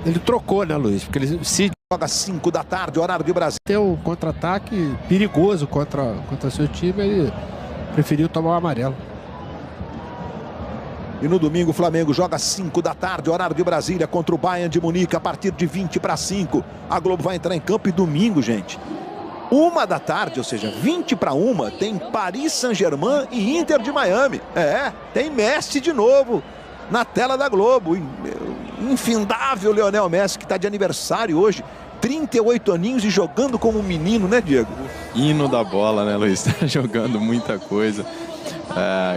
Ele trocou, né, Luiz? Porque ele se Joga 5 da tarde, horário de Brasília. Tem um contra-ataque perigoso contra seu time, ele preferiu tomar o amarelo. E no domingo o Flamengo joga 5 da tarde, horário de Brasília, contra o Bayern de Munique, a partir de 20:05. A Globo vai entrar em campo e domingo, gente, 1 da tarde, ou seja, 20:01, tem Paris Saint-Germain e Inter de Miami. Tem Messi de novo na tela da Globo. Infindável Lionel Messi, que está de aniversário hoje. 38 aninhos e jogando como um menino, né, Diego? Hino da bola, né, Luiz? Tá jogando muita coisa.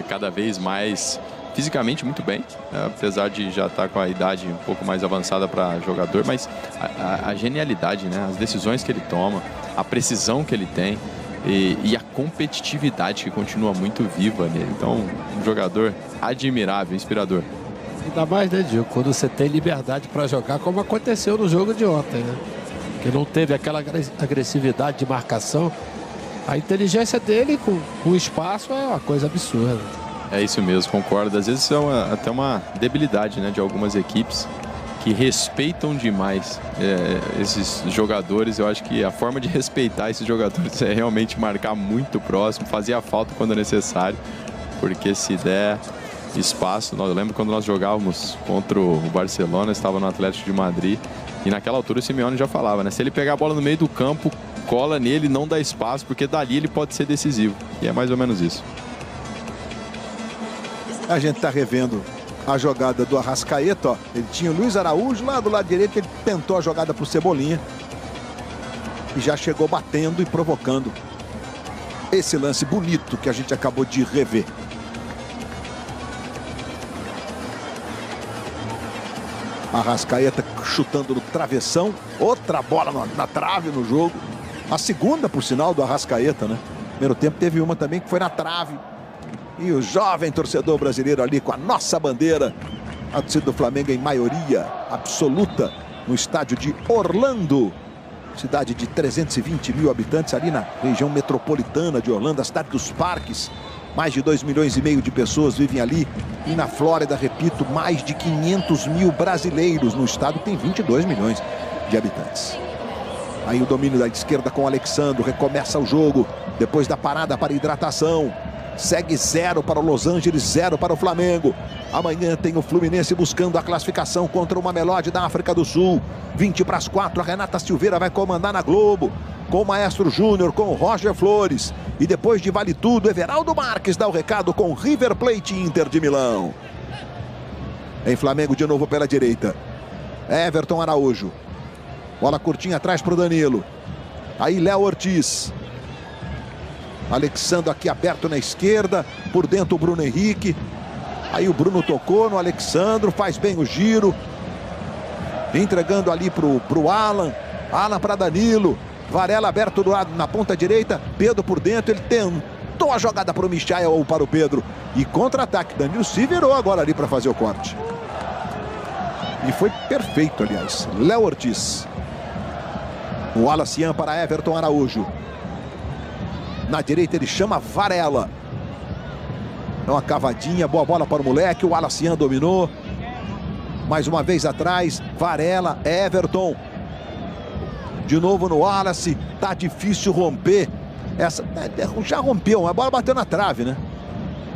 Cada vez mais fisicamente muito bem, apesar de já estar com a idade um pouco mais avançada para jogador, mas a genialidade, né? As decisões que ele toma, a precisão que ele tem e a competitividade que continua muito viva nele. Então, um jogador admirável, inspirador. Ainda mais, né, Diego, quando você tem liberdade para jogar, como aconteceu no jogo de ontem, né? Que não teve aquela agressividade de marcação. A inteligência dele com o espaço é uma coisa absurda. É isso mesmo, concordo. Às vezes é até uma debilidade, né, de algumas equipes que respeitam demais esses jogadores. Eu acho que a forma de respeitar esses jogadores é realmente marcar muito próximo, fazer a falta quando necessário, porque se der espaço... Eu lembro quando nós jogávamos contra o Barcelona, estava no Atlético de Madrid, e naquela altura o Simeone já falava, né, se ele pegar a bola no meio do campo, cola nele, não dá espaço, porque dali ele pode ser decisivo. E é mais ou menos isso. A gente está revendo a jogada do Arrascaeta, ó. Ele tinha o Luiz Araújo lá do lado direito, ele tentou a jogada para o Cebolinha e já chegou batendo e provocando esse lance bonito que a gente acabou de rever. Arrascaeta chutando no travessão, outra bola na trave no jogo. A segunda, por sinal, do Arrascaeta, né? Primeiro tempo teve uma também que foi na trave. E o jovem torcedor brasileiro ali com a nossa bandeira. A torcida do Flamengo em maioria absoluta no estádio de Orlando. Cidade de 320 mil habitantes ali na região metropolitana de Orlando, a cidade dos parques. Mais de 2,5 milhões de pessoas vivem ali. E na Flórida, repito, mais de 500 mil brasileiros. No estado tem 22 milhões de habitantes. Aí o domínio da esquerda com o Alexandro. Recomeça o jogo depois da parada para hidratação. Segue 0 para o Los Angeles, 0 para o Flamengo. Amanhã tem o Fluminense buscando a classificação contra o Mamelodi da África do Sul. 20:04, a Renata Silveira vai comandar na Globo. Com o Maestro Júnior, com o Roger Flores. E depois de Vale Tudo, Everaldo Marques dá o recado com River Plate e Inter de Milão. Em Flamengo de novo pela direita. Everton Araújo. Bola curtinha atrás para o Danilo. Aí Léo Ortiz. Alexandro aqui aberto na esquerda. Por dentro o Bruno Henrique. Aí o Bruno tocou no Alexandro. Faz bem o giro. Entregando ali pro Alan. Alan para Danilo. Varela aberto do lado na ponta direita. Pedro por dentro. Ele tentou a jogada para o Michael ou para o Pedro. E contra-ataque. Danilo se virou agora ali para fazer o corte. E foi perfeito, aliás. Léo Ortiz. O Wallace para Everton Araújo. Na direita ele chama Varela. É uma cavadinha, boa bola para o moleque. O Wallace dominou. Mais uma vez atrás, Varela, Everton. De novo no Wallace. Tá difícil romper. Já rompeu, a bola bateu na trave, né?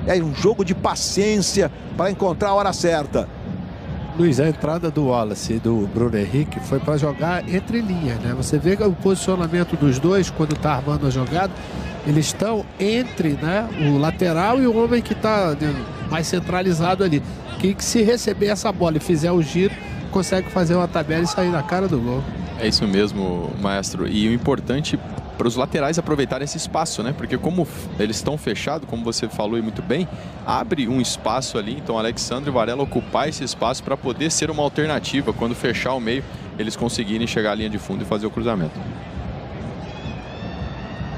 É um jogo de paciência para encontrar a hora certa. Luiz, a entrada do Wallace e do Bruno Henrique foi para jogar entre linhas, né? Você vê o posicionamento dos dois quando está armando a jogada. Eles estão entre, né, o lateral e o homem que está mais centralizado ali. Que se receber essa bola e fizer o giro, consegue fazer uma tabela e sair na cara do gol. É isso mesmo, maestro. E o importante para os laterais aproveitarem esse espaço, né? Porque como eles estão fechados, como você falou e muito bem, abre um espaço ali. Então Alexandre e Varela ocupar esse espaço para poder ser uma alternativa. Quando fechar o meio, eles conseguirem chegar à linha de fundo e fazer o cruzamento.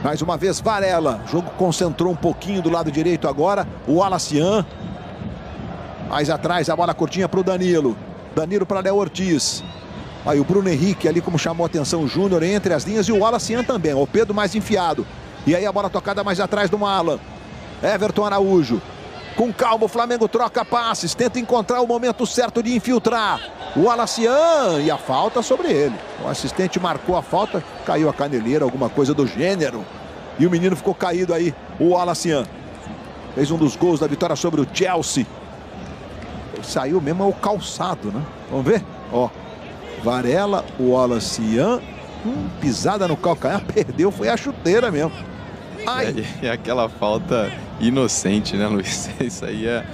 Mais uma vez Varela. O jogo concentrou um pouquinho do lado direito agora. O Wallace. Mais atrás a bola curtinha para o Danilo. Danilo para Léo Ortiz. Aí o Bruno Henrique ali, como chamou a atenção o Júnior, entre as linhas, e o Wallace também. O Pedro mais enfiado. E aí a bola tocada mais atrás do Alan. Everton Araújo. Com calma o Flamengo troca passes. Tenta encontrar o momento certo de infiltrar. o Alacian e a falta sobre ele. O assistente marcou a falta, caiu a caneleira, alguma coisa do gênero. E o menino ficou caído aí, o Alacian. Fez um dos gols da vitória sobre o Chelsea. Ele saiu mesmo ao calçado, né? Vamos ver? Ó, Varela, o Alacian, pisada no calcanhar, perdeu, foi a chuteira mesmo. Ai. É aquela falta inocente, né, Luiz? Isso aí é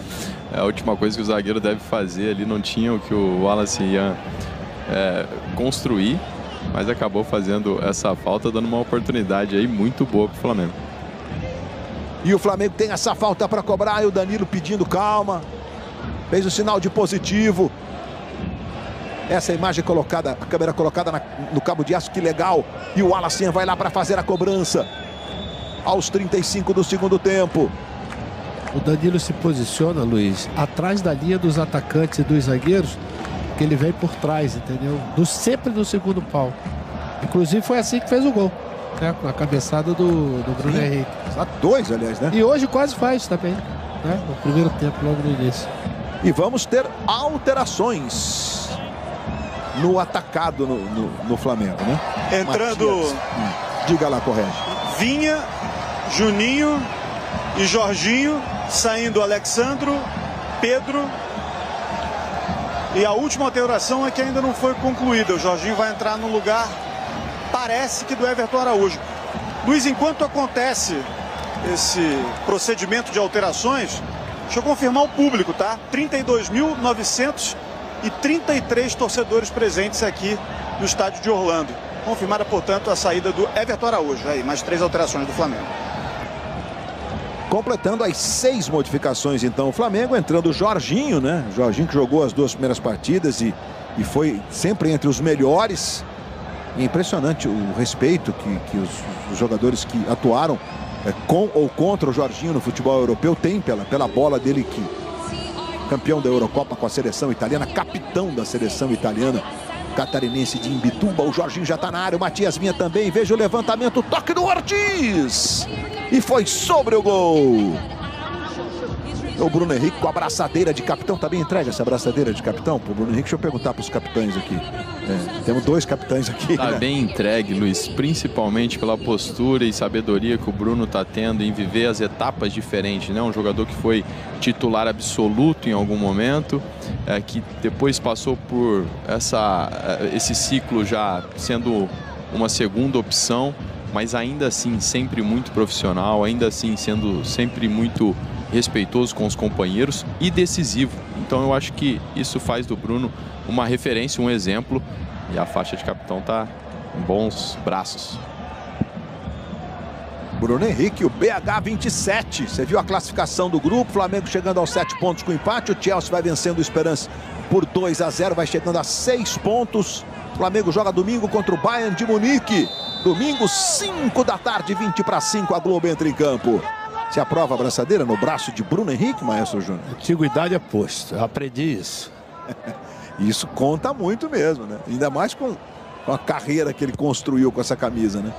a última coisa que o zagueiro deve fazer ali. Não tinha o que o Wallace ia construir, mas acabou fazendo essa falta, dando uma oportunidade aí muito boa para o Flamengo. E o Flamengo tem essa falta para cobrar, e o Danilo pedindo calma. Fez o sinal de positivo. Essa imagem colocada, a câmera colocada no cabo de aço, que legal. E o Alacian vai lá para fazer a cobrança. Aos 35 do segundo tempo. O Danilo se posiciona, Luiz, atrás da linha dos atacantes e dos zagueiros, que ele vem por trás, entendeu? Sempre no segundo pau. Inclusive foi assim que fez o gol, né? Com a cabeçada do Bruno Henrique. Dois, aliás, né? E hoje quase faz também, né? No primeiro tempo, logo no início. E vamos ter alterações no atacado no Flamengo, né? Entrando... Diga lá, Correge. Vinha, Juninho e Jorginho, saindo Alexandro, Pedro. E a última alteração é que ainda não foi concluída. O Jorginho vai entrar no lugar, parece que do Everton Araújo. Luiz, enquanto acontece esse procedimento de alterações, deixa eu confirmar o público, tá? 32.933 torcedores presentes aqui no estádio de Orlando. Confirmada, portanto, a saída do Everton Araújo. Aí, mais 3 alterações do Flamengo. Completando as 6 modificações, então, o Flamengo, entrando o Jorginho, né? O Jorginho que jogou as 2 primeiras partidas e foi sempre entre os melhores. É impressionante o respeito que os jogadores que atuaram com ou contra o Jorginho no futebol europeu têm pela bola dele, que campeão da Eurocopa com a seleção italiana, capitão da seleção italiana catarinense de Imbituba. O Jorginho já está na área, o Matias Vinha também. Veja o levantamento, o toque do Ortiz. E foi sobre o gol. O Bruno Henrique com a abraçadeira de capitão. Também entrega essa abraçadeira de capitão pro Bruno Henrique. Deixa eu perguntar para os capitães aqui. Temos 2 capitães aqui. Tá, né? Bem entregue, Luiz, principalmente pela postura e sabedoria que o Bruno tá tendo em viver as etapas diferentes, né? Um jogador que foi titular absoluto em algum momento, que depois passou por esse ciclo já sendo uma segunda opção, mas ainda assim sempre muito profissional, ainda assim sendo sempre muito respeitoso com os companheiros e decisivo. Então eu acho que isso faz do Bruno uma referência, um exemplo, e a faixa de capitão tá em bons braços. Bruno Henrique, o BH 27. Você viu a classificação do grupo, Flamengo chegando aos 7 pontos com empate, o Chelsea vai vencendo o Esperance por 2-0, vai chegando a 6 pontos. O Flamengo joga domingo contra o Bayern de Munique. Domingo, 5 da tarde, 20:05, a Globo entra em campo. Você aprova a abraçadeira no braço de Bruno Henrique, Maestro Júnior? Antiguidade é posto, eu aprendi isso. Isso conta muito mesmo, né? Ainda mais com a carreira que ele construiu com essa camisa, né?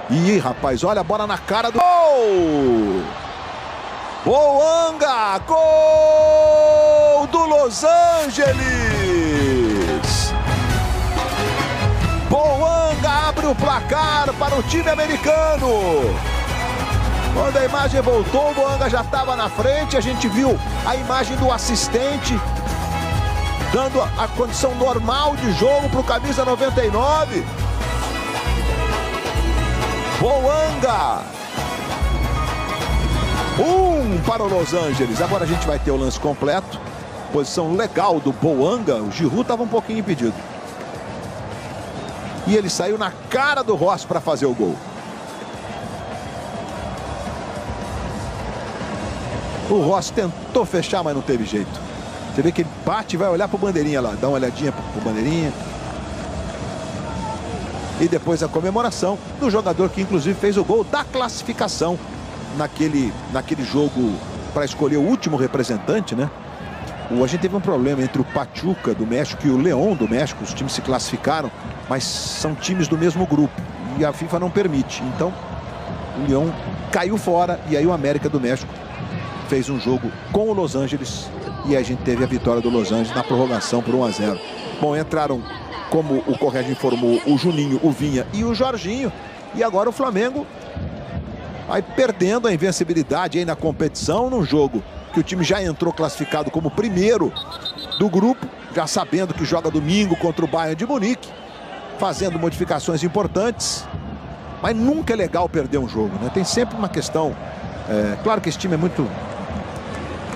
Ih, rapaz, olha a bola na cara do gol! Boanga! Gol do Los Angeles! Boanga abre o placar para o time americano. Quando a imagem voltou, o Boanga já estava na frente. A gente viu a imagem do assistente dando a condição normal de jogo para o camisa 99. Boanga. 1 para o Los Angeles. Agora a gente vai ter o lance completo. Posição legal do Boanga. O Giroud estava um pouquinho impedido. E ele saiu na cara do Ross para fazer o gol. O Ross tentou fechar, mas não teve jeito. Você vê que ele bate e vai olhar pro bandeirinha lá. Dá uma olhadinha pro bandeirinha. E depois a comemoração do jogador que inclusive fez o gol da classificação naquele jogo para escolher o último representante, né? A gente teve um problema entre o Pachuca do México e o León do México. Os times se classificaram, mas são times do mesmo grupo. E a FIFA não permite. Então, o León caiu fora e aí o América do México fez um jogo com o Los Angeles e a gente teve a vitória do Los Angeles na prorrogação por 1-0. Bom, entraram, como o Correge informou, o Juninho, o Vinha e o Jorginho, e agora o Flamengo vai perdendo a invencibilidade aí na competição, num jogo que o time já entrou classificado como primeiro do grupo, já sabendo que joga domingo contra o Bayern de Munique, fazendo modificações importantes, mas nunca é legal perder um jogo, né? Tem sempre uma questão, claro que esse time é muito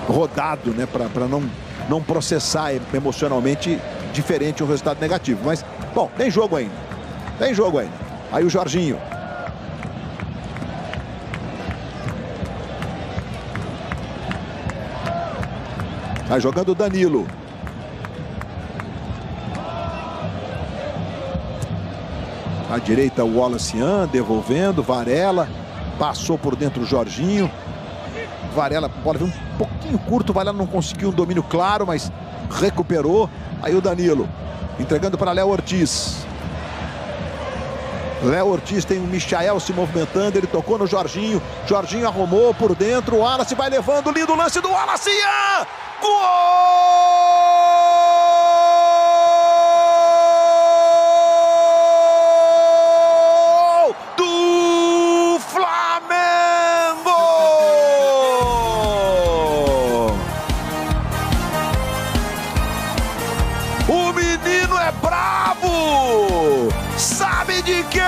rodado, né, para não processar emocionalmente diferente um resultado negativo, mas, bom, tem jogo ainda, Aí o Jorginho. Vai jogando o Danilo. À direita o Wallace devolvendo, Varela. Passou por dentro o Jorginho. Varela, a bola veio um pouquinho curto, Varela não conseguiu um domínio claro, mas recuperou. Aí o Danilo, entregando para Léo Ortiz. Léo Ortiz tem o Michael se movimentando, ele tocou no Jorginho. Jorginho arrumou por dentro, o Wallace vai levando, lindo lance do Wallace. Gol do Flamengo! O menino é bravo! Sabe de quem?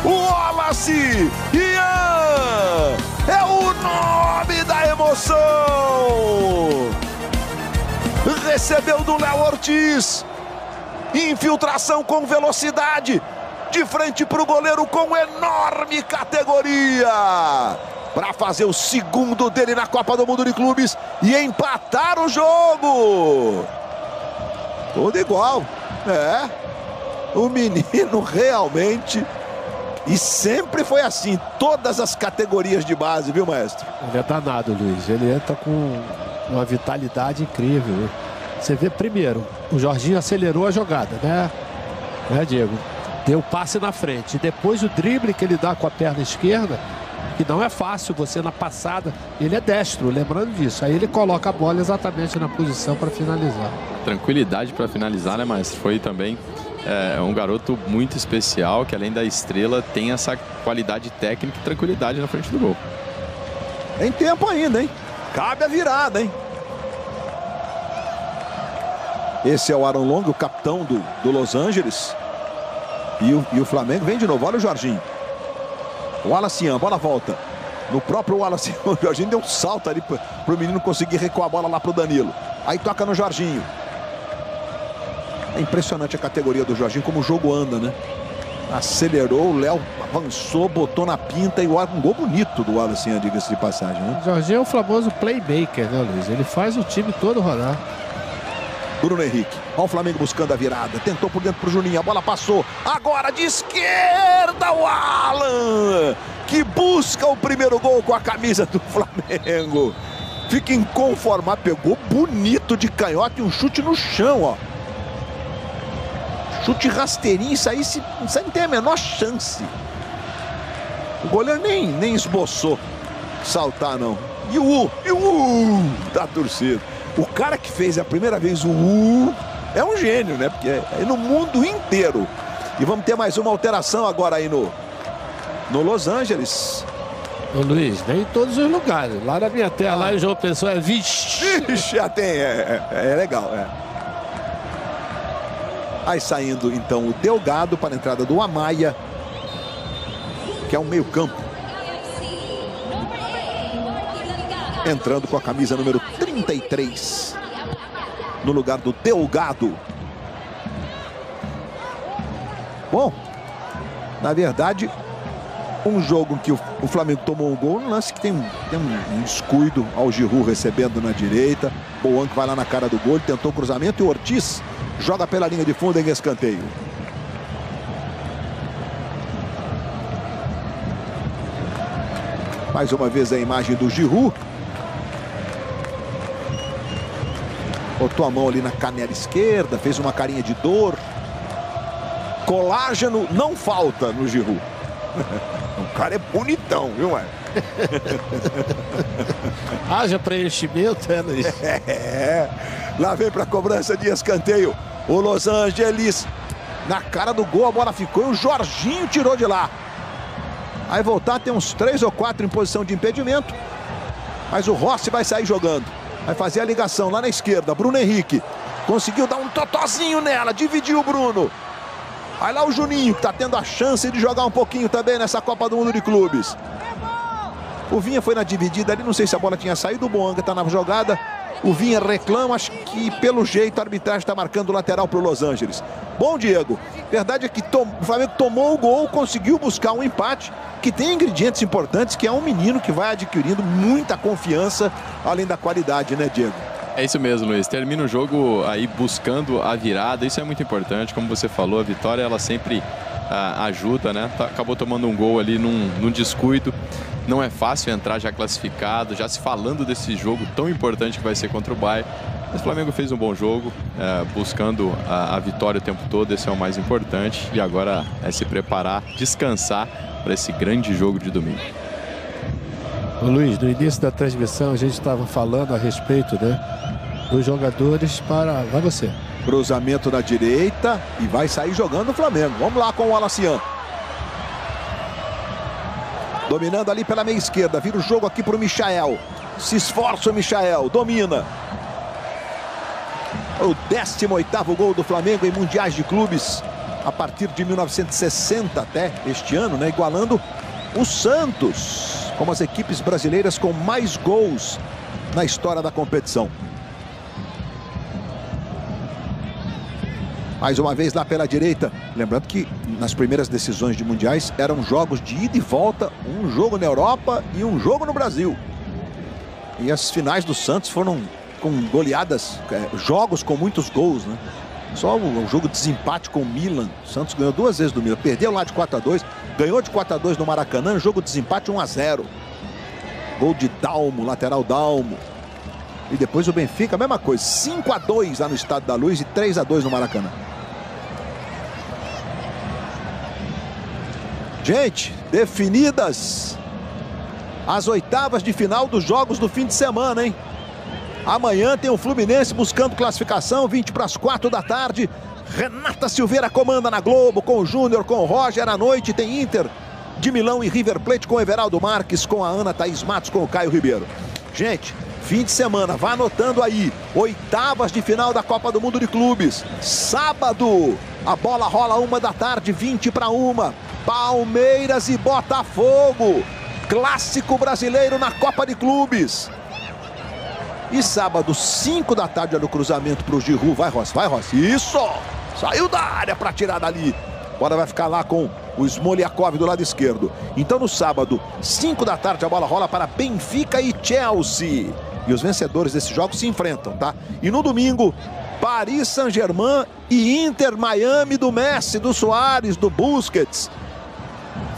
O Wallace Ian é o nome da emoção. Recebeu do Léo Ortiz. Infiltração com velocidade. De frente para o goleiro com enorme categoria. Para fazer o segundo dele na Copa do Mundo de Clubes e empatar o jogo. Tudo igual. O menino realmente, e sempre foi assim, todas as categorias de base, viu, maestro? Ele é danado, Luiz, ele entra com uma vitalidade incrível. Você vê primeiro, o Jorginho acelerou a jogada, né, Diego? Deu passe na frente, e depois o drible que ele dá com a perna esquerda, que não é fácil, você na passada, ele é destro, lembrando disso, aí ele coloca a bola exatamente na posição para finalizar. Tranquilidade para finalizar, né, mas foi também um garoto muito especial, que além da estrela tem essa qualidade técnica e tranquilidade na frente do gol. Tem tempo ainda, hein? Cabe a virada, hein? Esse é o Aaron Long, o capitão do Los Angeles. E o Flamengo vem de novo, olha o Jorginho. O Wallace, a bola volta. No próprio Wallace, o Jorginho deu um salto ali pro menino conseguir recuar a bola lá pro Danilo. Aí toca no Jorginho. É impressionante a categoria do Jorginho, como o jogo anda, né? Acelerou, o Léo avançou, botou na pinta e um gol bonito do Wallace, diga-se de passagem, né? O Jorginho é o famoso playmaker, né, Luiz? Ele faz o time todo rodar. Bruno Henrique, olha o Flamengo buscando a virada, tentou por dentro pro Juninho, a bola passou, agora de esquerda o Alan, que busca o primeiro gol com a camisa do Flamengo. Fica inconformado, pegou bonito de canhota e um chute no chão, ó. Chute rasteirinho, isso aí não tem a menor chance. O goleiro nem esboçou saltar, não. E o da torcida. O cara que fez a primeira vez o é um gênio, né? Porque é no mundo inteiro. E vamos ter mais uma alteração agora aí no Los Angeles. Ô Luiz, nem em todos os lugares. Lá na minha terra, lá em João Pessoa, vixe, já tem, é legal, Aí saindo então o Delgado para a entrada do Amaya, que é um meio campo. Entrando com a camisa número 33 no lugar do Delgado. Bom, na verdade, um jogo em que o Flamengo tomou um gol, um lance que tem um descuido ao Giroud recebendo na direita. Boan que vai lá na cara do gol, tentou o cruzamento e o Ortiz joga pela linha de fundo em escanteio. Mais uma vez a imagem do Giroud. Botou a mão ali na canela esquerda, fez uma carinha de dor. Colágeno não falta no Giroud. O cara é bonitão, viu, Haja preenchimento, Luiz? Lá vem para a cobrança de escanteio. O Los Angeles na cara do gol, a bola ficou e o Jorginho tirou de lá. Aí voltar, tem uns 3 ou 4 em posição de impedimento. Mas o Rossi vai sair jogando. Vai fazer a ligação lá na esquerda. Bruno Henrique conseguiu dar um totozinho nela, dividiu o Bruno. Aí lá o Juninho, que está tendo a chance de jogar um pouquinho também nessa Copa do Mundo de Clubes. O Vinha foi na dividida ali, não sei se a bola tinha saído, o Boanga está na jogada. O Vinha reclama, acho que pelo jeito a arbitragem está marcando o lateral para o Los Angeles. Bom, Diego, verdade é que o Flamengo tomou o gol, conseguiu buscar um empate, que tem ingredientes importantes, que é um menino que vai adquirindo muita confiança, além da qualidade, né, Diego? É isso mesmo, Luiz. Termina o jogo aí buscando a virada, isso é muito importante. Como você falou, a vitória ela sempre ajuda, né? Acabou tomando um gol ali num descuido. Não é fácil entrar já classificado, já se falando desse jogo tão importante que vai ser contra o Bayern. Mas o Flamengo fez um bom jogo, buscando a vitória o tempo todo, esse é o mais importante. E agora é se preparar, descansar para esse grande jogo de domingo. Ô Luiz, no início da transmissão a gente estava falando a respeito, né, dos jogadores para... Vai você. Cruzamento na direita e vai sair jogando o Flamengo. Vamos lá com o Alacian. Dominando ali pela meia esquerda. Vira o jogo aqui para o Michael. Se esforça o Michael. Domina. O 18º gol do Flamengo em mundiais de clubes. A partir de 1960 até este ano, né? Igualando o Santos como as equipes brasileiras com mais gols na história da competição. Mais uma vez lá pela direita. Lembrando que nas primeiras decisões de mundiais eram jogos de ida e volta. Um jogo na Europa e um jogo no Brasil. E as finais do Santos foram com goleadas, jogos com muitos gols, né? Só o jogo de desempate com o Milan. O Santos ganhou 2 vezes do Milan. Perdeu lá de 4-2. Ganhou de 4-2 no Maracanã. Jogo de desempate 1-0. Gol de Dalmo, lateral Dalmo. E depois o Benfica, a mesma coisa. 5-2 lá no Estádio da Luz e 3-2 no Maracanã. Gente, definidas as oitavas de final dos jogos do fim de semana, hein? Amanhã tem o Fluminense buscando classificação, 4:20 da tarde. Renata Silveira comanda na Globo, com o Júnior, com o Roger. À noite tem Inter de Milão e River Plate, com o Everaldo Marques, com a Ana Thaís Matos, com o Caio Ribeiro. Gente, fim de semana, vá anotando aí. Oitavas de final da Copa do Mundo de Clubes. Sábado, a bola rola 1 da tarde, 20:1. Palmeiras e Botafogo. Clássico brasileiro na Copa de Clubes. E sábado, 5 da tarde, olha o cruzamento para o Giroud. Vai, Rossi, vai, Rossi. Isso! Saiu da área para tirar dali. Agora vai ficar lá com o Smoliakov do lado esquerdo. Então no sábado, 5 da tarde, a bola rola para Benfica e Chelsea. E os vencedores desse jogo se enfrentam, tá? E no domingo, Paris Saint-Germain e Inter Miami do Messi, do Suárez, do Busquets.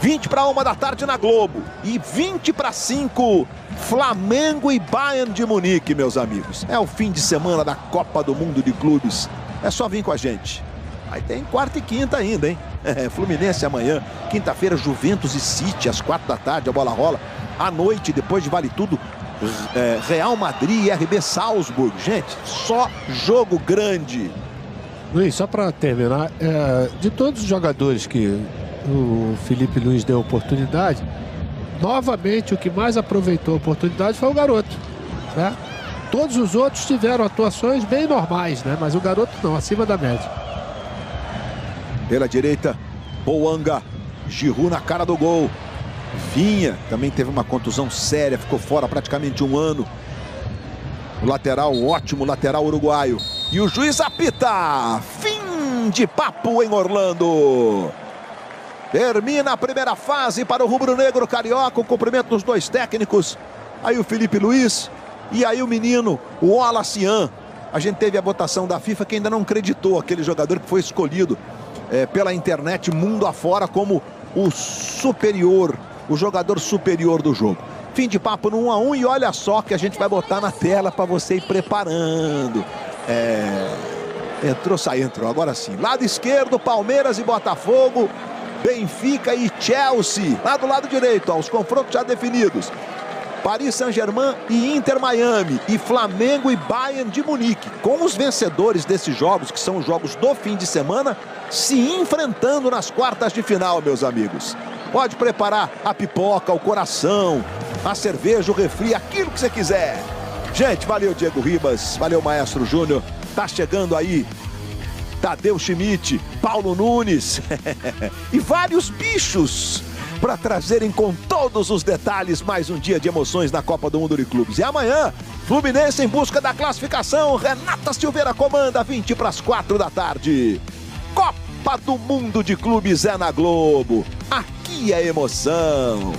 20:1 da tarde na Globo. E 20:5, Flamengo e Bayern de Munique, meus amigos. É o fim de semana da Copa do Mundo de Clubes. É só vir com a gente. Aí tem quarta e quinta ainda, hein? Fluminense amanhã. Quinta-feira, Juventus e City, às 4 da tarde, a bola rola. À noite, depois de Vale Tudo, Real Madrid e RB Salzburg. Gente, só jogo grande. Luiz, só para terminar, de todos os jogadores que o Felipe Luiz deu oportunidade, novamente o que mais aproveitou a oportunidade foi o garoto, né? Todos os outros tiveram atuações bem normais, né? Mas o garoto não, acima da média. Pela direita, Boanga, Giroud na cara do gol. Vinha, também teve uma contusão séria, ficou fora praticamente 1 ano. O lateral, ótimo lateral uruguaio. E o juiz apita. Fim de papo em Orlando. Termina a primeira fase para o rubro-negro carioca. O cumprimento dos 2 técnicos. Aí o Felipe Luiz e aí o menino, o Alacian. A gente teve a votação da FIFA que ainda não acreditou aquele jogador que foi escolhido pela internet mundo afora como o superior, o jogador superior do jogo. Fim de papo no 1-1 e olha só que a gente vai botar na tela para você ir preparando. Entrou. Agora sim. Lado esquerdo, Palmeiras e Botafogo. Benfica e Chelsea. Lá do lado direito, ó, os confrontos já definidos. Paris Saint-Germain e Inter Miami, e Flamengo e Bayern de Munique, com os vencedores desses jogos, que são os jogos do fim de semana, se enfrentando nas quartas de final, meus amigos. Pode preparar a pipoca, o coração, a cerveja, o refri, aquilo que você quiser. Gente, valeu Diego Ribas, valeu Maestro Júnior, tá chegando aí Tadeu Schmidt, Paulo Nunes e vários bichos para trazerem com todos os detalhes mais um dia de emoções na Copa do Mundo de Clubes. E amanhã, Fluminense em busca da classificação. Renata Silveira comanda 3:20 da tarde. Copa do Mundo de Clubes é na Globo. Aqui é emoção.